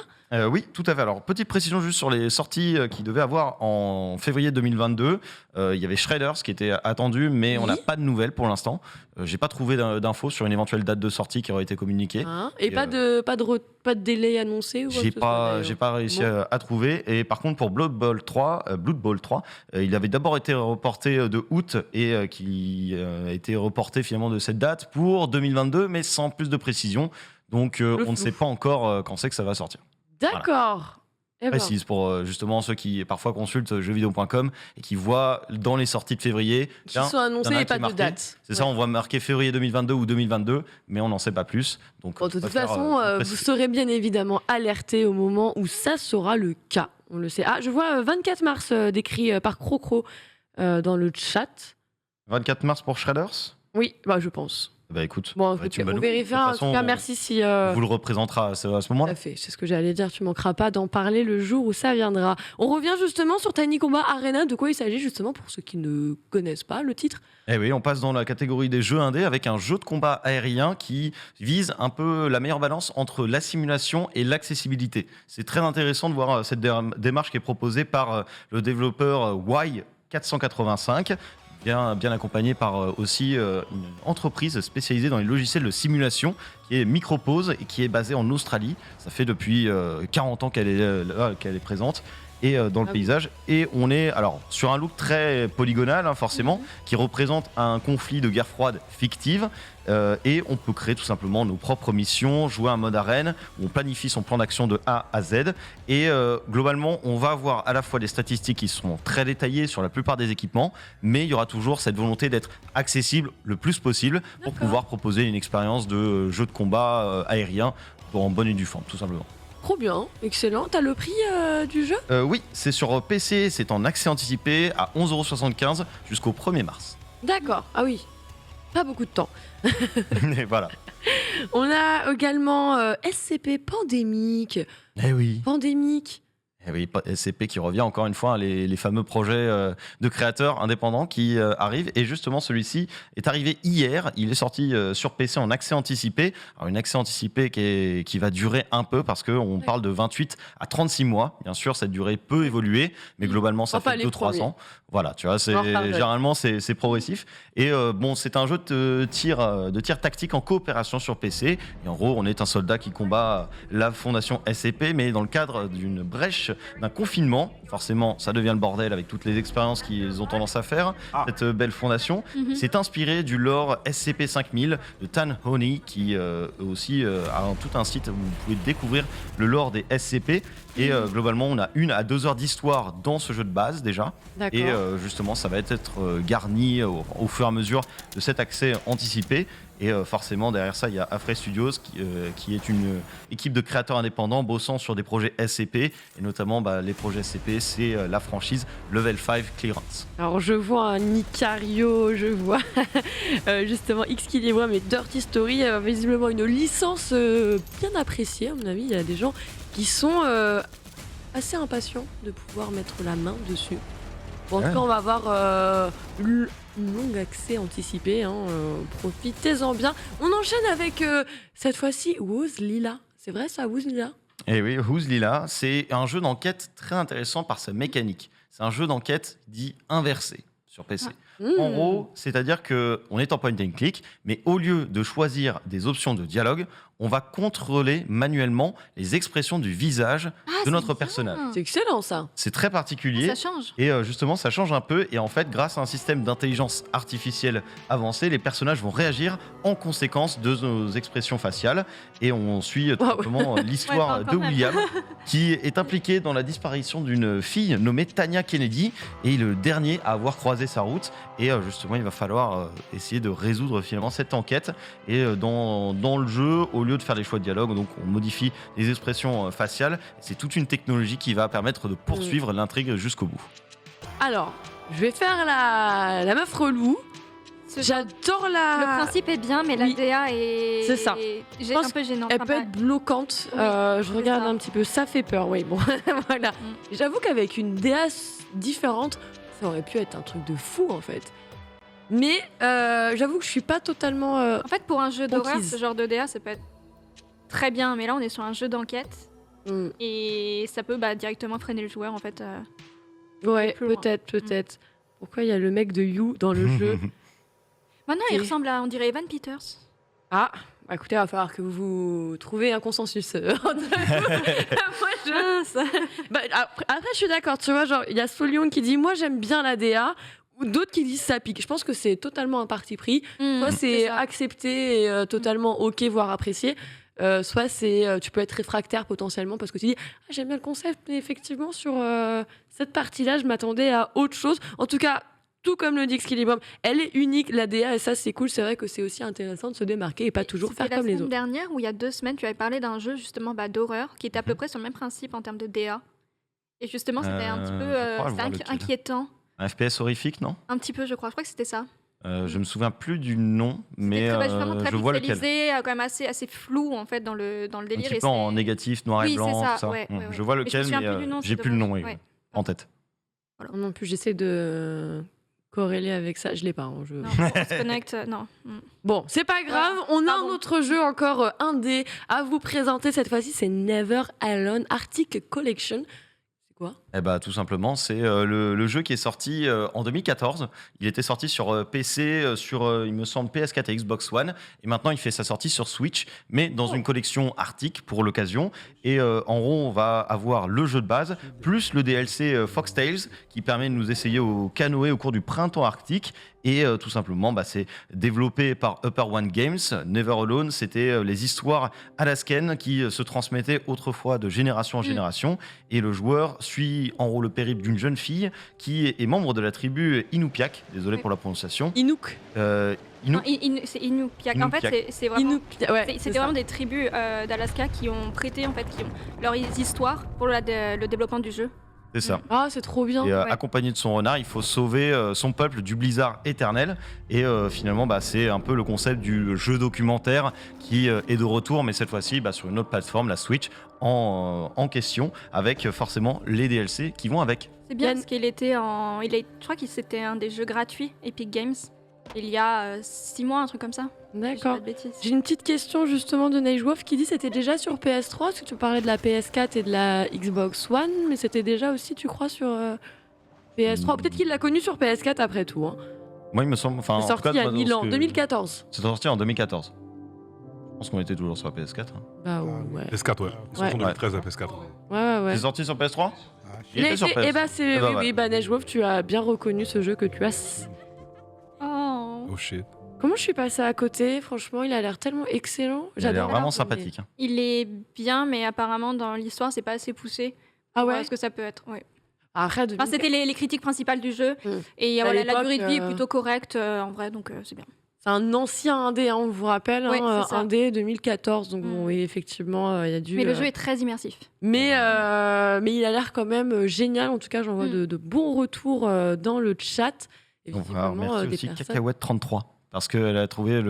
Speaker 3: Oui, tout à fait. Alors, petite précision juste sur les sorties qu'il devait avoir en février 2022. Il y avait Shredders qui était attendu, mais on n'a pas de nouvelles pour l'instant. J'ai pas trouvé d'infos sur une éventuelle date de sortie qui aurait été communiquée.
Speaker 1: Et pas de délai annoncé ou quoi que ce soit,
Speaker 3: J'ai pas réussi
Speaker 1: Bon.
Speaker 3: à trouver. Et par contre, pour Blood Bowl 3, il avait d'abord été reporté de août et qui a été reporté finalement de cette date pour 2022, mais sans plus de précision. Donc, on ne
Speaker 1: flou.
Speaker 3: sait pas encore quand c'est que ça va sortir.
Speaker 1: D'accord. Eh ben,
Speaker 3: Précise pour justement ceux qui parfois consultent jeuxvideo.com et qui voient dans les sorties de février
Speaker 1: qui
Speaker 3: tiens,
Speaker 1: sont
Speaker 3: il y en
Speaker 1: annoncés
Speaker 3: a un
Speaker 1: et
Speaker 3: qui
Speaker 1: pas
Speaker 3: est
Speaker 1: de
Speaker 3: marqué.
Speaker 1: date.
Speaker 3: C'est ça, on voit marqué février 2022 ou 2022, mais on n'en sait pas plus. Donc,
Speaker 1: Bon, de
Speaker 3: je
Speaker 1: toute
Speaker 3: préfère,
Speaker 1: façon, vous
Speaker 3: préciser.
Speaker 1: serez bien évidemment alerté au moment où ça sera le cas. On le sait. Ah, je vois 24 mars décrit par Crocro dans le chat.
Speaker 3: 24 mars pour Shredders.
Speaker 1: Oui, bah je pense.
Speaker 3: Bah écoute,
Speaker 1: Bon,
Speaker 3: bah, tu me
Speaker 1: on
Speaker 3: le-
Speaker 1: vérifiera.
Speaker 3: de
Speaker 1: En
Speaker 3: toute
Speaker 1: tout
Speaker 3: façon,
Speaker 1: cas, merci si.
Speaker 3: on vous le représentera à ce
Speaker 1: Tout
Speaker 3: moment-là.
Speaker 1: à fait, c'est ce que j'allais dire. Tu manqueras pas d'en parler le jour où ça viendra. On revient justement sur Tiny Combat Arena. De quoi il s'agit justement pour ceux qui ne connaissent pas le titre?
Speaker 3: Eh oui, on passe dans la catégorie des jeux indés avec un jeu de combat aérien qui vise un peu la meilleure balance entre la simulation et l'accessibilité. C'est très intéressant de voir cette démarche qui est proposée par le développeur Y485. Bien accompagné par aussi une entreprise spécialisée dans les logiciels de simulation qui est Micropose et qui est basée en Australie. Ça fait depuis 40 ans qu'elle est présente et dans le
Speaker 1: Ah oui.
Speaker 3: paysage. Et on est alors sur un look très polygonal, forcément, qui représente un conflit de guerre froide fictive. Et on peut créer tout simplement nos propres missions, jouer un mode arène où on planifie son plan d'action de A à Z. Et globalement, on va avoir à la fois des statistiques qui seront très détaillées sur la plupart des équipements, mais il y aura toujours cette volonté d'être accessible le plus possible pour
Speaker 1: D'accord.
Speaker 3: pouvoir proposer une expérience de jeu de combat aérien en bonne et due forme, tout simplement.
Speaker 1: Trop bien, excellent. T'as le prix du jeu?
Speaker 3: Oui, c'est sur PC, c'est en accès anticipé à 11,75 € jusqu'au 1er mars.
Speaker 1: D'accord. Ah oui. Pas beaucoup de temps.
Speaker 3: Et voilà.
Speaker 1: On a également SCP Pandémique.
Speaker 3: Eh oui.
Speaker 1: Pandémique.
Speaker 3: Eh oui, SCP qui revient encore une fois, les fameux projets de créateurs indépendants qui arrivent. Et justement, celui-ci est arrivé hier. Il est sorti sur PC en accès anticipé. Alors, une accès anticipé qui va durer un peu parce qu'on parle de 28 à 36 mois. Bien sûr, cette durée peut évoluer, mais globalement, ça
Speaker 1: Enfin,
Speaker 3: fait
Speaker 1: les
Speaker 3: 2-3
Speaker 1: premiers.
Speaker 3: ans. Voilà, tu vois,
Speaker 1: On en reparlera.
Speaker 3: généralement, c'est progressif. Et bon, c'est un jeu de tir tactique en coopération sur PC. Et en gros, on est un soldat qui combat la fondation SCP, mais dans le cadre d'une brèche d'un confinement. Forcément, ça devient le bordel avec toutes les expériences qu'ils ont tendance à faire, cette belle fondation. C'est inspiré du lore SCP-5000 de Tan Honey, qui aussi a tout un site où vous pouvez découvrir le lore des SCP. Et globalement, on a 1 à 2 heures d'histoire dans ce jeu de base déjà.
Speaker 1: D'accord.
Speaker 3: Et justement, ça va être garni au fur et à mesure de cet accès anticipé. Et forcément, derrière ça, il y a Afray Studios, qui est une équipe de créateurs indépendants bossant sur des projets SCP. Et notamment, les projets SCP, c'est la franchise Level 5 Clearance.
Speaker 1: Alors je vois un Icario, je vois justement Xkilibra, mais Dirty Story, visiblement une licence bien appréciée à mon avis. Il y a des gens qui sont assez impatient de pouvoir mettre la main dessus. Bon, en
Speaker 3: Ouais.
Speaker 1: tout cas, on va avoir un long accès anticipé. Profitez-en bien. On enchaîne avec cette fois-ci Who's Lila. C'est vrai ça, Who's Lila?
Speaker 3: Et oui, Who's Lila, c'est un jeu d'enquête très intéressant par sa mécanique. C'est un jeu d'enquête dit inversé sur PC. En gros, c'est-à-dire qu'on est en point and click, mais au lieu de choisir des options de dialogue, on va contrôler manuellement les expressions du visage de notre personnage.
Speaker 1: C'est excellent ça.
Speaker 3: C'est très particulier.
Speaker 2: Ça change.
Speaker 3: Et justement, ça change un peu. Et en fait, grâce à un système d'intelligence artificielle avancé, les personnages vont réagir en conséquence de nos expressions faciales. Et on suit tout
Speaker 1: Wow.
Speaker 3: simplement l'histoire
Speaker 2: Ouais,
Speaker 3: de
Speaker 2: quand même.
Speaker 3: William, qui est impliqué dans la disparition d'une fille nommée Tanya Kennedy. Et il est le dernier à avoir croisé sa route. Et justement, il va falloir essayer de résoudre finalement cette enquête. Et dans le jeu, au lieu de faire des choix de dialogue, donc on modifie les expressions faciales. C'est toute une technologie qui va permettre de poursuivre l'intrigue jusqu'au bout.
Speaker 1: Alors, je vais faire la meuf relou. J'adore la.
Speaker 2: Le principe est bien, mais la
Speaker 1: Oui.
Speaker 2: DA est
Speaker 1: C'est ça.
Speaker 2: J'ai
Speaker 1: pense
Speaker 2: un peu gênante.
Speaker 1: Elle
Speaker 2: Enfin,
Speaker 1: peut être bloquante.
Speaker 2: Oui,
Speaker 1: Je
Speaker 2: c'est
Speaker 1: regarde
Speaker 2: ça.
Speaker 1: un petit peu, ça fait peur. Oui, bon, voilà. J'avoue qu'avec une DA différente, ça aurait pu être un truc de fou en fait. Mais j'avoue que je suis pas totalement.
Speaker 2: En fait, pour un jeu d'horreur,
Speaker 1: Conquise.
Speaker 2: ce genre de DA, ça peut être très bien, mais là, on est sur un jeu d'enquête
Speaker 1: hmm.
Speaker 2: et ça peut directement freiner le joueur en fait.
Speaker 1: Ouais,
Speaker 2: plus loin.
Speaker 1: peut-être. Pourquoi il y a le mec de You dans le jeu?
Speaker 2: Maintenant,
Speaker 1: Ok.
Speaker 2: il ressemble à, on dirait Evan Peters.
Speaker 1: Ah, bah écoutez, il va falloir que vous trouviez un consensus. Entre vous. Moi, je... Bah, après, je suis d'accord, tu vois, genre, il y a Solion qui dit « Moi, j'aime bien la DA », ou d'autres qui disent « Ça pique ». Je pense que c'est totalement un parti pris. Soit c'est
Speaker 2: ça.
Speaker 1: accepté et totalement OK, voire apprécié. Soit c'est tu peux être réfractaire potentiellement parce que tu dis ah, j'aime bien le concept, mais effectivement, sur cette partie-là, je m'attendais à autre chose. En tout cas, tout comme le dit Skillybomb, elle est unique, la DA, et ça, c'est cool. C'est vrai que c'est aussi intéressant de se démarquer et pas toujours faire
Speaker 2: C'était
Speaker 1: comme les
Speaker 2: la semaine
Speaker 1: autres.
Speaker 2: dernière ou il y a 2 semaines, tu avais parlé d'un jeu justement d'horreur qui était à peu près sur le même principe en termes de DA. Et justement, c'était un petit peu
Speaker 3: je crois voir
Speaker 2: c'était
Speaker 3: lequel.
Speaker 2: inquiétant.
Speaker 3: Un FPS horrifique, non?
Speaker 2: Un petit peu, je crois. Je crois que c'était ça.
Speaker 3: Je me souviens plus du nom, mais
Speaker 2: C'était vraiment très
Speaker 3: je vois lequel.
Speaker 2: pixelisé, quand même assez flou en fait dans le
Speaker 3: Un
Speaker 2: délire.
Speaker 3: petit
Speaker 2: et
Speaker 3: peu en
Speaker 2: c'est-
Speaker 3: négatif, noir et
Speaker 2: Oui,
Speaker 3: blanc,
Speaker 2: c'est ça,
Speaker 3: tout ça.
Speaker 2: ouais, ouais,
Speaker 3: Je
Speaker 2: ouais.
Speaker 3: vois
Speaker 2: Mais je me
Speaker 3: lequel,
Speaker 2: souviens
Speaker 3: mais
Speaker 2: plus du nom,
Speaker 3: j'ai
Speaker 2: c'est
Speaker 3: plus le nom
Speaker 2: dommage.
Speaker 3: oui,
Speaker 2: Ouais.
Speaker 3: en tête.
Speaker 1: Non plus, j'essaie de corréler avec ça. Je l'ai pas. Hein,
Speaker 2: Non, on se connecte, non.
Speaker 1: Bon, c'est pas grave,
Speaker 2: Voilà.
Speaker 1: on a
Speaker 2: Pardon.
Speaker 1: un autre jeu encore indé à vous présenter cette fois-ci, c'est Never Alone Arctic Collection. C'est quoi?
Speaker 3: Eh bah, tout simplement, c'est le jeu qui est sorti en 2014. Il était sorti sur PC, sur, il me semble, PS4 et Xbox One. Et maintenant, il fait sa sortie sur Switch, mais dans une collection Arctic pour l'occasion. Et en gros, on va avoir le jeu de base, plus le DLC Fox Tales, qui permet de nous essayer au canoë au cours du printemps arctique. Et tout simplement, c'est développé par Upper One Games. Never Alone, c'était les histoires alaskaines qui se transmettaient autrefois de génération en génération. Et le joueur suit en gros le périple d'une jeune fille qui est membre de la tribu Inupiaq. Désolé
Speaker 2: Oui.
Speaker 3: pour la prononciation.
Speaker 1: Inouk.
Speaker 3: Inu-
Speaker 2: Non, c'est Inupiaq. En fait,
Speaker 3: Inupiaq.
Speaker 2: c'est vraiment.
Speaker 1: Ouais,
Speaker 2: C'était
Speaker 1: c'est
Speaker 2: vraiment
Speaker 1: ça.
Speaker 2: des tribus d'Alaska qui ont prêté en fait, qui ont leurs histoires pour le développement du jeu.
Speaker 3: C'est ça.
Speaker 1: Ah, c'est trop bien.
Speaker 3: Et
Speaker 2: Ouais.
Speaker 3: accompagné de son renard, il faut sauver son peuple du blizzard éternel. Et finalement, c'est un peu le concept du jeu documentaire qui est de retour, mais cette fois-ci sur une autre plateforme, la Switch, en question, avec forcément les DLC qui vont avec.
Speaker 2: C'est bien
Speaker 1: Yann-
Speaker 2: parce qu'il était en. Je crois que c'était un des jeux gratuits Epic Games il y a 6 mois, un truc comme ça. Si je dis
Speaker 1: D'accord.
Speaker 2: pas de bêtises.
Speaker 1: J'ai une petite question justement de Neige Wolf qui dit c'était déjà sur PS3, parce que tu parlais de la PS4 et de la Xbox One, mais c'était déjà aussi, tu crois, sur PS3. Peut-être qu'il l'a connu sur PS4 après tout. Hein.
Speaker 3: Moi, il me semble. Enfin,
Speaker 1: C'est
Speaker 3: en
Speaker 1: sorti
Speaker 3: tout cas,
Speaker 1: il y a
Speaker 3: moi,
Speaker 1: 1000
Speaker 3: dans
Speaker 1: ans,
Speaker 3: ce que-
Speaker 1: 2014.
Speaker 3: C'est sorti en 2014. Je pense qu'on était toujours sur la PS4.
Speaker 1: Bah ouais.
Speaker 4: PS4, ouais. Ils sont
Speaker 1: Ouais.
Speaker 4: en 2013 la PS4.
Speaker 1: Ouais.
Speaker 3: C'est sorti sur PS3? Il
Speaker 1: Et,
Speaker 3: était sur PS.
Speaker 1: et bah c'est
Speaker 3: Eh ben,
Speaker 1: oui,
Speaker 3: voilà.
Speaker 1: oui, bah Neige Wolf, tu as bien reconnu ce jeu que tu as.
Speaker 2: Oh.
Speaker 4: Oh shit.
Speaker 1: Comment je suis passée à côté? Franchement, il a l'air tellement excellent.
Speaker 3: Il a l'air
Speaker 1: J'adore.
Speaker 3: vraiment
Speaker 2: mais-
Speaker 3: sympathique. hein.
Speaker 2: Il est bien, mais apparemment dans l'histoire, c'est pas assez poussé.
Speaker 1: Ah ouais.
Speaker 2: Est-ce que ça peut être ouais.
Speaker 1: Arrête.
Speaker 2: Enfin, c'était les critiques principales du jeu.
Speaker 1: Mm.
Speaker 2: Et
Speaker 1: À
Speaker 2: voilà, la
Speaker 1: l'époque,
Speaker 2: durée de vie est plutôt correcte en vrai, donc c'est bien.
Speaker 1: C'est un ancien indé, hein, on vous rappelle,
Speaker 2: Ouais,
Speaker 1: hein,
Speaker 2: c'est ça.
Speaker 1: indé 2014. Donc bon,
Speaker 2: Mm.
Speaker 1: oui, effectivement, il y a dû.
Speaker 2: Mais le jeu est très immersif.
Speaker 1: Mais il a l'air quand même génial. En tout cas, j'en vois
Speaker 2: Mm.
Speaker 1: de bons retours dans le chat. Et
Speaker 3: On va
Speaker 1: visiblement,
Speaker 3: remercier
Speaker 1: des
Speaker 3: aussi
Speaker 1: personnes.
Speaker 3: Cacahuète 33 parce qu'elle a trouvé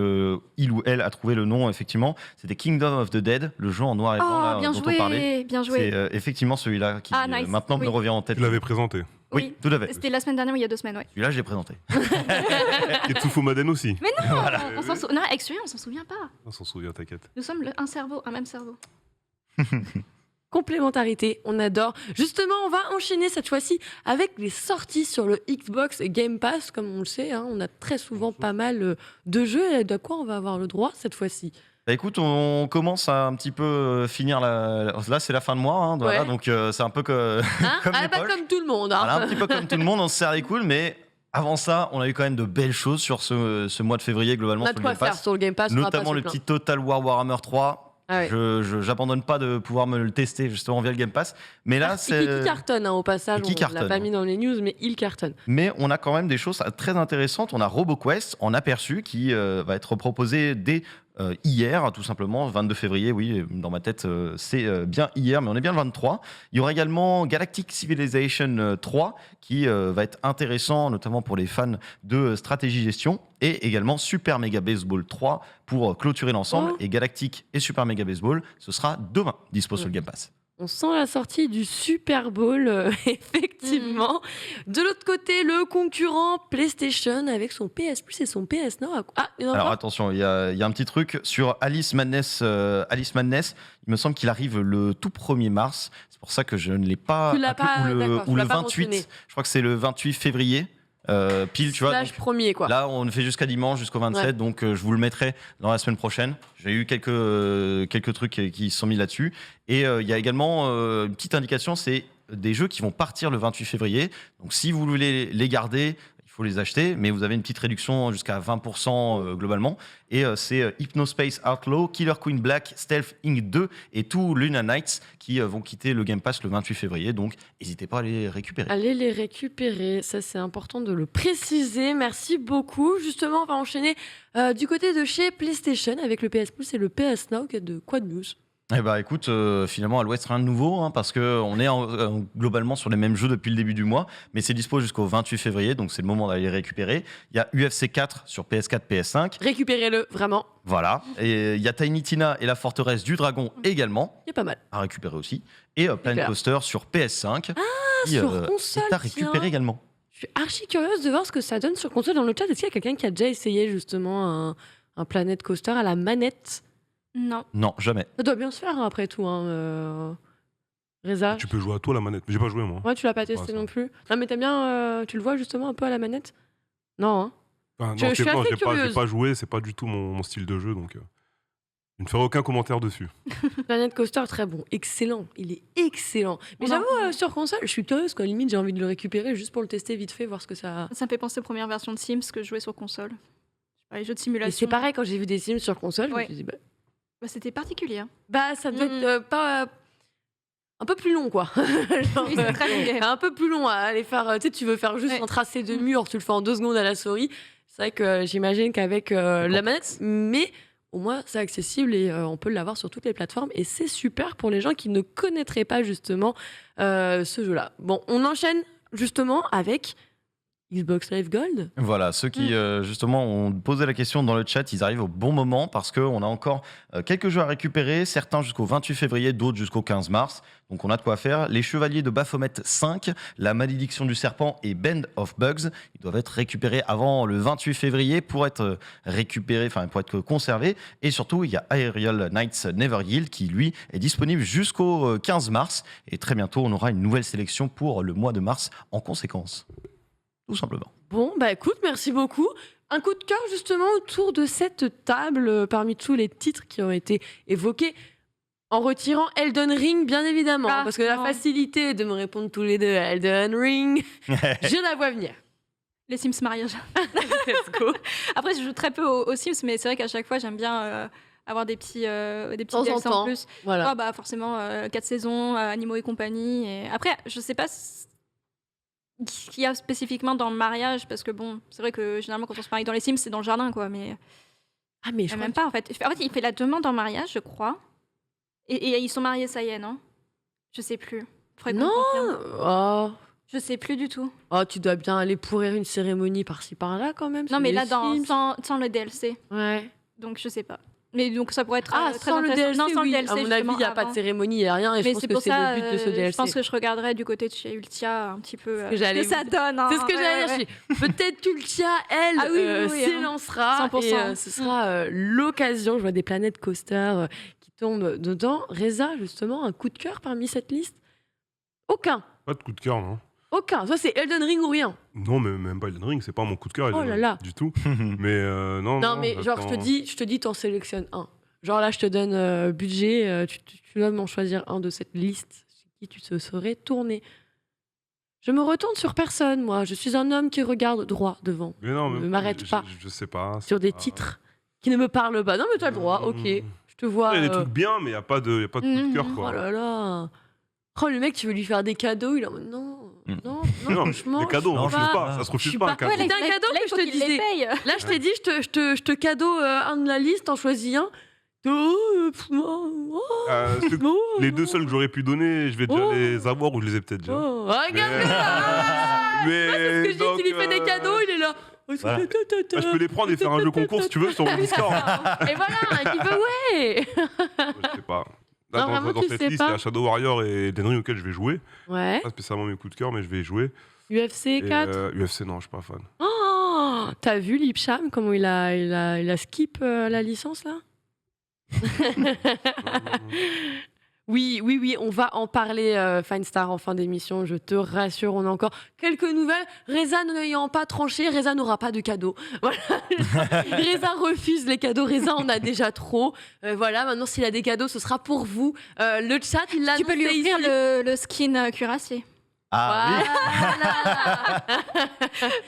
Speaker 3: il ou elle a trouvé le nom, effectivement. C'était Kingdom of the Dead, le jeu en noir et blanc là,
Speaker 2: bien
Speaker 3: dont on parlait.
Speaker 2: joué, bien joué.
Speaker 3: C'est effectivement celui-là qui
Speaker 2: Nice.
Speaker 3: maintenant me
Speaker 2: Oui.
Speaker 3: revient en tête.
Speaker 4: Tu l'avais présenté.
Speaker 3: Oui, tout à fait.
Speaker 2: C'était la semaine dernière ou il y a 2 semaines, ouais.
Speaker 3: Celui-là, je l'ai présenté.
Speaker 4: Ketsufu Maden aussi.
Speaker 2: Mais non, non, avec celui-là, on s'en souvient pas.
Speaker 4: On s'en souvient, t'inquiète.
Speaker 2: Nous sommes un même cerveau.
Speaker 1: Complémentarité, on adore. Justement, on va enchaîner cette fois-ci avec les sorties sur le Xbox Game Pass. Comme on le sait, hein, on a très souvent pas mal de jeux. Et de quoi on va avoir le droit cette fois-ci?
Speaker 3: Bah écoute, on commence à un petit peu finir là, c'est la fin de mois, hein, voilà,
Speaker 1: Ouais.
Speaker 3: donc c'est un peu comme les poches.
Speaker 1: Comme tout le monde. Hein.
Speaker 3: Voilà, un petit peu comme tout le monde, on se serre les coudes, mais avant ça, on a eu quand même de belles choses sur ce mois de février globalement
Speaker 1: On a
Speaker 3: sur
Speaker 1: de
Speaker 3: le
Speaker 1: quoi
Speaker 3: Game
Speaker 1: faire
Speaker 3: Pass.
Speaker 1: sur le Game Pass. on aura pas
Speaker 3: Notamment
Speaker 1: sur
Speaker 3: le
Speaker 1: plein.
Speaker 3: petit Total War Warhammer 3.
Speaker 1: Ah ouais.
Speaker 3: J'abandonne pas de pouvoir me le tester justement via le Game Pass, mais là
Speaker 1: Et qui cartonne hein, au passage.
Speaker 3: Qui
Speaker 1: On l'a
Speaker 3: cartonne.
Speaker 1: pas mis dans les news, mais il cartonne.
Speaker 3: Mais on a quand même des choses très intéressantes. On a RoboQuest en aperçu qui va être proposé dès hier, tout simplement, 22 février. Oui, dans ma tête, c'est bien hier, mais on est bien le 23. Il y aura également Galactic Civilization 3 qui va être intéressant, notamment pour les fans de stratégie-gestion. Et également Super Mega Baseball 3 pour clôturer l'ensemble.
Speaker 1: Oh.
Speaker 3: Et Galactic et Super Mega Baseball, ce sera demain, dispo sur le Game Pass.
Speaker 1: On sent la sortie du Super Bowl, effectivement. De l'autre côté, le concurrent PlayStation avec son PS Plus et son PS Now. Ah, il y en a
Speaker 3: Alors
Speaker 1: pas
Speaker 3: attention, il y a un petit truc sur Alice Madness. Il me semble qu'il arrive le tout 1er mars. C'est pour ça que je ne l'ai pas.
Speaker 1: Tu l'as
Speaker 3: appelé,
Speaker 1: pas, d'accord, tu
Speaker 3: ou le
Speaker 1: l'as pas
Speaker 3: 28.
Speaker 1: mentionné.
Speaker 3: Je crois que c'est le 28 février. Pile, tu vois.
Speaker 1: Slash
Speaker 3: donc,
Speaker 1: premier, quoi.
Speaker 3: là, on fait jusqu'à dimanche, jusqu'au 27.
Speaker 1: Ouais.
Speaker 3: Donc, je vous le mettrai dans la semaine prochaine. J'ai eu quelques trucs qui sont mis là-dessus. Et il y a également une petite indication, c'est des jeux qui vont partir le 28 février. Donc, si vous voulez les garder, il faut les acheter, mais vous avez une petite réduction jusqu'à 20% globalement. Et c'est Hypnospace Outlaw, Killer Queen Black, Stealth Inc. 2 et tout Luna Knights qui vont quitter le Game Pass le 28 février. Donc, n'hésitez pas à les récupérer.
Speaker 1: Allez les récupérer, ça c'est important de le préciser. Merci beaucoup. Justement, on va enchaîner du côté de chez PlayStation avec le PS Plus et le PS Now. De quoi de news?
Speaker 3: Eh bah écoute, finalement à l'Ouest rien de nouveau hein, parce que on est globalement sur les mêmes jeux depuis le début du mois, mais c'est dispo jusqu'au 28 février, donc c'est le moment d'aller les récupérer. Il y a UFC 4 sur PS4, PS5,
Speaker 1: Récupérez-le, vraiment.
Speaker 3: voilà. Et il y a Tiny Tina et la forteresse du dragon également
Speaker 1: Il y a pas mal.
Speaker 3: à récupérer aussi, et Planet
Speaker 1: Clair.
Speaker 3: Coaster sur PS5 qui
Speaker 1: sur console,
Speaker 3: est à récupérer
Speaker 1: tiens.
Speaker 3: également.
Speaker 1: Je suis archi curieuse de voir ce que ça donne sur console dans le chat. Est-ce qu'il y a quelqu'un qui a déjà essayé justement un Planet Coaster à la manette?
Speaker 2: Non.
Speaker 3: Non, jamais.
Speaker 1: Ça doit bien se faire hein, après tout. Hein, Reza,
Speaker 4: Tu peux jouer à toi la manette. Mais j'ai pas joué moi.
Speaker 1: ouais, tu l'as pas testé
Speaker 4: ça.
Speaker 1: non plus. Non, mais t'aimes bien, tu le vois justement un peu à la manette? Non, hein.
Speaker 4: Enfin,
Speaker 1: Je
Speaker 4: non,
Speaker 1: suis
Speaker 4: non,
Speaker 1: assez
Speaker 4: j'ai
Speaker 1: curieuse.
Speaker 4: pas joué, c'est pas du tout mon style de jeu, donc je ne ferai aucun commentaire dessus.
Speaker 1: Planet Coaster, très bon, excellent. Il est excellent. Mais
Speaker 2: On en-
Speaker 1: j'avoue, sur console, je suis curieuse. Quoi. Limite, j'ai envie de le récupérer juste pour le tester vite fait, voir ce que ça.
Speaker 2: Ça me fait penser aux premières versions de Sims que je jouais sur console. Je sais pas, les jeux de
Speaker 1: Et
Speaker 2: simulation.
Speaker 1: c'est pareil quand j'ai vu des Sims sur console, je me
Speaker 2: Ouais.
Speaker 1: suis dit,
Speaker 2: Bah, c'était particulier. hein.
Speaker 1: ça devait
Speaker 2: Mhm.
Speaker 1: être pas. Un peu plus long, quoi. Genre,
Speaker 2: Oui, c'est très long.
Speaker 1: un peu plus long à aller faire. Tu sais, tu veux faire juste
Speaker 2: Ouais.
Speaker 1: un tracé de mur, tu le fais en 2 secondes à la souris. C'est vrai que j'imagine qu'avec la manette, mais au moins c'est accessible et on peut l'avoir sur toutes les plateformes. Et c'est super pour les gens qui ne connaîtraient pas justement ce jeu-là. Bon, on enchaîne justement avec Xbox Live Gold.
Speaker 3: Voilà, ceux qui justement ont posé la question dans le chat, ils arrivent au bon moment parce qu'on a encore quelques jeux à récupérer, certains jusqu'au 28 février, d'autres jusqu'au 15 mars. Donc on a de quoi faire. Les Chevaliers de Baphomet 5, La Malédiction du Serpent et Band of Bugs, ils doivent être récupérés avant le 28 février pour être récupérés, enfin pour être conservés. Et surtout, il y a Aerial Knights Never Yield qui, lui, est disponible jusqu'au 15 mars. Et très bientôt, on aura une nouvelle sélection pour le mois de mars en conséquence. Tout simplement.
Speaker 1: Bon, bah écoute, merci beaucoup. Un coup de cœur justement autour de cette table, parmi tous les titres qui ont été évoqués, en retirant Elden Ring, bien évidemment,
Speaker 2: Ah,
Speaker 1: parce que la
Speaker 2: non.
Speaker 1: facilité de me répondre tous les deux à Elden Ring, je la vois venir.
Speaker 2: Les Sims mariage.
Speaker 1: Let's go.
Speaker 2: Après, je joue très peu aux Sims, mais c'est vrai qu'à chaque fois, j'aime bien avoir des petits
Speaker 1: temps en
Speaker 2: DLC
Speaker 1: temps.
Speaker 2: en plus.
Speaker 1: Voilà.
Speaker 2: Ah, bah, forcément, 4 saisons, Animaux et compagnie. Et... Après, je sais pas ce qu'il y a spécifiquement dans le mariage, parce que bon, c'est vrai que généralement, quand on se marie dans les Sims, c'est dans le jardin, quoi. Mais
Speaker 1: Ah, mais je crois
Speaker 2: même pas, en fait. En fait, il fait la demande en mariage, je crois. Et ils sont mariés, ça y est, non? Je sais plus. Faudrait qu'on
Speaker 1: Non.
Speaker 2: confirme.
Speaker 1: Oh.
Speaker 2: Je sais plus du tout.
Speaker 1: Oh, tu dois bien aller pourrir une cérémonie par-ci par-là quand même.
Speaker 2: Non,
Speaker 1: sur
Speaker 2: mais
Speaker 1: les
Speaker 2: là,
Speaker 1: Sims.
Speaker 2: sans le DLC.
Speaker 1: Ouais.
Speaker 2: Donc, je sais pas. Mais donc, ça pourrait être très
Speaker 1: sans le
Speaker 2: intéressant.
Speaker 1: DLC,
Speaker 2: Non, sans
Speaker 1: oui.
Speaker 2: le DLC,
Speaker 1: À mon avis, il n'y a pas de
Speaker 2: avant.
Speaker 1: cérémonie, il n'y a rien. Et je
Speaker 2: Mais
Speaker 1: pense
Speaker 2: c'est
Speaker 1: que
Speaker 2: pour
Speaker 1: c'est
Speaker 2: ça,
Speaker 1: le but de ce DLC.
Speaker 2: je pense que je regarderai du côté de chez Ultia un petit peu
Speaker 1: que j'allais
Speaker 2: ce que ça
Speaker 1: vous-
Speaker 2: donne. Hein.
Speaker 1: C'est ce que j'allais dire. Je suis- Peut-être Ultia, elle,
Speaker 2: Ah oui, oui, oui,
Speaker 1: s'élancera.
Speaker 2: 100%.
Speaker 1: Et ce sera l'occasion. Je vois des planètes coaster qui tombent dedans. Reza, justement, un coup de cœur parmi cette liste? Aucun.
Speaker 4: Pas de coup de cœur, non.
Speaker 1: Aucun. Soit c'est Elden Ring ou rien.
Speaker 4: Non, mais même pas Elden Ring, c'est pas mon coup de cœur.
Speaker 1: Oh
Speaker 4: Elden
Speaker 1: là
Speaker 4: Ring,
Speaker 1: là.
Speaker 4: Du tout. Mais non.
Speaker 1: Non, mais genre, je te dis, t'en sélectionnes un. Genre là, je te donne budget, tu dois m'en choisir un de cette liste sur qui tu te serais tourné. Je me retourne sur personne, moi. Je suis un homme qui regarde droit devant.
Speaker 4: Mais non,
Speaker 1: Ne m'arrête pas.
Speaker 4: Je sais pas.
Speaker 1: Sur des
Speaker 4: c'est pas-
Speaker 1: titres qui ne me parlent pas. Non, mais tu as le droit, ok. Je te vois.
Speaker 4: Il y a des trucs bien, mais il n'y a pas de coup de cœur,
Speaker 1: Oh
Speaker 4: quoi.
Speaker 1: là là. Oh, le mec, tu veux lui faire des cadeaux, il est en mode non, non,
Speaker 4: Non,
Speaker 1: franchement.
Speaker 4: les cadeaux,
Speaker 1: je
Speaker 4: on
Speaker 1: sais
Speaker 4: refuse
Speaker 1: pas.
Speaker 4: pas. Ça se
Speaker 1: Je
Speaker 4: refuse
Speaker 1: suis
Speaker 4: pas,
Speaker 1: pas-
Speaker 4: un cadeau.
Speaker 1: Ouais, C'était un cadeau que je te disais.
Speaker 2: paye.
Speaker 1: Là, je t'ai dit, je te cadeau un de la liste, t'en choisis un.
Speaker 4: Les deux seuls que j'aurais pu donner, je vais déjà
Speaker 1: Oh.
Speaker 4: les avoir ou je les ai peut-être déjà.
Speaker 1: Oh, regarde
Speaker 4: Mais
Speaker 1: ce que je dis,
Speaker 4: donc,
Speaker 1: tu lui fais des cadeaux, il est là.
Speaker 3: Voilà.
Speaker 4: je peux les prendre et faire un jeu concours si tu veux sur mon Discord.
Speaker 1: Et voilà, un giveaway.
Speaker 4: Je sais pas.
Speaker 1: Non,
Speaker 4: Dans,
Speaker 1: vraiment,
Speaker 4: dans
Speaker 1: tu
Speaker 4: cette
Speaker 1: sais
Speaker 4: liste,
Speaker 1: pas.
Speaker 4: il y a Shadow Warrior et Elden Ring auxquels je vais jouer.
Speaker 1: Ouais.
Speaker 4: Pas spécialement mes coups de cœur, mais je vais y jouer.
Speaker 1: UFC
Speaker 4: Et,
Speaker 1: 4.
Speaker 4: UFC, non, je suis pas fan.
Speaker 1: Oh, t'as vu Lipsham, comment il a skip la licence là? Oui, on va en parler, Fine Star, en fin d'émission, je te rassure, on a encore quelques nouvelles. Reza n'ayant pas tranché, Reza n'aura pas de cadeaux. Voilà. Reza refuse les cadeaux, Reza en a déjà trop. Voilà, maintenant s'il a des cadeaux, ce sera pour vous. Le chat, il l'a
Speaker 2: Tu peux lui
Speaker 1: annoncé
Speaker 2: offrir
Speaker 1: ici.
Speaker 2: le skin cuirassé.
Speaker 3: Ah
Speaker 1: Voilà.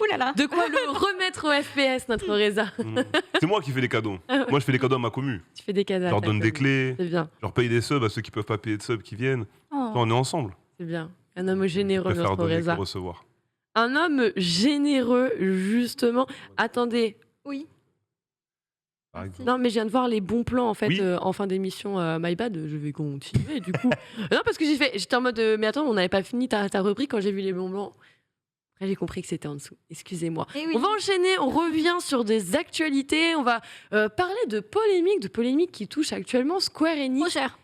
Speaker 2: Ouh là là.
Speaker 1: De quoi le remettre au FPS, notre Reza.
Speaker 4: C'est moi qui fais les cadeaux. Moi, je fais les cadeaux à ma commu.
Speaker 1: Tu fais des cadeaux.
Speaker 4: Je leur donne des clés,
Speaker 1: C'est bien,
Speaker 4: je leur paye des subs à ceux qui peuvent pas payer de subs qui viennent.
Speaker 2: Oh.
Speaker 4: On est ensemble.
Speaker 1: c'est bien. Un homme
Speaker 4: Je
Speaker 1: généreux,
Speaker 4: préfère
Speaker 1: notre
Speaker 4: donner que
Speaker 1: Reza.
Speaker 4: recevoir.
Speaker 1: Un homme généreux, justement. Attendez,
Speaker 2: Oui.
Speaker 4: Par exemple.
Speaker 1: non, mais je viens de voir les bons plans en fait
Speaker 4: Oui.
Speaker 1: en fin d'émission. My bad, je vais continuer du coup. Non, parce que j'étais en mode, mais attends, on n'avait pas fini ta rubrique quand j'ai vu les bons plans. Après, j'ai compris que c'était en dessous. Excusez-moi.
Speaker 2: Eh oui.
Speaker 1: On va enchaîner, on revient sur des actualités. On va parler de polémiques qui touchent actuellement Square
Speaker 2: Trop
Speaker 1: Enix.
Speaker 2: cher.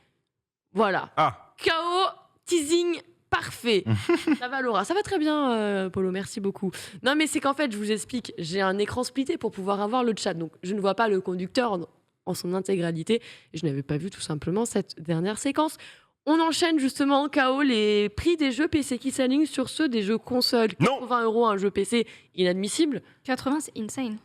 Speaker 1: Voilà.
Speaker 4: Ah,
Speaker 1: KO, teasing parfait. Ça va Laura, ça va très bien Polo, merci beaucoup. Non mais c'est qu'en fait, je vous explique, j'ai un écran splitté pour pouvoir avoir le chat. Donc je ne vois pas le conducteur en son intégralité. Et je n'avais pas vu tout simplement cette dernière séquence. On enchaîne justement en KO les prix des jeux PC qui s'alignent sur ceux des jeux consoles.
Speaker 4: Non.
Speaker 1: 80 € un jeu PC, inadmissible.
Speaker 2: 80, c'est insane.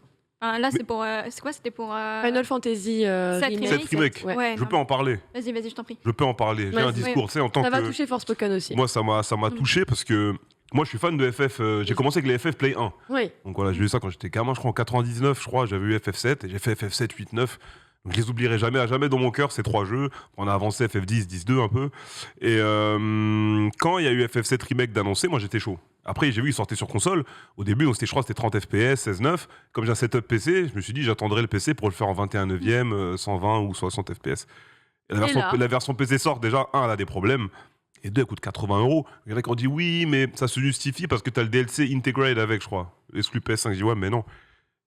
Speaker 2: Là, c'est pour. C'est quoi? C'était pour.
Speaker 1: Final Fantasy
Speaker 2: Sept
Speaker 1: Remake.
Speaker 4: Sept remake.
Speaker 1: Ouais.
Speaker 2: Ouais,
Speaker 4: je
Speaker 2: non.
Speaker 4: peux en parler.
Speaker 2: Vas-y, je t'en prie.
Speaker 4: Je peux en parler. J'ai un
Speaker 1: Vas-y.
Speaker 4: discours, tu sais, en tant
Speaker 1: Ça va
Speaker 4: que.
Speaker 1: toucher Forspoken aussi.
Speaker 4: Moi, ça m'a touché parce que moi, je suis fan de FF. J'ai commencé avec les FF Play 1.
Speaker 1: Oui.
Speaker 4: Donc voilà, j'ai eu ça quand j'étais gamin, je crois en 99, je crois, j'avais eu FF7 et j'ai fait FF7, 8, 9. Donc je les oublierai jamais, à jamais dans mon cœur, ces trois jeux. On a avancé FF10, 10-2 un peu. Et quand il y a eu FF7 Remake d'annoncer, moi j'étais chaud. Après, j'ai vu, il sortait sur console. Au début, donc je crois que c'était 30 FPS, 16-9. Comme j'ai un setup PC, je me suis dit, j'attendrai le PC pour le faire en 21/9, 120 ou 60 FPS. Et
Speaker 1: là.
Speaker 4: la version PC sort déjà, un, elle a des problèmes. Et deux, elle coûte 80 €. Il y en a qui ont dit oui, mais ça se justifie parce que tu as le DLC Integrate avec, je crois. Exclu PS5. Je dis ouais, mais non.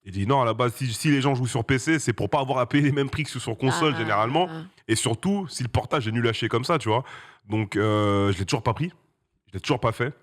Speaker 4: Il dit non, à la base, si les gens jouent sur PC, c'est pour pas avoir à payer les mêmes prix que sur console
Speaker 1: Ah.
Speaker 4: généralement. Et surtout, si le portage est nul à chier comme ça, tu vois. Donc, je l'ai toujours pas pris. Je l'ai toujours pas fait.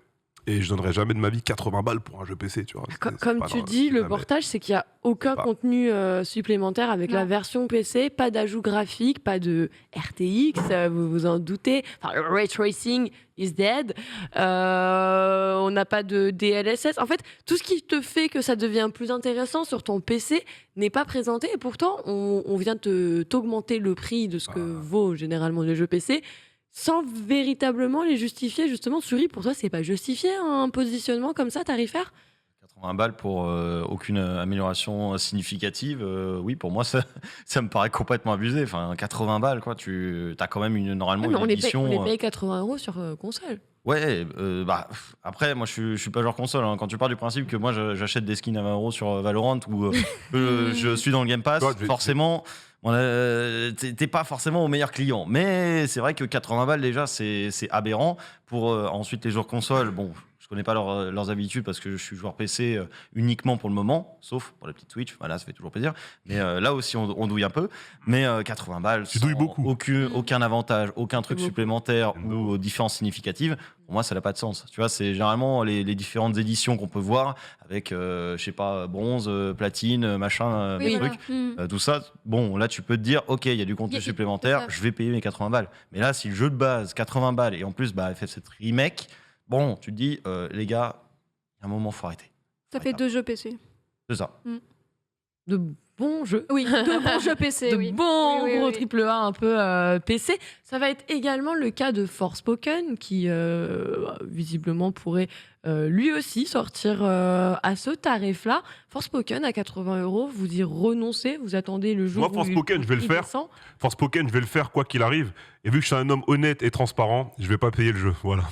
Speaker 4: Et je donnerai jamais de ma vie 80 balles pour un jeu PC, tu vois.
Speaker 1: Comme tu dis, le portage, c'est qu'il n'y a aucun
Speaker 4: Pas.
Speaker 1: contenu supplémentaire avec
Speaker 2: Non.
Speaker 1: la version PC, pas d'ajout graphique, pas de RTX, vous vous en doutez. Enfin, le ray tracing is dead. On n'a pas de DLSS. En fait, tout ce qui te fait que ça devient plus intéressant sur ton PC n'est pas présenté. Et pourtant, on vient t'augmenter le prix de ce que vaut généralement les jeux PC. Sans véritablement les justifier, justement, Suri, pour toi, c'est pas justifié un positionnement comme ça, tarifaire?
Speaker 3: 80 balles pour aucune amélioration significative, oui, pour moi, ça me paraît complètement abusé. Enfin, 80 balles, quoi, tu as quand même normalement
Speaker 1: Ah, mais
Speaker 3: une édition.
Speaker 1: on les paye 80 € sur console.
Speaker 3: Ouais, après, moi, je suis pas joueur console. Hein. Quand tu pars du principe que moi, j'achète des skins à 20 € sur Valorant ou je suis dans le Game Pass,
Speaker 4: Ouais,
Speaker 3: forcément, t'es pas forcément au meilleur client. Mais c'est vrai que 80 balles, déjà, c'est aberrant. Pour ensuite les joueurs console, bon, je Je connais pas leurs habitudes parce que je suis joueur PC uniquement pour le moment, sauf pour la petite Switch. Voilà, ça fait toujours plaisir. Mais là aussi, on douille un peu. Mais 80 balles,
Speaker 4: Tu douilles beaucoup.
Speaker 3: aucun avantage, aucun truc
Speaker 1: Beaucoup.
Speaker 3: supplémentaire ou différence significative. Pour moi, ça n'a pas de sens. Tu vois, c'est généralement les différentes éditions qu'on peut voir avec, je sais pas, bronze, platine, machin,
Speaker 2: Oui, voilà.
Speaker 3: truc. Tout ça, bon, là, tu peux te dire, ok, il y a du contenu
Speaker 2: Y a-
Speaker 3: supplémentaire,
Speaker 2: c'est ça.
Speaker 3: je vais payer mes 80 balles. Mais là, si le jeu de base, 80 balles, et en plus, FF7 Remake, bon, tu te dis, les gars, il y a un moment, faut arrêter.
Speaker 2: Ça fait 2 jeux PC.
Speaker 3: C'est ça.
Speaker 1: De bons jeux.
Speaker 2: Oui, 2 bons jeux PC,
Speaker 1: De
Speaker 2: oui.
Speaker 1: bons
Speaker 2: Oui, oui,
Speaker 1: gros
Speaker 2: oui.
Speaker 1: triple A un peu PC. Ça va être également le cas de Forspoken qui visiblement pourrait lui aussi sortir à ce tarif-là. Forspoken à 80 €, vous y renoncez, vous attendez le jour
Speaker 4: Moi,
Speaker 1: où
Speaker 4: Forspoken, je vais le
Speaker 1: il
Speaker 4: faire.
Speaker 1: descend.
Speaker 4: Forspoken, je vais le faire quoi qu'il arrive. Et vu que je suis un homme honnête et transparent, je vais pas payer le jeu. Voilà.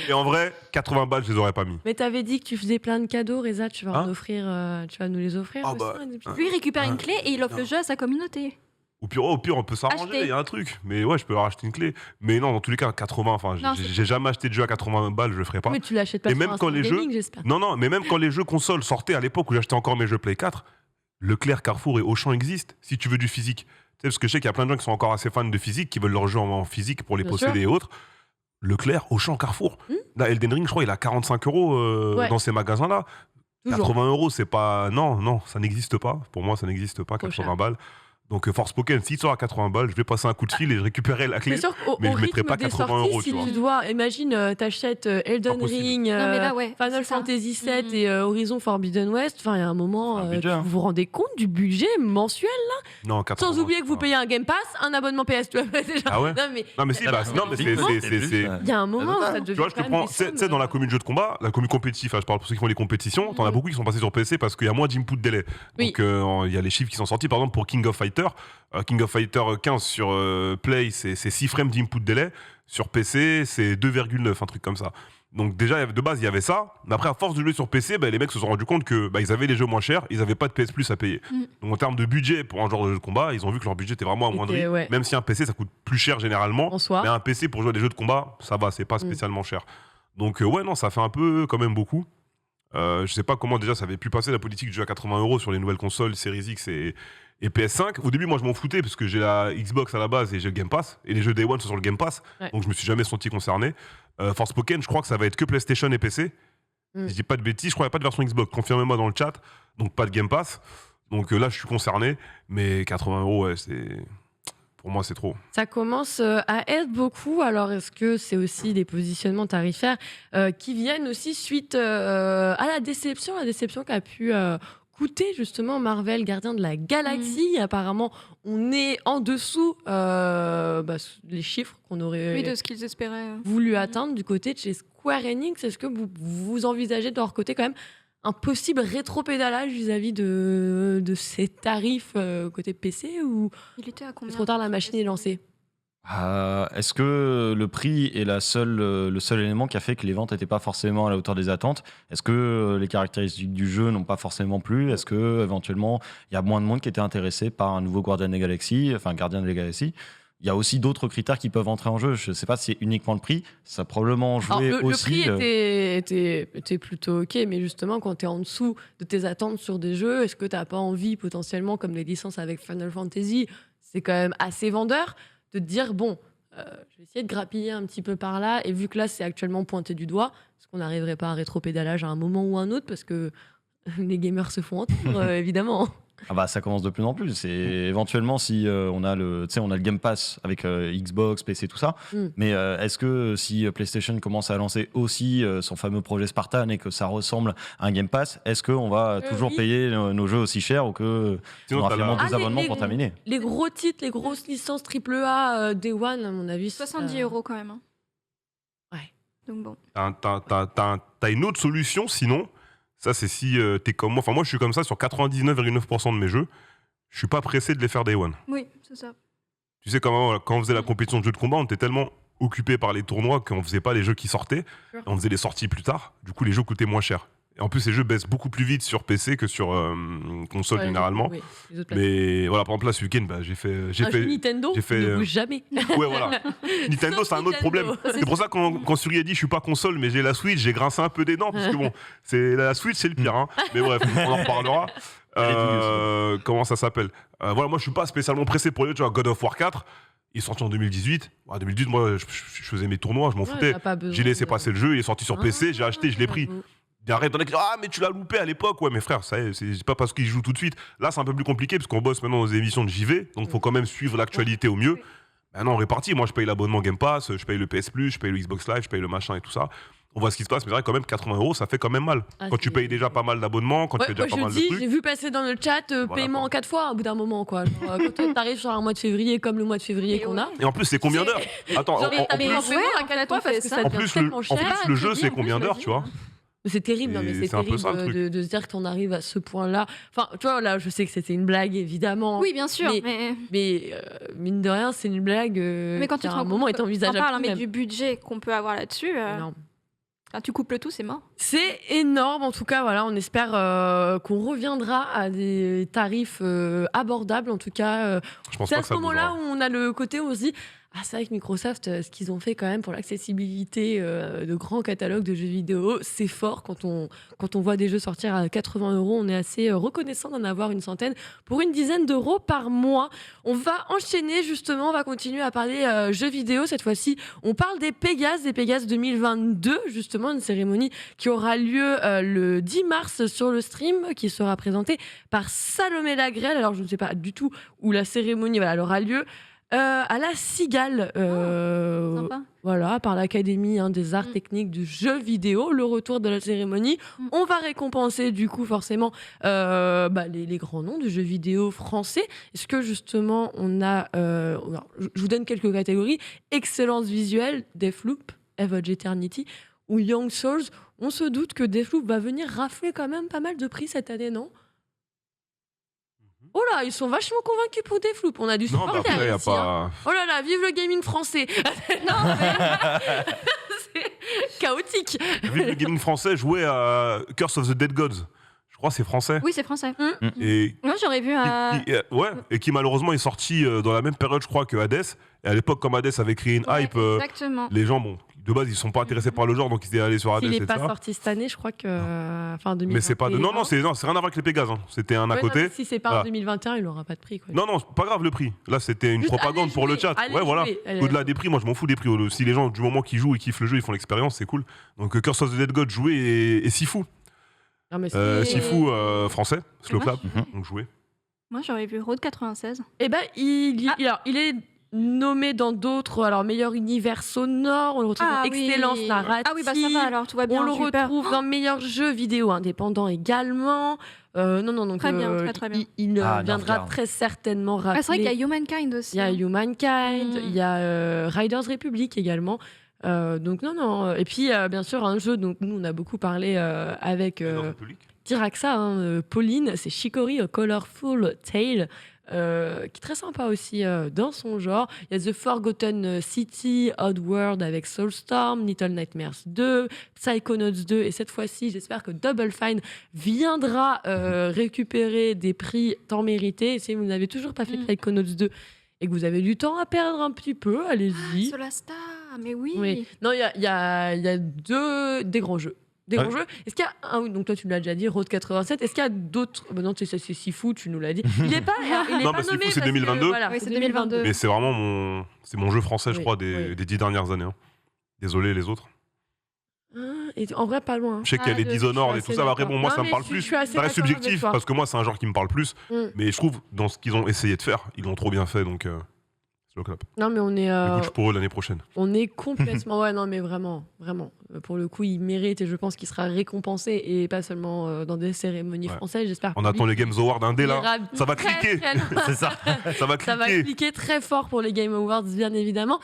Speaker 4: Et en vrai, 80 balles, je les aurais pas mis.
Speaker 1: Mais t'avais dit que tu faisais plein de cadeaux, Reza, tu vas en
Speaker 4: Hein
Speaker 1: offrir, tu vas nous les offrir
Speaker 4: Ah
Speaker 1: aussi,
Speaker 4: bah,
Speaker 1: hein, des petits-
Speaker 2: Lui, il récupère une clé et il offre le jeu à sa communauté.
Speaker 4: Au pire, on peut s'arranger,
Speaker 2: Acheter.
Speaker 4: il y a un truc. Mais ouais, je peux leur acheter une clé. Mais non, dans tous les cas, 80, enfin,
Speaker 2: Non,
Speaker 4: j'ai jamais acheté de jeu à 80 balles, je le ferai pas.
Speaker 1: Mais tu l'achètes pas
Speaker 4: Et
Speaker 1: sur
Speaker 4: même
Speaker 1: Instant
Speaker 4: quand les jeux-
Speaker 1: Gaming, j'espère.
Speaker 4: Non, mais même quand les jeux consoles sortaient à l'époque où j'achetais encore mes jeux Play 4, Leclerc, Carrefour et Auchan existent si tu veux du physique. Tu sais, parce que je sais qu'il y a plein de gens qui sont encore assez fans de physique, qui veulent leurs jeux en physique pour les
Speaker 1: Bien
Speaker 4: posséder
Speaker 1: sûr.
Speaker 4: et autres. Leclerc, Auchan, Carrefour. Là, Elden Ring, je crois, il a 45 €
Speaker 1: Ouais.
Speaker 4: dans ces magasins-là.
Speaker 1: Toujours.
Speaker 4: 80 €, c'est pas. Non, ça n'existe pas. Pour moi, ça n'existe pas,
Speaker 1: Trop
Speaker 4: 80
Speaker 1: cher.
Speaker 4: balles. Donc, Forspoken, s'il sort à 80 balles, je vais passer un coup de fil et je récupérerai la clé.
Speaker 1: C'est sûr qu'au
Speaker 4: mais
Speaker 1: au
Speaker 4: je mettrai
Speaker 1: rythme
Speaker 4: pas
Speaker 1: des
Speaker 4: 80
Speaker 1: sorties,
Speaker 4: €,
Speaker 1: si
Speaker 4: tu vois.
Speaker 1: tu dois, imagine, t'achètes Elden
Speaker 4: Impossible.
Speaker 1: Ring,
Speaker 2: Non, mais là, ouais,
Speaker 1: Final
Speaker 2: c'est ça.
Speaker 1: Fantasy VII
Speaker 2: Mhm.
Speaker 1: et Horizon Forbidden West, enfin, il y a un moment,
Speaker 3: Un budget, hein.
Speaker 1: vous vous rendez compte du budget mensuel,
Speaker 4: Non, 80,
Speaker 1: sans oublier que vous
Speaker 4: c'est
Speaker 1: payez un Game Pass, un abonnement PS, tu vois, déjà.
Speaker 4: Ah ouais
Speaker 1: Non, mais
Speaker 4: pas- Non, mais si, bah, non, mais c'est.
Speaker 1: il y a un moment où ça devient
Speaker 4: Tu vois, je te
Speaker 1: quand même
Speaker 4: prends,
Speaker 1: des
Speaker 4: tu sais,
Speaker 1: sommes,
Speaker 4: dans la commune jeu de combat, la commune compétitive, je parle pour ceux qui font les compétitions, t'en as
Speaker 1: Mhm.
Speaker 4: beaucoup qui sont passés sur PC parce qu'il y a moins d'input délai.
Speaker 1: Oui.
Speaker 4: Donc il y a les chiffres qui sont sortis, par exemple pour King of Fighter 15 sur Play, c'est 6 frames d'input délai, sur PC c'est 2,9, un truc comme ça. Donc déjà, de base, il y avait ça, mais après, à force de jouer sur PC, les mecs se sont rendus compte que ils avaient les jeux moins chers, ils n'avaient pas de PS Plus à payer.
Speaker 2: Mm.
Speaker 4: Donc en termes de budget pour un genre de jeu de combat, ils ont vu que leur budget était vraiment amoindri,
Speaker 1: Était, ouais.
Speaker 4: même si un PC ça coûte plus cher généralement.
Speaker 1: en soi.
Speaker 4: Mais un PC pour jouer à des jeux de combat, ça va, c'est pas spécialement cher. Donc ouais, non, ça fait un peu quand même beaucoup. Je sais pas comment déjà ça avait pu passer la politique du jeu à 80 € sur les nouvelles consoles Series X et PS5. Au début, moi je m'en foutais parce que j'ai la Xbox à la base et j'ai le Game Pass. Et les jeux Day One sont sur le Game Pass.
Speaker 1: Ouais.
Speaker 4: Donc je me suis jamais senti concerné. Forspoken, je crois que ça va être que PlayStation et PC.
Speaker 1: Mm.
Speaker 4: Si je dis pas de bêtises, je crois qu'il n'y a pas de version Xbox. Confirmez-moi dans le chat. Donc pas de Game Pass. Donc là, je suis concerné. Mais 80 €, ouais, c'est. Pour moi, c'est trop.
Speaker 1: Ça commence à être beaucoup. Alors, est-ce que c'est aussi des positionnements tarifaires qui viennent aussi suite à la déception qu'a pu coûter justement Marvel Gardien de la Galaxie. Apparemment, on est en dessous les chiffres qu'on aurait
Speaker 2: Oui, de ce qu'ils espéraient.
Speaker 1: voulu atteindre du côté de chez Square Enix. Est-ce que vous envisagez de leur côté quand même un possible rétropédalage vis-à-vis de ces tarifs côté PC ou
Speaker 2: Il était à
Speaker 1: c'est
Speaker 2: combien
Speaker 1: trop tard, la machine est lancée?
Speaker 3: Est-ce que le prix est le seul élément qui a fait que les ventes n'étaient pas forcément à la hauteur des attentes? Est-ce que les caractéristiques du jeu n'ont pas forcément plu? Est-ce que éventuellement il y a moins de monde qui était intéressé par un nouveau Gardien des Galaxies? Il y a aussi d'autres critères qui peuvent entrer en jeu. Je ne sais pas si c'est uniquement le prix. Ça a probablement
Speaker 1: Alors,
Speaker 3: joué
Speaker 1: le
Speaker 3: aussi.
Speaker 1: prix était plutôt ok, mais justement, quand tu es en dessous de tes attentes sur des jeux, est-ce que tu n'as pas envie, potentiellement, comme les licences avec Final Fantasy, c'est quand même assez vendeur, de te dire, bon, je vais essayer de grappiller un petit peu par là, et vu que là, c'est actuellement pointé du doigt, est-ce qu'on n'arriverait pas à rétropédalage à un moment ou un autre, parce que les gamers se font entendre, évidemment.
Speaker 3: Ah bah ça commence de plus en plus. Et éventuellement, si on a le Game Pass avec Xbox, PC, tout ça.
Speaker 1: Mm.
Speaker 3: Mais est-ce que si PlayStation commence à lancer aussi son fameux projet Spartan et que ça ressemble à un Game Pass, est-ce qu'on va toujours
Speaker 1: oui.
Speaker 3: payer nos jeux aussi chers ou que on
Speaker 4: Sinon,
Speaker 3: aura
Speaker 4: t'as
Speaker 3: finalement
Speaker 4: la-
Speaker 3: deux abonnements pour terminer?
Speaker 1: Les gros titres, les grosses licences AAA Day One, à mon avis.
Speaker 2: 70 € quand même. Hein.
Speaker 1: Ouais.
Speaker 2: Donc bon.
Speaker 4: T'as une autre solution, sinon, ça c'est si t'es comme moi. Enfin, moi je suis comme ça sur 99,9% de mes jeux. Je suis pas pressé de les faire Day One.
Speaker 2: Oui, c'est ça.
Speaker 4: Tu sais, quand on faisait la compétition de jeux de combat, on était tellement occupé par les tournois qu'on faisait pas les jeux qui sortaient.
Speaker 1: Sure.
Speaker 4: Et on faisait les sorties plus tard. Du coup, les jeux coûtaient moins cher. Et en plus, les jeux baissent beaucoup plus vite sur PC que sur console
Speaker 1: Ouais,
Speaker 4: généralement.
Speaker 1: oui, les autres plateformes.
Speaker 4: Mais voilà, par exemple, là, ce week-end, bah, j'ai fait.
Speaker 1: Un jeu Nintendo
Speaker 4: j'ai fait,
Speaker 1: ne bouge jamais.
Speaker 4: Ouais, voilà. Nintendo,
Speaker 1: Sauf
Speaker 4: c'est un autre problème.
Speaker 1: Nintendo.
Speaker 4: C'est pour ça que quand Suri a dit je suis pas console, mais j'ai la Switch, j'ai grincé un peu des dents, parce que bon, la Switch, c'est le pire. Hein. Mais bref, on en reparlera. Comment ça s'appelle Voilà, moi, je suis pas spécialement pressé pour les jeux. Tu vois, God of War 4, il est sorti en 2018. En 2018, moi, je faisais mes tournois, je m'en foutais. J'ai laissé passer le jeu, il est sorti sur PC, j'ai acheté, je l'ai pris. Il arrête d'en dire ah mais tu l'as loupé à l'époque. Ouais mais frère, ça c'est pas parce qu'il joue tout de suite. Là c'est un peu plus compliqué parce qu'on bosse maintenant aux émissions de JV, donc faut quand même suivre l'actualité au mieux. Maintenant on est parti, moi je paye l'abonnement Game Pass, je paye le PS Plus, je paye le Xbox Live, je paye le machin et tout ça. On voit ce qui se passe, mais c'est vrai quand même 80 € ça fait quand même mal.
Speaker 1: Ah,
Speaker 4: quand tu payes déjà pas mal d'abonnements, quand tu fais déjà pas mal de trucs.
Speaker 1: J'ai vu passer dans le chat paiement
Speaker 4: quoi.
Speaker 1: en 4 fois au bout d'un moment quoi. Genre, quand t'arrives sur un mois de février comme le mois de février qu'on a.
Speaker 4: Et en plus c'est combien d'heures Attends,
Speaker 1: Genre,
Speaker 4: en
Speaker 1: mais
Speaker 4: plus,
Speaker 1: en plus, à 4 fois parce que ça
Speaker 4: en
Speaker 1: devient
Speaker 4: plus,
Speaker 1: tellement
Speaker 4: en
Speaker 1: cher.
Speaker 4: plus, le jeu c'est combien d'heures, tu vois.
Speaker 1: C'est terrible, non, mais
Speaker 4: Et
Speaker 1: c'est
Speaker 4: c'est un peu
Speaker 1: terrible
Speaker 4: ça, le truc.
Speaker 1: de se dire qu'on arrive à ce point-là. Enfin, tu vois, là, je sais que c'était une blague, évidemment.
Speaker 2: Oui, bien sûr,
Speaker 1: mais mine de rien, c'est une blague
Speaker 2: mais quand
Speaker 1: qui,
Speaker 2: tu
Speaker 1: à
Speaker 2: te
Speaker 1: un
Speaker 2: rends
Speaker 1: moment,
Speaker 2: compte,
Speaker 1: est envisageable.
Speaker 2: t'en parles,
Speaker 1: tout
Speaker 2: mais
Speaker 1: même.
Speaker 2: du budget qu'on peut avoir là-dessus,
Speaker 1: Non.
Speaker 2: quand tu coupes le tout, c'est mort.
Speaker 1: C'est énorme, en tout cas, voilà, on espère qu'on reviendra à des tarifs abordables, en tout cas.
Speaker 4: Je pense
Speaker 1: C'est
Speaker 4: pas
Speaker 1: à
Speaker 4: que
Speaker 1: ce
Speaker 4: ça
Speaker 1: moment-là
Speaker 4: bougera.
Speaker 1: où on a le côté où on se dit ah, c'est vrai que Microsoft, ce qu'ils ont fait quand même pour l'accessibilité de grands catalogues de jeux vidéo, c'est fort. Quand on voit des jeux sortir à 80 €, on est assez reconnaissant d'en avoir une centaine pour une dizaine d'euros par mois. On va enchaîner justement, on va continuer à parler jeux vidéo. Cette fois-ci, on parle des Pégases 2022, justement, une cérémonie qui aura lieu le 10 mars sur le stream, qui sera présentée par Salomé Lagrelle. Alors, je ne sais pas du tout où la cérémonie elle aura lieu. À la Cigale,
Speaker 2: Sympa.
Speaker 1: voilà, par l'Académie des arts techniques du jeu vidéo, le retour de la cérémonie. On va récompenser du coup forcément les grands noms du jeu vidéo français. Est-ce que justement on a... alors, je vous donne quelques catégories. Excellence visuelle, Deathloop, Age of Eternity ou Young Souls. On se doute que Deathloop va venir rafler quand même pas mal de prix cette année, non ? Oh là, ils sont vachement convaincus pour Deathloop. On a du
Speaker 4: Non,
Speaker 1: support
Speaker 4: mais après, y a
Speaker 1: derrière ici, hein.
Speaker 4: pas.
Speaker 1: Oh là là, vive le gaming français. Non, mais c'est chaotique.
Speaker 4: Vive le gaming français, jouer à Curse of the Dead Gods. Je crois que c'est français.
Speaker 2: Oui, c'est français.
Speaker 4: Et
Speaker 2: Moi, j'aurais vu
Speaker 4: et qui malheureusement est sorti dans la même période, je crois, que Hades. Et à l'époque, comme Hades avait créé une hype,
Speaker 2: exactement.
Speaker 4: les gens, bon, de base, ils sont pas intéressés par le genre, donc ils étaient allés sur Hades,
Speaker 1: S'il n'est
Speaker 4: etc.
Speaker 1: pas sorti cette année, je crois que. Enfin, 2021.
Speaker 4: Mais c'est pas de. Non, c'est rien à voir avec les Pégases. Hein. C'était un à
Speaker 1: Ouais,
Speaker 4: côté.
Speaker 1: non, mais si c'est pas en
Speaker 4: Voilà.
Speaker 1: 2021, il n'aura pas de prix. Quoi.
Speaker 4: Non, pas grave le prix. Là, c'était une
Speaker 1: Juste
Speaker 4: propagande
Speaker 1: allez
Speaker 4: pour le
Speaker 1: jouer,
Speaker 4: chat.
Speaker 1: allez
Speaker 4: Ouais, voilà.
Speaker 1: jouer, allez.
Speaker 4: Au-delà des prix, moi, je m'en fous des prix. Si les gens, du moment qu'ils jouent et kiffent le jeu, ils font l'expérience, c'est cool. Donc, Curse of the Dead God, jouer et Sifu.
Speaker 1: Non, mais c'est-
Speaker 4: Sifu français, Slow
Speaker 2: Moi,
Speaker 4: Clap. Donc, jouer.
Speaker 2: Moi, j'aurais vu Road 96.
Speaker 1: Eh ben, alors, il est nommé dans d'autres. Alors, meilleur univers sonore, on le retrouve dans excellence narrative.
Speaker 2: Ah oui, bah ça va alors, tout va bien.
Speaker 1: On le
Speaker 2: super.
Speaker 1: retrouve dans meilleur jeu vidéo indépendant également. Non, donc
Speaker 2: Très bien, très, très bien.
Speaker 1: il viendra
Speaker 3: regarde.
Speaker 1: très certainement rappeler.
Speaker 2: Ah, c'est vrai qu'il y a Humankind aussi.
Speaker 1: Il y a Humankind,
Speaker 2: Mm.
Speaker 1: il y a Riders Republic également. Donc non. Et puis, bien sûr, un jeu dont nous, on a beaucoup parlé avec Tiraxa, Pauline, c'est Chicory, A Colorful Tale. Qui est très sympa aussi dans son genre. Il y a The Forgotten City, Oddworld avec Soulstorm, Little Nightmares 2, Psychonauts 2, et cette fois-ci, j'espère que Double Fine viendra récupérer des prix tant mérités. Et si vous n'avez toujours pas fait Psychonauts 2 et que vous avez du temps à perdre un petit peu, allez-y.
Speaker 2: Solastar, mais oui.
Speaker 1: Oui. Non, il y a des grands jeux. Des grands jeux. Est-ce qu'il y a oui, donc toi tu l'as déjà dit, Road 87. Est-ce qu'il y a d'autres non, c'est Sifu, tu nous l'as dit. Il est pas,
Speaker 4: Non, bah, Sifu,
Speaker 1: nommé
Speaker 4: c'est
Speaker 1: parce que,
Speaker 4: 2022.
Speaker 1: voilà,
Speaker 2: Oui,
Speaker 1: c'est
Speaker 2: c'est
Speaker 1: 2022.
Speaker 4: Mais c'est vraiment mon jeu français, je
Speaker 1: Oui,
Speaker 4: crois, des
Speaker 1: oui.
Speaker 4: 10 dernières années. Hein. Désolé, les autres.
Speaker 1: Et en vrai, pas loin.
Speaker 4: Je sais qu'il y a les Dishonored et tout ça. Après, bon, moi, ça me parle plus. Ça reste subjectif parce que moi, c'est un genre qui me parle plus. Mais je trouve, dans ce qu'ils ont essayé de faire, ils l'ont trop bien fait. Donc, slow clap.
Speaker 1: Non, mais on est.
Speaker 4: Écoute, pour eux l'année prochaine.
Speaker 1: On est complètement. Ouais, non, mais vraiment. Pour le coup, il mérite et je pense qu'il sera récompensé et pas seulement dans des cérémonies
Speaker 4: Ouais.
Speaker 1: françaises. J'espère.
Speaker 4: On attend les Games Awards indé là. Ça va cliquer.
Speaker 1: Très loin.
Speaker 3: C'est ça.
Speaker 4: Ça va
Speaker 1: Ça va
Speaker 4: cliquer.
Speaker 1: cliquer très fort pour les Game Awards, bien évidemment.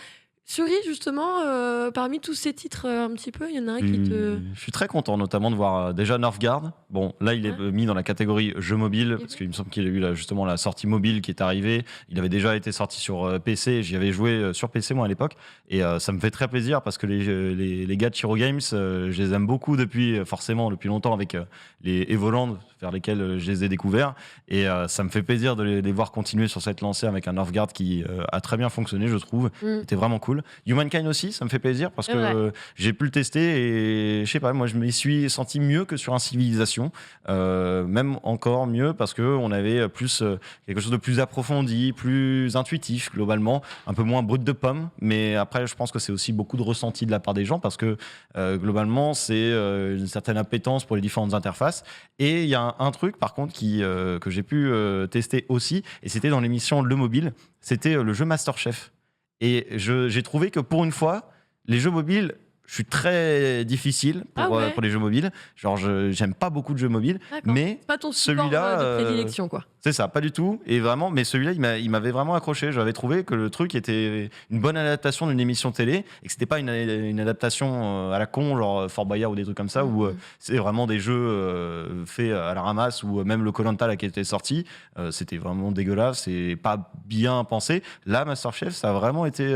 Speaker 1: Suri, justement, parmi tous ces titres, un petit peu, il y en a un qui te.
Speaker 3: Je suis très content, notamment de voir déjà Northgard. Bon, là, il est mis dans la catégorie jeu mobile, parce qu'il me semble qu'il a eu justement la sortie mobile qui est arrivée. Il avait déjà été sorti sur PC. J'y avais joué sur PC, moi, à l'époque. Et ça me fait très plaisir parce que les gars de Chiro Games, je les aime beaucoup forcément, depuis longtemps, avec les Evoland, vers lesquels je les ai découverts. Et ça me fait plaisir de les voir continuer sur cette lancée avec un Northgard qui a très bien fonctionné, je trouve. C'était vraiment cool. Humankind aussi, ça me fait plaisir parce que j'ai pu le tester et je sais pas, moi je m'y suis senti mieux que sur un Civilization, même encore mieux parce que on avait plus quelque chose de plus approfondi, plus intuitif globalement, un peu moins brut de pomme. Mais après, je pense que c'est aussi beaucoup de ressenti de la part des gens parce que globalement, c'est une certaine appétence pour les différentes interfaces. Et il y a un truc par contre que j'ai pu tester aussi, et c'était dans l'émission Le Mobile, c'était le jeu MasterChef. Et j'ai trouvé que pour une fois, les jeux mobiles, je suis très difficile pour les jeux mobiles. Genre, j'aime pas beaucoup de jeux mobiles.
Speaker 1: D'accord.
Speaker 3: Mais
Speaker 1: C'est pas ton support de prédilection, quoi.
Speaker 3: C'est ça, pas du tout. Et vraiment, mais celui-là, il m'avait vraiment accroché. J'avais trouvé que le truc était une bonne adaptation d'une émission télé et que c'était pas une adaptation à la con, genre Fort Boyard ou des trucs comme ça, où c'est vraiment des jeux faits à la ramasse, ou même le Koh-Lanta là qui était sorti, c'était vraiment dégueulasse et pas bien pensé. Là, MasterChef, ça a vraiment été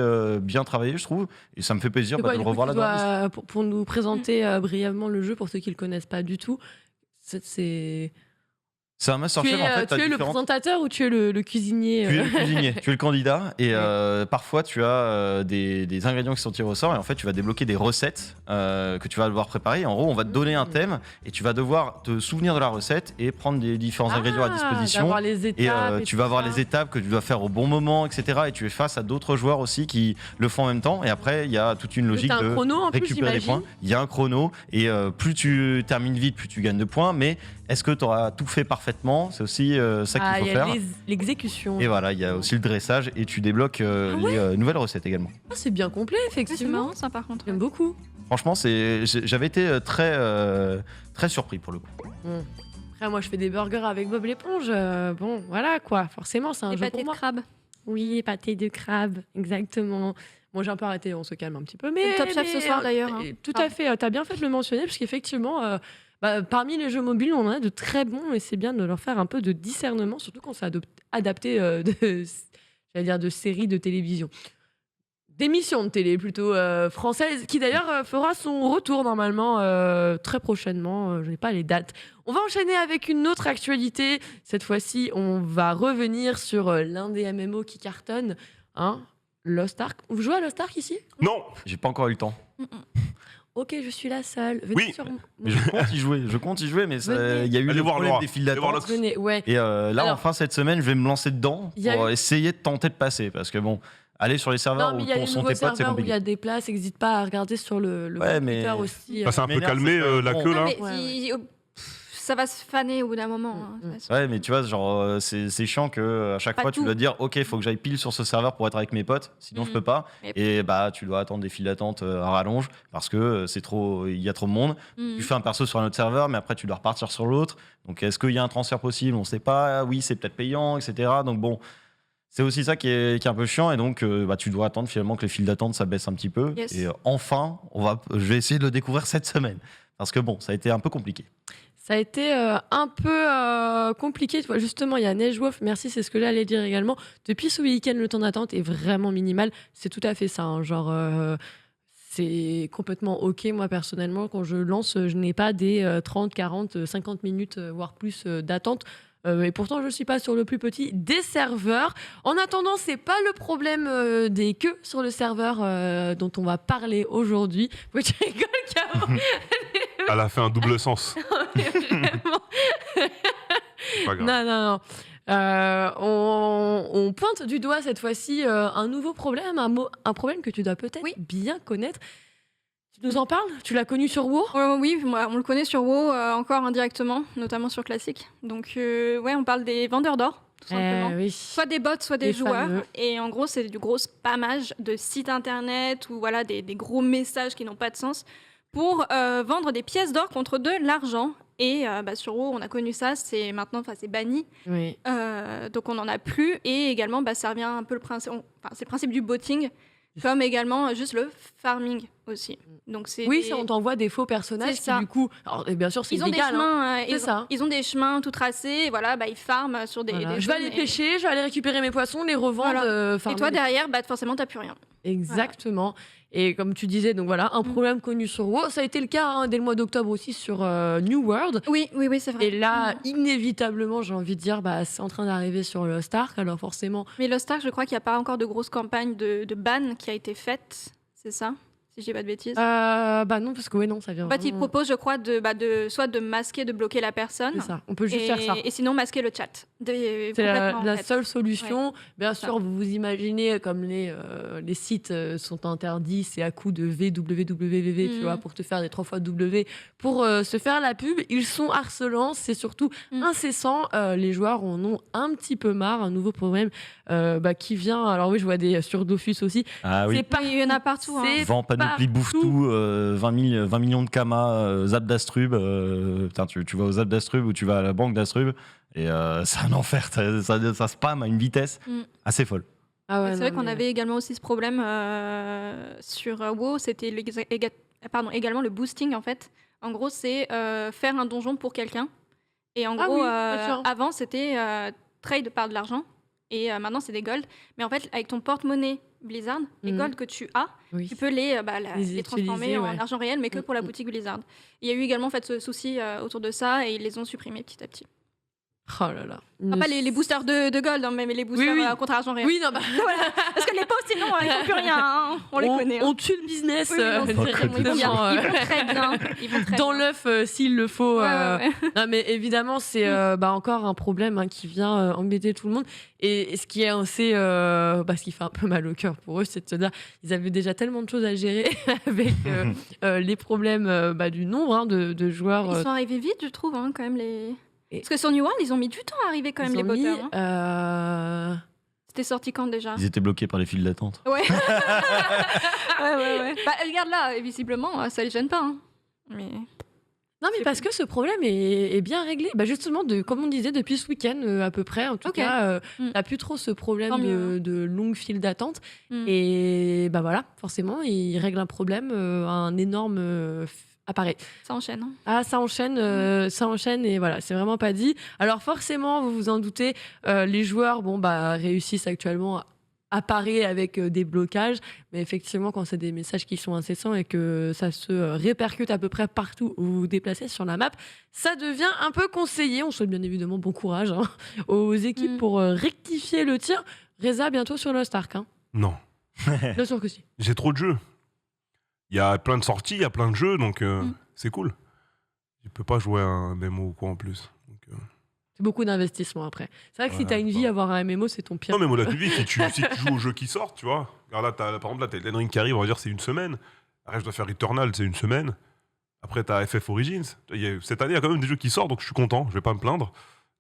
Speaker 3: bien travaillé, je trouve, et ça me fait plaisir de le revoir là-dedans.
Speaker 1: Pour nous présenter brièvement le jeu, pour ceux qui le connaissent pas du tout,
Speaker 3: c'est un MasterChef, en fait.
Speaker 1: Tu es le présentateur ou tu es le cuisinier
Speaker 3: Tu es le cuisinier, tu es le candidat. Et parfois, tu as des ingrédients qui sont tirés au sort. Et en fait, tu vas débloquer des recettes que tu vas devoir préparer. Et en gros, on va te donner un thème. Et tu vas devoir te souvenir de la recette et prendre des différents ingrédients à disposition.
Speaker 1: Les étapes
Speaker 3: et tu vas avoir les étapes que tu dois faire au bon moment, etc. Et tu es face à d'autres joueurs aussi qui le font en même temps. Et après, il y a toute une logique de récupérer des points. Il y a un chrono. Et plus tu termines vite, plus tu gagnes de points. Mais est-ce que tu auras tout fait parfaitement? C'est aussi ça qu'il faut faire.
Speaker 1: Il y a l'exécution.
Speaker 3: Et voilà, il y a aussi le dressage et tu débloques les nouvelles recettes également.
Speaker 1: C'est bien complet, effectivement.
Speaker 2: C'est marrant ça par contre.
Speaker 1: J'aime beaucoup.
Speaker 3: Franchement, j'avais été très surpris pour le coup.
Speaker 1: Après, moi, je fais des burgers avec Bob l'éponge. Bon, voilà quoi. Forcément, c'est un jeu pour moi.
Speaker 2: Pâté de crabe.
Speaker 1: Oui, pâté de crabe, exactement. Bon, j'ai un peu arrêté, on se calme un petit peu. Mais
Speaker 2: Top Chef ce soir d'ailleurs.
Speaker 1: Tout à fait. T'as bien fait de le mentionner, parce qu'effectivement. Parmi les jeux mobiles, on en a de très bons, et c'est bien de leur faire un peu de discernement, surtout quand c'est adapté de séries de télévision. D'émissions de télé plutôt françaises, qui d'ailleurs fera son retour normalement très prochainement. Je n'ai pas les dates. On va enchaîner avec une autre actualité. Cette fois-ci, on va revenir sur l'un des MMO qui cartonne, Lost Ark. Vous jouez à Lost Ark ici?
Speaker 4: Non.
Speaker 3: J'ai pas encore eu le temps.
Speaker 1: Ok, je suis la seule. Venez
Speaker 4: Oui.
Speaker 1: sur...
Speaker 3: Mais je compte y jouer, mais il y a eu le problème des files d'attente.
Speaker 1: Ouais.
Speaker 3: Et là, enfin, cette semaine, je vais me lancer dedans pour essayer de tenter de passer. Parce que bon, aller sur les serveurs où sont tes potes, c'est compliqué.
Speaker 1: Il y a des places, n'hésite pas à regarder sur le computer aussi.
Speaker 4: C'est un peu calmé la queue là.
Speaker 2: Ça va se faner au bout d'un moment.
Speaker 3: Ouais, mais tu vois, genre, c'est chiant que à chaque fois, tu dois dire, ok, il faut que j'aille pile sur ce serveur pour être avec mes potes, sinon je peux pas. Et bah, tu dois attendre des files d'attente à rallonge parce que il y a trop de monde. Tu fais un perso sur un autre serveur, mais après, tu dois repartir sur l'autre. Donc, est-ce qu'il y a un transfert possible? On sait pas. Oui, c'est peut-être payant, etc. Donc, bon. C'est aussi ça qui est un peu chiant, et donc tu dois attendre finalement que les files d'attente ça baisse un petit peu.
Speaker 2: Yes.
Speaker 3: Et enfin, je vais essayer de le découvrir cette semaine parce que bon, ça a été un peu compliqué.
Speaker 1: Ça a été un peu compliqué. Justement, il y a Neige Wolf, merci, c'est ce que j'allais dire également. Depuis ce week-end, le temps d'attente est vraiment minimal. C'est tout à fait ça. Genre, c'est complètement OK. Moi, personnellement, quand je lance, je n'ai pas des 30, 40, 50 minutes, voire plus d'attente. Et pourtant, je ne suis pas sur le plus petit des serveurs. En attendant, c'est pas le problème des queues sur le serveur dont on va parler aujourd'hui. Pourquoi tu rigoles, Caro?
Speaker 4: Elle a fait un double sens. Pas grave.
Speaker 1: Non. On pointe du doigt cette fois-ci un nouveau problème, un problème que tu dois peut-être bien connaître. Tu nous en parles? Tu l'as connu sur WoW?
Speaker 2: Oui, on le connaît sur WoW encore indirectement, notamment sur Classic. Donc on parle des vendeurs d'or, tout simplement.
Speaker 1: Oui.
Speaker 2: Soit des bots, soit des joueurs.
Speaker 1: fameux.
Speaker 2: Et en gros, c'est du gros spammage de sites internet ou voilà, des gros messages qui n'ont pas de sens pour vendre des pièces d'or contre de l'argent. Et sur WoW, on a connu ça, c'est banni.
Speaker 1: Oui.
Speaker 2: Donc on n'en a plus. Et également, ça revient un peu c'est le principe du botting. Comme également juste le farming aussi. Donc c'est
Speaker 1: Oui, ça, on t'envoie des faux personnages
Speaker 2: C'est
Speaker 1: qui,
Speaker 2: ça.
Speaker 1: du coup, alors, et bien sûr, c'est
Speaker 2: ils ont des
Speaker 1: illégal.
Speaker 2: chemins,
Speaker 1: C'est ça.
Speaker 2: ils ont des chemins tout tracés. Et voilà, ils farment sur des.
Speaker 1: Voilà.
Speaker 2: des
Speaker 1: Je vais
Speaker 2: zones
Speaker 1: aller
Speaker 2: et-
Speaker 1: pêcher, je vais aller récupérer mes poissons, les revendre.
Speaker 2: Voilà.
Speaker 1: farmer
Speaker 2: Et toi
Speaker 1: des-
Speaker 2: derrière, forcément, t'as plus rien.
Speaker 1: Exactement. Et comme tu disais, donc voilà, un problème connu sur WoW. Ça a été le cas dès le mois d'octobre aussi sur New World.
Speaker 2: Oui, c'est vrai.
Speaker 1: Et là, inévitablement, j'ai envie de dire, c'est en train d'arriver sur Lost Ark. Alors forcément,
Speaker 2: Mais Lost Ark, je crois qu'il n'y a pas encore de grosse campagne de ban qui a été faite. C'est ça, si je dis pas de bêtises.
Speaker 1: non, parce que non, ça vient.
Speaker 2: En fait, il
Speaker 1: vraiment-
Speaker 2: propose, je crois, soit de masquer, de bloquer la personne.
Speaker 1: C'est ça. On peut juste faire ça.
Speaker 2: Et sinon, masquer le chat.
Speaker 1: C'est la,
Speaker 2: Complètement,
Speaker 1: la
Speaker 2: en fait.
Speaker 1: seule solution. Bien
Speaker 2: ça.
Speaker 1: sûr, vous vous imaginez comme les sites sont interdits, c'est à coup de www, tu vois, pour te faire des 3 fois W, pour se faire la pub. Ils sont harcelants, c'est surtout incessant. Les joueurs en ont un petit peu marre. Un nouveau problème qui vient. Alors oui, je vois des sur Dofus aussi.
Speaker 3: Ah oui.
Speaker 1: C'est pas
Speaker 2: Oui, il y en a partout. hein.
Speaker 1: c'est
Speaker 3: Vent, panoplie, bouffe tout, 20 millions de kamas, zap d'Astrub. Putain, tu vas au zap d'Astrub ou tu vas à la banque d'Astrub et c'est un enfer. Ça spam à une vitesse assez folle.
Speaker 1: Ah ouais,
Speaker 2: C'est
Speaker 1: non,
Speaker 2: vrai qu'on
Speaker 1: mais-
Speaker 2: avait également aussi ce problème sur WoW, c'était également le boosting en fait. En gros, c'est faire un donjon pour quelqu'un. Et en
Speaker 1: Ah
Speaker 2: gros,
Speaker 1: oui, bien sûr.
Speaker 2: avant, c'était trade par de l'argent. Et maintenant, c'est des gold. Mais en fait, avec ton porte-monnaie Blizzard, les
Speaker 1: Mhm.
Speaker 2: gold que tu as,
Speaker 1: Oui.
Speaker 2: tu peux les
Speaker 1: Les
Speaker 2: transformer
Speaker 1: utiliser,
Speaker 2: en
Speaker 1: ouais.
Speaker 2: argent réel, mais que pour la
Speaker 1: Mhm.
Speaker 2: boutique Blizzard. Il y a eu également en fait, ce souci autour de ça et ils les ont supprimés petit à petit.
Speaker 1: Oh là là.
Speaker 2: Enfin, pas les boosters de gold, hein, mais les boosters
Speaker 1: oui.
Speaker 2: contre argent réel.
Speaker 1: Oui, non,
Speaker 2: Voilà. Parce que les pauvres, sinon, ils font plus rien. hein. On les connaît. hein.
Speaker 1: On tue le business
Speaker 2: Oui, non, c'est
Speaker 1: directement,
Speaker 2: vraiment, ils vont bien. Ils vont
Speaker 1: euh,
Speaker 2: très bien. Ils vont très
Speaker 1: dans
Speaker 2: bien.
Speaker 1: l'œuf s'il le faut.
Speaker 2: Ouais, ouais.
Speaker 1: Non, mais évidemment, c'est encore un problème qui vient embêter tout le monde. Et ce qui est assez, ce qui fait un peu mal au cœur pour eux, c'est de se dire ils avaient déjà tellement de choses à gérer avec les problèmes du nombre de joueurs.
Speaker 2: Ils sont arrivés vite, je trouve, hein, quand même.
Speaker 1: Et-
Speaker 2: Parce que sur New World, ils ont mis du temps à arriver quand même,
Speaker 1: ils
Speaker 2: les
Speaker 1: ont mis,
Speaker 2: botters. hein. C'était sorti quand déjà
Speaker 3: Ils étaient bloqués par les files d'attente.
Speaker 2: Ouais. ouais. Regarde là, visiblement, ça les gêne pas. hein. Mais...
Speaker 1: Non, mais parce que ce problème est bien réglé. Justement, comme on disait, depuis ce week-end à peu près, en tout
Speaker 2: Ok.
Speaker 1: cas,
Speaker 2: Mm.
Speaker 1: t'as plus trop ce problème
Speaker 2: Tant mieux.
Speaker 1: de longues files d'attente.
Speaker 2: Mm.
Speaker 1: Et voilà, forcément, il règle un problème, un énorme apparaît.
Speaker 2: Ça enchaîne. hein.
Speaker 1: Ah, ça enchaîne et voilà, c'est vraiment pas dit. Alors forcément, vous vous en doutez, les joueurs réussissent actuellement à parer avec des blocages, mais effectivement, quand c'est des messages qui sont incessants et que ça se répercute à peu près partout où vous vous déplacez sur la map, ça devient un peu conseillé. On souhaite bien évidemment bon courage aux équipes pour rectifier le tir. Reza, bientôt sur Lost Ark.
Speaker 4: Non.
Speaker 1: Bien sûr que si.
Speaker 4: J'ai trop de jeux. Il y a plein de sorties, il y a plein de jeux, donc c'est cool. Je peux pas jouer à un MMO ou quoi en plus. Donc,
Speaker 1: C'est beaucoup d'investissement après. C'est vrai que si
Speaker 4: Voilà,
Speaker 1: t'as une vie,
Speaker 4: bon.
Speaker 1: avoir un MMO, c'est ton pire.
Speaker 4: Non, mais moi, la vie, si tu joues aux jeux qui sortent, tu vois. Alors là, par exemple, là, t'as Elden Ring qui arrive, on va dire c'est une semaine. Après, je dois faire Returnal, c'est une semaine. Après, t'as FF Origins. Cette année, il y a quand même des jeux qui sortent, donc je suis content, je vais pas me plaindre.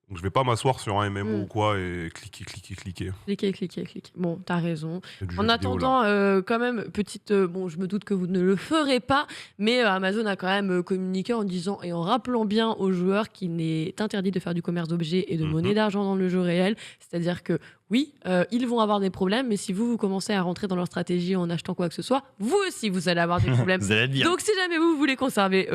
Speaker 4: Donc, je vais pas m'asseoir sur un MMO ou quoi et cliquer.
Speaker 1: Cliquez. Bon, t'as raison.
Speaker 4: C'est du
Speaker 1: En
Speaker 4: jeu vidéo, là.
Speaker 1: attendant, quand même, petite. Je me doute que vous ne le ferez pas, mais Amazon a quand même communiqué en disant et en rappelant bien aux joueurs qu'il est interdit de faire du commerce d'objets et de monnaie d'argent dans le jeu réel. C'est-à-dire que oui, ils vont avoir des problèmes, mais si vous commencez à rentrer dans leur stratégie en achetant quoi que ce soit, vous aussi, vous allez avoir des problèmes.
Speaker 3: Vous allez être bien.
Speaker 1: Donc, si jamais vous voulez conserver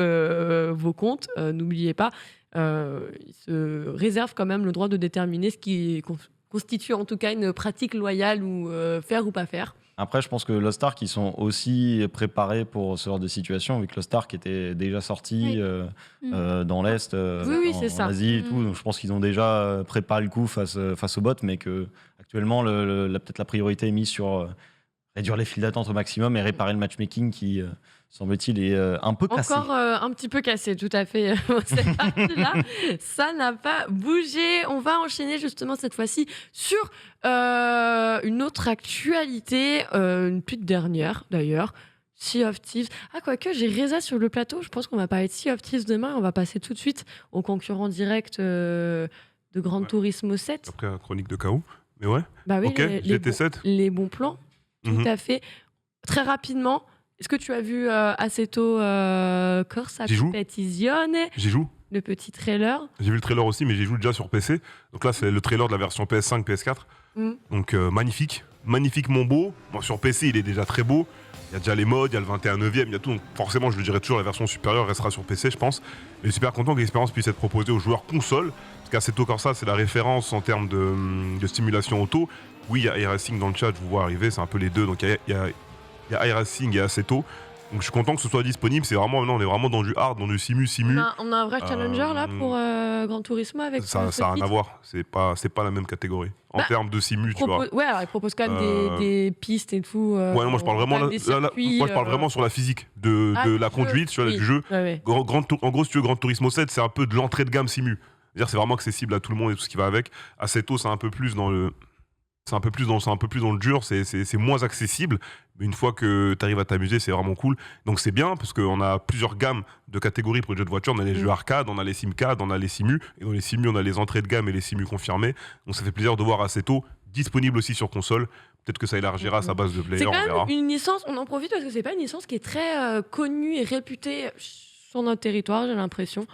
Speaker 1: vos comptes, n'oubliez pas, ils se réservent quand même le droit de déterminer ce qui constitue en tout cas une pratique loyale ou faire ou pas faire.
Speaker 3: Après, je pense que Lost Ark, ils sont aussi préparés pour ce genre de situation, vu que Lost Ark était déjà sorti dans l'Est,
Speaker 1: Oui, c'est ça.
Speaker 3: en Asie et tout. Donc, je pense qu'ils ont déjà préparé le coup face aux bots, mais que actuellement, peut-être la priorité est mise sur réduire les files d'attente au maximum et réparer le matchmaking qui, semble-t-il, est un peu cassé.
Speaker 1: Encore un petit peu cassé, tout à fait. Cette partie-là, ça n'a pas bougé. On va enchaîner justement cette fois-ci sur une autre actualité, une toute dernière d'ailleurs. Sea of Thieves. Ah, quoique, j'ai Reza sur le plateau. Je pense qu'on va parler de Sea of Thieves demain. On va passer tout de suite au concurrent direct de Gran Turismo 7.
Speaker 4: Après, chronique de chaos. Mais ouais.
Speaker 1: Bah oui,
Speaker 4: Ok,
Speaker 1: les
Speaker 4: GT7.
Speaker 1: les bons plans, tout
Speaker 4: Mhm.
Speaker 1: à fait. Très rapidement, est-ce que tu as vu Assetto Corsa
Speaker 4: J'y joue.
Speaker 1: Competizione,
Speaker 4: J'y joue.
Speaker 1: le petit trailer?
Speaker 4: J'ai vu le trailer aussi, mais j'y joue déjà sur PC. Donc là, c'est le trailer de la version PS5, PS4.
Speaker 1: Mm.
Speaker 4: Donc magnifique. magnifiquement beau. Bon, sur PC, il est déjà très beau. Il y a déjà les mods, il y a le 21/9e, il y a tout. Donc forcément, je le dirais toujours, la version supérieure restera sur PC, je pense. Mais je suis super content que l'expérience puisse être proposée aux joueurs console. Parce qu'Assetto Corsa, c'est la référence en termes de stimulation auto. Oui, il y a iRacing dans le chat, je vous vois arriver, c'est un peu les deux. Donc il y a iRacing et Assetto. Donc je suis content que ce soit disponible. C'est vraiment, on est vraiment dans du hard, dans du simu.
Speaker 1: On a un vrai challenger là pour Gran Turismo avec
Speaker 4: Ça n'a rien à voir. C'est pas la même catégorie. En termes de simu, tu vois.
Speaker 1: Ouais, alors il propose quand même des pistes et tout.
Speaker 4: Ouais, non, moi je parle vraiment, moi, je parle vraiment sur la physique de la conduite, sur du jeu.
Speaker 1: Ouais.
Speaker 4: En gros, si tu veux Gran Turismo 7, c'est un peu de l'entrée de gamme simu. C'est-à-dire, c'est vraiment accessible à tout le monde et tout ce qui va avec. Assetto, c'est un peu plus dans le. C'est un peu plus dans le dur, c'est moins accessible. Mais une fois que tu arrives à t'amuser, c'est vraiment cool. Donc c'est bien, parce qu'on a plusieurs gammes de catégories pour les jeux de voiture. On a les jeux arcade, on a les simcades, on a les simus. Et dans les simus, on a les entrées de gamme et les simus confirmés. Donc ça fait plaisir de voir Assetto disponible aussi sur console. Peut-être que ça élargira sa base de players, on verra.
Speaker 1: C'est quand même une licence, on en profite parce que c'est pas une licence qui est très connue et réputée sur notre territoire, j'ai l'impression.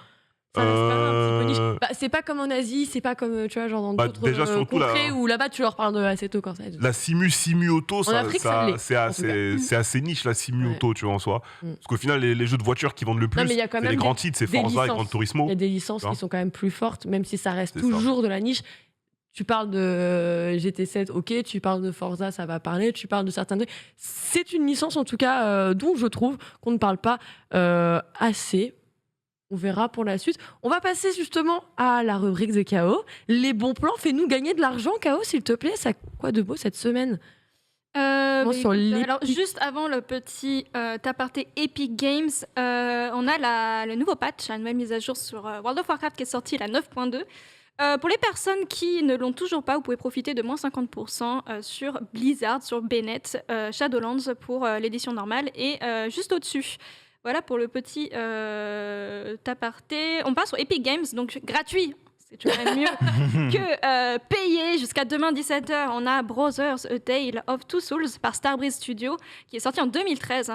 Speaker 1: Ça reste quand même un petit peu niche. C'est pas comme en Asie, c'est pas comme tu vois, genre dans d'autres
Speaker 4: déjà, surtout
Speaker 1: contrées où là-bas tu leur parles de Assetto Corsa.
Speaker 4: La simu auto, c'est
Speaker 1: l'est,
Speaker 4: c'est assez niche la simu auto, tu vois en soi. Parce qu'au final, les jeux de voiture qui vendent le plus,
Speaker 1: c'est
Speaker 4: les grands titres, c'est Forza et Gran Turismo.
Speaker 1: Il y a des licences qui sont quand même plus fortes, même si ça reste toujours de la niche. Tu parles de GT7, ok, tu parles de Forza, ça va parler, tu parles de certains trucs. C'est une licence en tout cas dont je trouve qu'on ne parle pas assez. On verra pour la suite. On va passer justement à la rubrique de KO. Les bons plans, fais-nous gagner de l'argent, KO, s'il te plaît. Ça quoi de beau cette semaine?
Speaker 2: Alors, juste avant le petit aparté Epic Games, on a le nouveau patch, la nouvelle mise à jour sur World of Warcraft qui est sortie, la 9.2. Pour les personnes qui ne l'ont toujours pas, vous pouvez profiter de moins 50% sur Blizzard, sur Bennett, Shadowlands pour l'édition normale et juste au-dessus. Voilà pour le petit aparté. On passe sur Epic Games, donc gratuit. C'est toujours mieux que payer. Jusqu'à demain 17h, on a Brothers, A Tale of Two Souls par Starbreeze Studio, qui est sorti en 2013,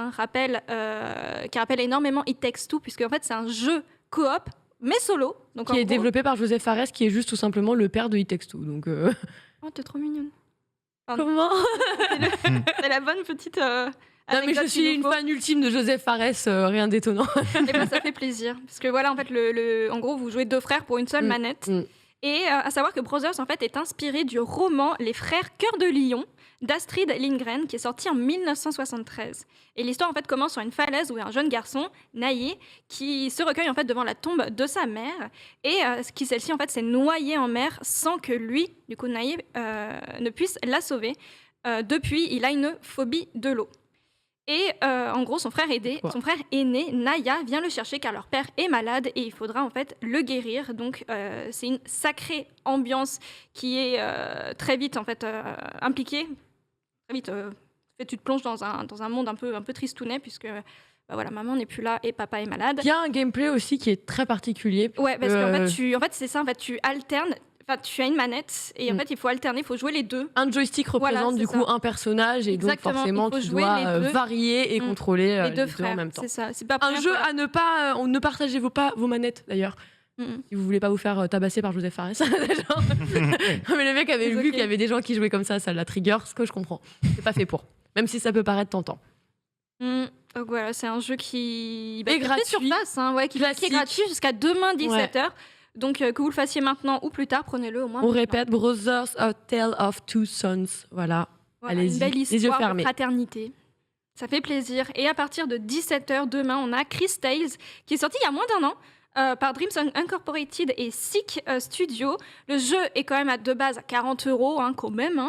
Speaker 2: qui rappelle énormément It Takes Two, puisque en fait, c'est un jeu coop, mais solo. Donc,
Speaker 1: qui est développé par Joseph Fares, qui est juste tout simplement le père de It Takes Two. Donc,
Speaker 2: Oh, t'es trop mignonne.
Speaker 1: Comment
Speaker 2: C'est la bonne petite...
Speaker 1: Non mais je suis une fan ultime de Joseph Fares, rien d'étonnant.
Speaker 2: Et ben ça fait plaisir, parce que voilà en fait en gros vous jouez deux frères pour une seule manette. Et à savoir que Brothers en fait est inspiré du roman Les Frères Cœur de Lion d'Astrid Lindgren qui est sorti en 1973. Et l'histoire en fait commence sur une falaise où un jeune garçon, Naïe, qui se recueille en fait devant la tombe de sa mère et qui celle-ci en fait s'est noyée en mer sans que lui, du coup Naïe, ne puisse la sauver. Depuis, il a une phobie de l'eau. Et en gros, son frère aîné, Naya, vient le chercher car leur père est malade et il faudra en fait le guérir. Donc c'est une sacrée ambiance qui est très vite en fait impliquée. Très vite, tu te plonges dans un monde un peu tristounet puisque voilà, maman n'est plus là et papa est malade.
Speaker 1: Il y a un gameplay aussi qui est très particulier.
Speaker 2: Ouais, parce qu'en fait c'est ça, en fait tu alternes. Enfin, tu as une manette et en fait il faut alterner, il faut jouer les deux.
Speaker 1: Un joystick représente du coup un personnage et donc forcément tu dois varier et contrôler les deux frères en même temps.
Speaker 2: C'est ça. C'est pas
Speaker 1: un jeu à ne pas, ne partagez vos manettes d'ailleurs. Si vous voulez pas vous faire tabasser par Joseph Fares. Mais le mec avait vu qu'il y avait des gens qui jouaient comme ça l'a trigger, ce que je comprends. C'est pas fait pour, même si ça peut paraître tentant.
Speaker 2: Donc voilà, c'est un jeu qui
Speaker 1: est gratuit
Speaker 2: sur place, qui est gratuit jusqu'à demain 17h. Donc, que vous le fassiez maintenant ou plus tard, prenez-le au moins.
Speaker 1: On répète, Brothers, A Tale of Two Sons. Voilà. Allez-y,
Speaker 2: une belle histoire
Speaker 1: les yeux fermés.
Speaker 2: De fraternité. Ça fait plaisir. Et à partir de 17h demain, on a Chris Tales, qui est sorti il y a moins d'un an, par Dreams Incorporated et Sick Studio. Le jeu est quand même de base à 40€, quand même.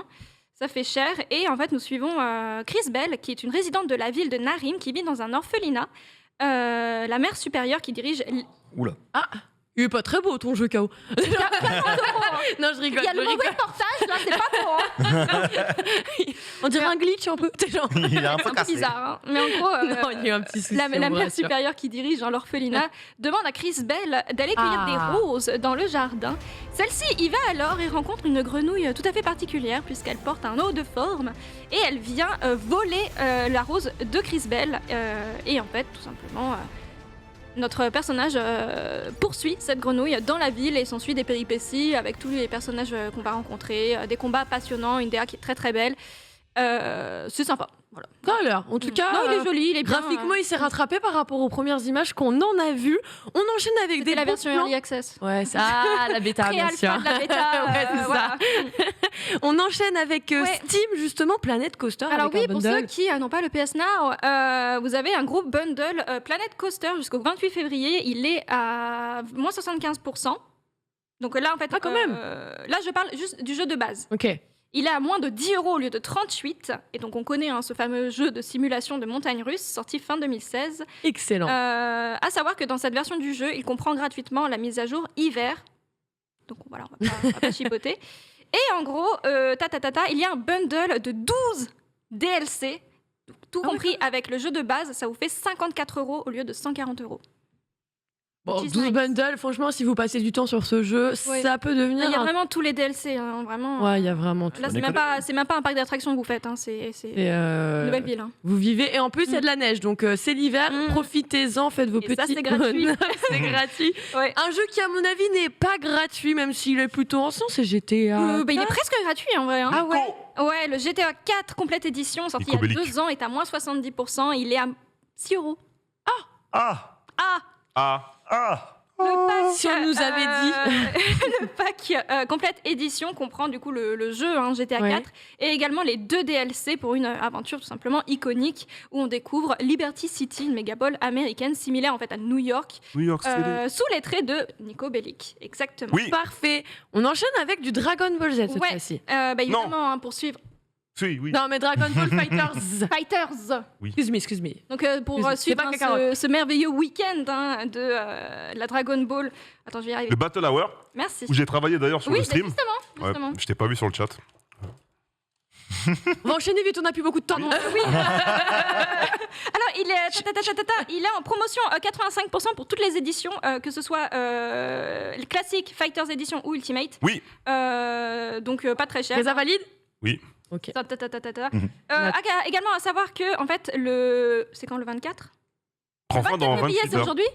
Speaker 2: Ça fait cher. Et en fait, nous suivons Chris Bell, qui est une résidente de la ville de Narim, qui vit dans un orphelinat. La mère supérieure qui dirige...
Speaker 3: Oula.
Speaker 1: Ah, il est pas très beau ton jeu KO. Non, je rigole.
Speaker 2: Il y a le mauvais portage là, c'est pas beau.
Speaker 1: On dirait un glitch un peu.
Speaker 3: Il est un peu cassé.
Speaker 2: Bizarre. Mais en gros,
Speaker 1: non, il y a un petit souci,
Speaker 2: la mère supérieure qui dirige dans l'orphelinat demande à Chris Bell d'aller cueillir des roses dans le jardin. Celle-ci y va alors et rencontre une grenouille tout à fait particulière puisqu'elle porte un haut de forme et elle vient voler la rose de Chris Bell. Et en fait, tout simplement... Notre personnage poursuit cette grenouille dans la ville et s'ensuit des péripéties avec tous les personnages qu'on va rencontrer, des combats passionnants, une DA qui est très très belle. C'est sympa. Voilà.
Speaker 1: Ça a l'air. En tout cas,
Speaker 2: Non, il est joli, il est bien.
Speaker 1: graphiquement, il s'est rattrapé par rapport aux premières images qu'on en a vues. On enchaîne avec
Speaker 2: C'était
Speaker 1: des
Speaker 2: la
Speaker 1: bons
Speaker 2: version
Speaker 1: plans.
Speaker 2: Early Access.
Speaker 1: Ouais, la bêta, bien sûr.
Speaker 2: Pré-alpha de la bêta.
Speaker 1: Ouais, c'est ça.
Speaker 2: voilà.
Speaker 1: On enchaîne avec
Speaker 2: Ouais.
Speaker 1: Steam, justement, Planet Coaster.
Speaker 2: Alors
Speaker 1: avec
Speaker 2: oui,
Speaker 1: un
Speaker 2: pour
Speaker 1: bundle.
Speaker 2: ceux qui n'ont pas le PS Now, vous avez un gros bundle Planet Coaster jusqu'au 28 février. Il est à moins 75%. Donc là, en fait,
Speaker 1: Ah, quand même.
Speaker 2: là, je parle juste du jeu de base.
Speaker 1: Ok.
Speaker 2: Il est à moins de 10 € au lieu de 38. Et donc, on connaît ce fameux jeu de simulation de montagne russe sorti fin 2016.
Speaker 1: Excellent.
Speaker 2: À savoir que dans cette version du jeu, il comprend gratuitement la mise à jour hiver. Donc voilà, on va pas chipoter. Et en gros, il y a un bundle de 12 DLC, tout
Speaker 1: Ah oui,
Speaker 2: compris avec le jeu de base, ça vous fait 54 € au lieu de 140 €.
Speaker 1: Bon,
Speaker 2: Which is
Speaker 1: 12
Speaker 2: nice.
Speaker 1: bundles, franchement, si vous passez du temps sur ce jeu,
Speaker 2: Ouais.
Speaker 1: ça peut devenir.
Speaker 2: Il y a
Speaker 1: un-
Speaker 2: vraiment tous les DLC, vraiment.
Speaker 1: Ouais, il y a vraiment tout.
Speaker 2: Là,
Speaker 3: On
Speaker 2: c'est
Speaker 3: est
Speaker 2: même pas un parc d'attractions que vous faites, c'est
Speaker 1: Et,
Speaker 2: une nouvelle ville.
Speaker 1: vous vivez et en plus il y a de la neige donc c'est l'hiver,
Speaker 2: Mm.
Speaker 1: profitez-en, faites vos
Speaker 2: Et
Speaker 1: petits.
Speaker 2: ça, c'est gratuit.
Speaker 1: C'est gratuit.
Speaker 2: Ouais.
Speaker 1: Un jeu qui à mon avis n'est pas gratuit même s'il est plutôt ancien, c'est GTA.
Speaker 2: Il est presque gratuit en vrai.
Speaker 1: Ah ouais.
Speaker 2: Ouais, le GTA 4 complète édition, sorti il y a
Speaker 4: Nico Bellic.
Speaker 2: 2 ans, est à moins 70%. Il est à 6 €.
Speaker 3: Ah
Speaker 4: Ah,
Speaker 2: Le pack,
Speaker 1: Si on nous avait
Speaker 2: le pack complète édition comprend du coup le jeu GTA
Speaker 1: Ouais.
Speaker 2: 4 et également les 2 DLC pour une aventure tout simplement iconique où on découvre Liberty City, une mégapole américaine similaire en fait à New York,
Speaker 4: New York City.
Speaker 2: sous les traits de Nico Bellic. Exactement.
Speaker 4: Oui,
Speaker 1: Parfait. On enchaîne avec du Dragon Ball Z cette
Speaker 2: Ouais.
Speaker 1: fois-ci.
Speaker 2: Évidemment, pour suivre
Speaker 4: oui.
Speaker 1: Non mais Dragon Ball Fighters.
Speaker 2: Fighters.
Speaker 1: Excuse me.
Speaker 2: Donc pour
Speaker 1: C'est
Speaker 2: suivre
Speaker 1: pas Kakarot.
Speaker 2: ce merveilleux week-end de la Dragon Ball. Attends, je vais y arriver.
Speaker 4: Le Battle Hour,
Speaker 2: Merci.
Speaker 4: où j'ai travaillé d'ailleurs sur
Speaker 2: Oui,
Speaker 4: le stream.
Speaker 2: justement.
Speaker 4: Ouais, je t'ai pas vu sur le chat.
Speaker 1: On va enchaîner vite, on n'a plus beaucoup de temps.
Speaker 2: Alors, il est en promotion 85% pour toutes les éditions, que ce soit le classique Fighters Edition ou Ultimate.
Speaker 4: Oui.
Speaker 2: Donc, pas très cher.
Speaker 1: Reza valide.
Speaker 4: Oui.
Speaker 1: Ok.
Speaker 2: Également, à savoir que, en fait, c'est quand le 24
Speaker 4: Prends fin dans
Speaker 2: février,
Speaker 4: 28
Speaker 2: c'est
Speaker 4: heures.
Speaker 2: aujourd'hui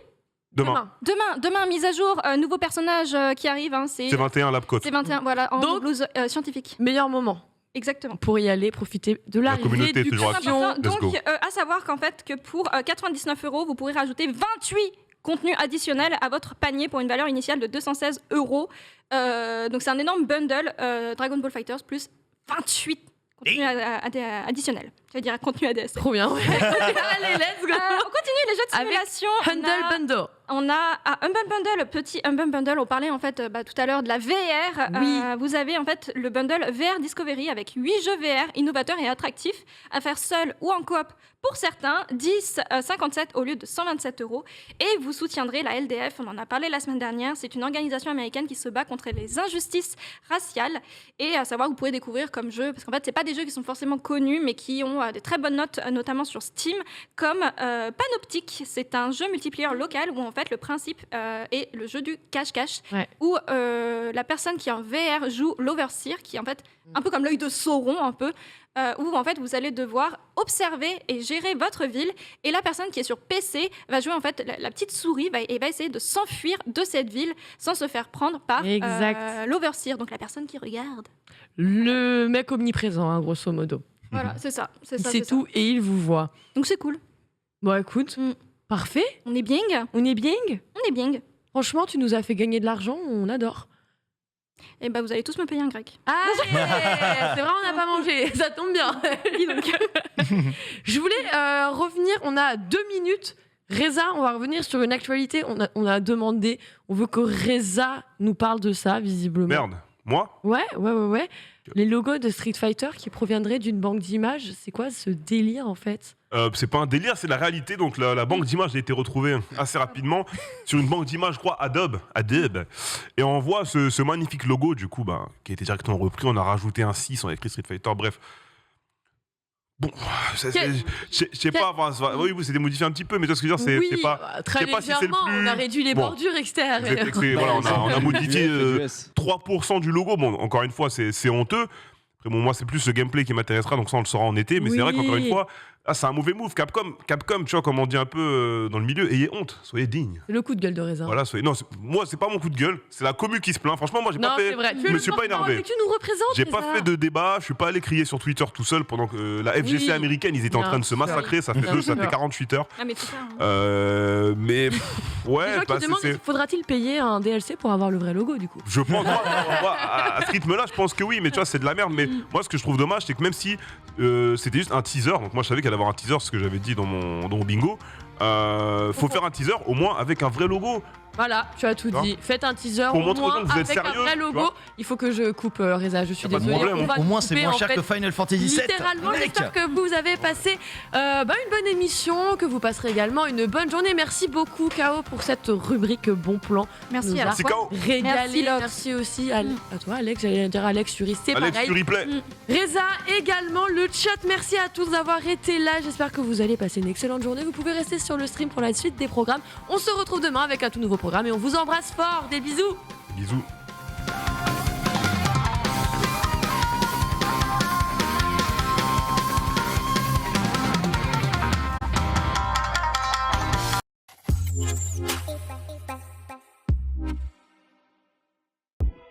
Speaker 4: Demain.
Speaker 2: Demain, mise à jour, nouveau personnage qui arrive. C'est
Speaker 4: C'est 21 Lab Coat.
Speaker 2: 21, voilà, en
Speaker 1: Donc-
Speaker 2: blouse scientifique.
Speaker 1: Meilleur moment
Speaker 2: Exactement.
Speaker 1: pour y aller, profiter de
Speaker 4: La communauté est toujours
Speaker 1: réduction.
Speaker 4: active. Let's
Speaker 2: Donc,
Speaker 4: go.
Speaker 2: à savoir qu'en fait, que pour 99 €, vous pourrez rajouter 28 contenus additionnels à votre panier pour une valeur initiale de 216 €. Donc, c'est un énorme bundle Dragon Ball Fighters plus 28 contenus additionnels. Je vais dire contenu ADS.
Speaker 1: Trop bien. Ouais. Allez, let's go.
Speaker 2: On continue les jeux de
Speaker 1: Avec
Speaker 2: simulation.
Speaker 1: Humble Bundle.
Speaker 2: On a Humble Bundle, petit Humble Bundle. On parlait en fait tout à l'heure de la VR.
Speaker 1: Oui.
Speaker 2: Vous avez en fait le bundle VR Discovery avec 8 jeux VR innovateurs et attractifs à faire seul ou en coop pour certains, 57 au lieu de 127 €. Et vous soutiendrez la LDF. On en a parlé la semaine dernière. C'est une organisation américaine qui se bat contre les injustices raciales. Et à savoir, vous pouvez découvrir comme jeu, parce qu'en fait, c'est pas des jeux qui sont forcément connus, mais qui ont des très bonnes notes, notamment sur Steam, comme Panoptic. C'est un jeu multiplayer local où en fait le principe est le jeu du cache-cache,
Speaker 1: Ouais.
Speaker 2: où la personne qui est en VR joue l'Overseer, qui est en fait un peu comme l'œil de Sauron, un peu, où en fait vous allez devoir observer et gérer votre ville, et la personne qui est sur PC va jouer en fait la petite souris et va essayer de s'enfuir de cette ville sans se faire prendre par
Speaker 1: Exact.
Speaker 2: l'Overseer, donc la personne qui regarde.
Speaker 1: Le mec omniprésent, hein, grosso modo.
Speaker 2: Voilà, c'est ça.
Speaker 1: Il sait tout et il vous voit.
Speaker 2: Donc c'est cool.
Speaker 1: Bon, écoute,
Speaker 2: Mm.
Speaker 1: parfait.
Speaker 2: On est bien.
Speaker 1: On est bien.
Speaker 2: On est bien.
Speaker 1: Franchement, tu nous as fait gagner de l'argent, on adore.
Speaker 2: Et bah vous allez tous me payer un grec.
Speaker 1: Ah, c'est vrai, on n'a pas mangé, ça tombe bien.
Speaker 2: Dis donc.
Speaker 1: Je voulais revenir, on a 2 minutes. Reza, on va revenir sur une actualité. On a demandé, on veut que Reza nous parle de ça, visiblement.
Speaker 4: Merde. Moi
Speaker 1: Ouais. Les logos de Street Fighter qui proviendraient d'une banque d'images, c'est quoi ce délire en fait?
Speaker 4: C'est pas un délire, c'est la réalité. Donc la banque d'images a été retrouvée assez rapidement sur une banque d'images, je crois, Adobe. Et on voit ce magnifique logo, du coup, qui a été directement repris. On a rajouté un 6, on a écrit Street Fighter, bref. Bon, je sais pas, oui, c'était modifié un petit peu, mais tu vois ce que je veux dire, c'est pas...
Speaker 1: très
Speaker 4: je sais pas si c'est le
Speaker 1: légèrement,
Speaker 4: plus-
Speaker 1: on a réduit les
Speaker 4: Bon.
Speaker 1: bordures externes.
Speaker 4: Voilà, on a modifié
Speaker 5: Du US.
Speaker 4: 3% du logo. Bon, encore une fois, c'est honteux. Après, bon, moi, c'est plus le gameplay qui m'intéressera, donc ça, on le saura en été. Mais c'est
Speaker 1: Oui.
Speaker 4: vrai qu'encore une fois, Ah, c'est un mauvais move. Capcom, tu vois, comme on dit un peu dans le milieu, ayez honte, soyez digne.
Speaker 1: C'est le coup de gueule de Reza.
Speaker 4: Voilà, non, moi, c'est pas mon coup de gueule, c'est la commu qui se plaint. Franchement, moi, j'ai
Speaker 1: Non,
Speaker 4: pas fait.
Speaker 1: c'est vrai.
Speaker 4: Je me suis pas énervé.
Speaker 1: Mais tu nous représentes.
Speaker 4: J'ai pas
Speaker 1: Reza.
Speaker 4: fait de débat, je suis pas allé crier sur Twitter tout seul pendant que la FGC
Speaker 1: Oui,
Speaker 4: américaine, ils étaient en
Speaker 1: bien
Speaker 4: train de se
Speaker 1: sûr.
Speaker 4: massacrer. Ça fait
Speaker 1: Bien sûr.
Speaker 4: 48 heures.
Speaker 2: Ah, mais c'est ça. Hein.
Speaker 4: Mais ouais,
Speaker 1: Les gens
Speaker 4: bah,
Speaker 1: qui demandent faudra-t-il payer un DLC pour avoir le vrai logo du coup?
Speaker 4: je pense, moi, à ce rythme-là, je pense que oui, mais tu vois, c'est de la merde. Mais moi, ce que je trouve dommage, c'est que même si c'était juste un teaser, donc moi, je savais qu'il allait avoir un teaser, ce que j'avais dit dans mon bingo. Faut faire un teaser au moins avec un vrai logo.
Speaker 1: Voilà, tu as tout
Speaker 4: Tu
Speaker 1: dit. Faites un teaser
Speaker 4: Pour
Speaker 1: au
Speaker 4: montrer aux
Speaker 1: moins
Speaker 4: gens que vous êtes
Speaker 1: avec un
Speaker 4: sérieux,
Speaker 1: vrai
Speaker 4: tu
Speaker 1: logo.
Speaker 4: vois.
Speaker 1: Il faut que je coupe Reza, je suis
Speaker 4: Y a pas de
Speaker 1: désolée.
Speaker 4: problème.
Speaker 1: On va
Speaker 3: Au moins, c'est
Speaker 1: couper,
Speaker 3: moins
Speaker 1: en
Speaker 3: cher
Speaker 1: fait.
Speaker 3: que Final Fantasy VII.
Speaker 1: Littéralement,
Speaker 3: Mec.
Speaker 1: j'espère que vous avez passé une bonne émission, que vous passerez également une bonne journée. Merci beaucoup K.O. pour cette rubrique Bon Plan.
Speaker 2: Merci
Speaker 1: Nous
Speaker 2: à
Speaker 1: a
Speaker 4: Merci, K.O.
Speaker 1: régalé.
Speaker 2: Merci, Lox.
Speaker 1: Merci aussi à toi Alex, j'allais dire Alex Fury, c'est
Speaker 4: Alex,
Speaker 1: pareil.
Speaker 4: tu replay.
Speaker 1: Reza également, le chat, merci à tous d'avoir été là. J'espère que vous allez passer une excellente journée. Vous pouvez rester sur le stream pour la suite des programmes. On se retrouve demain avec un tout nouveau programme et on vous embrasse fort. Des bisous.
Speaker 4: Bisous.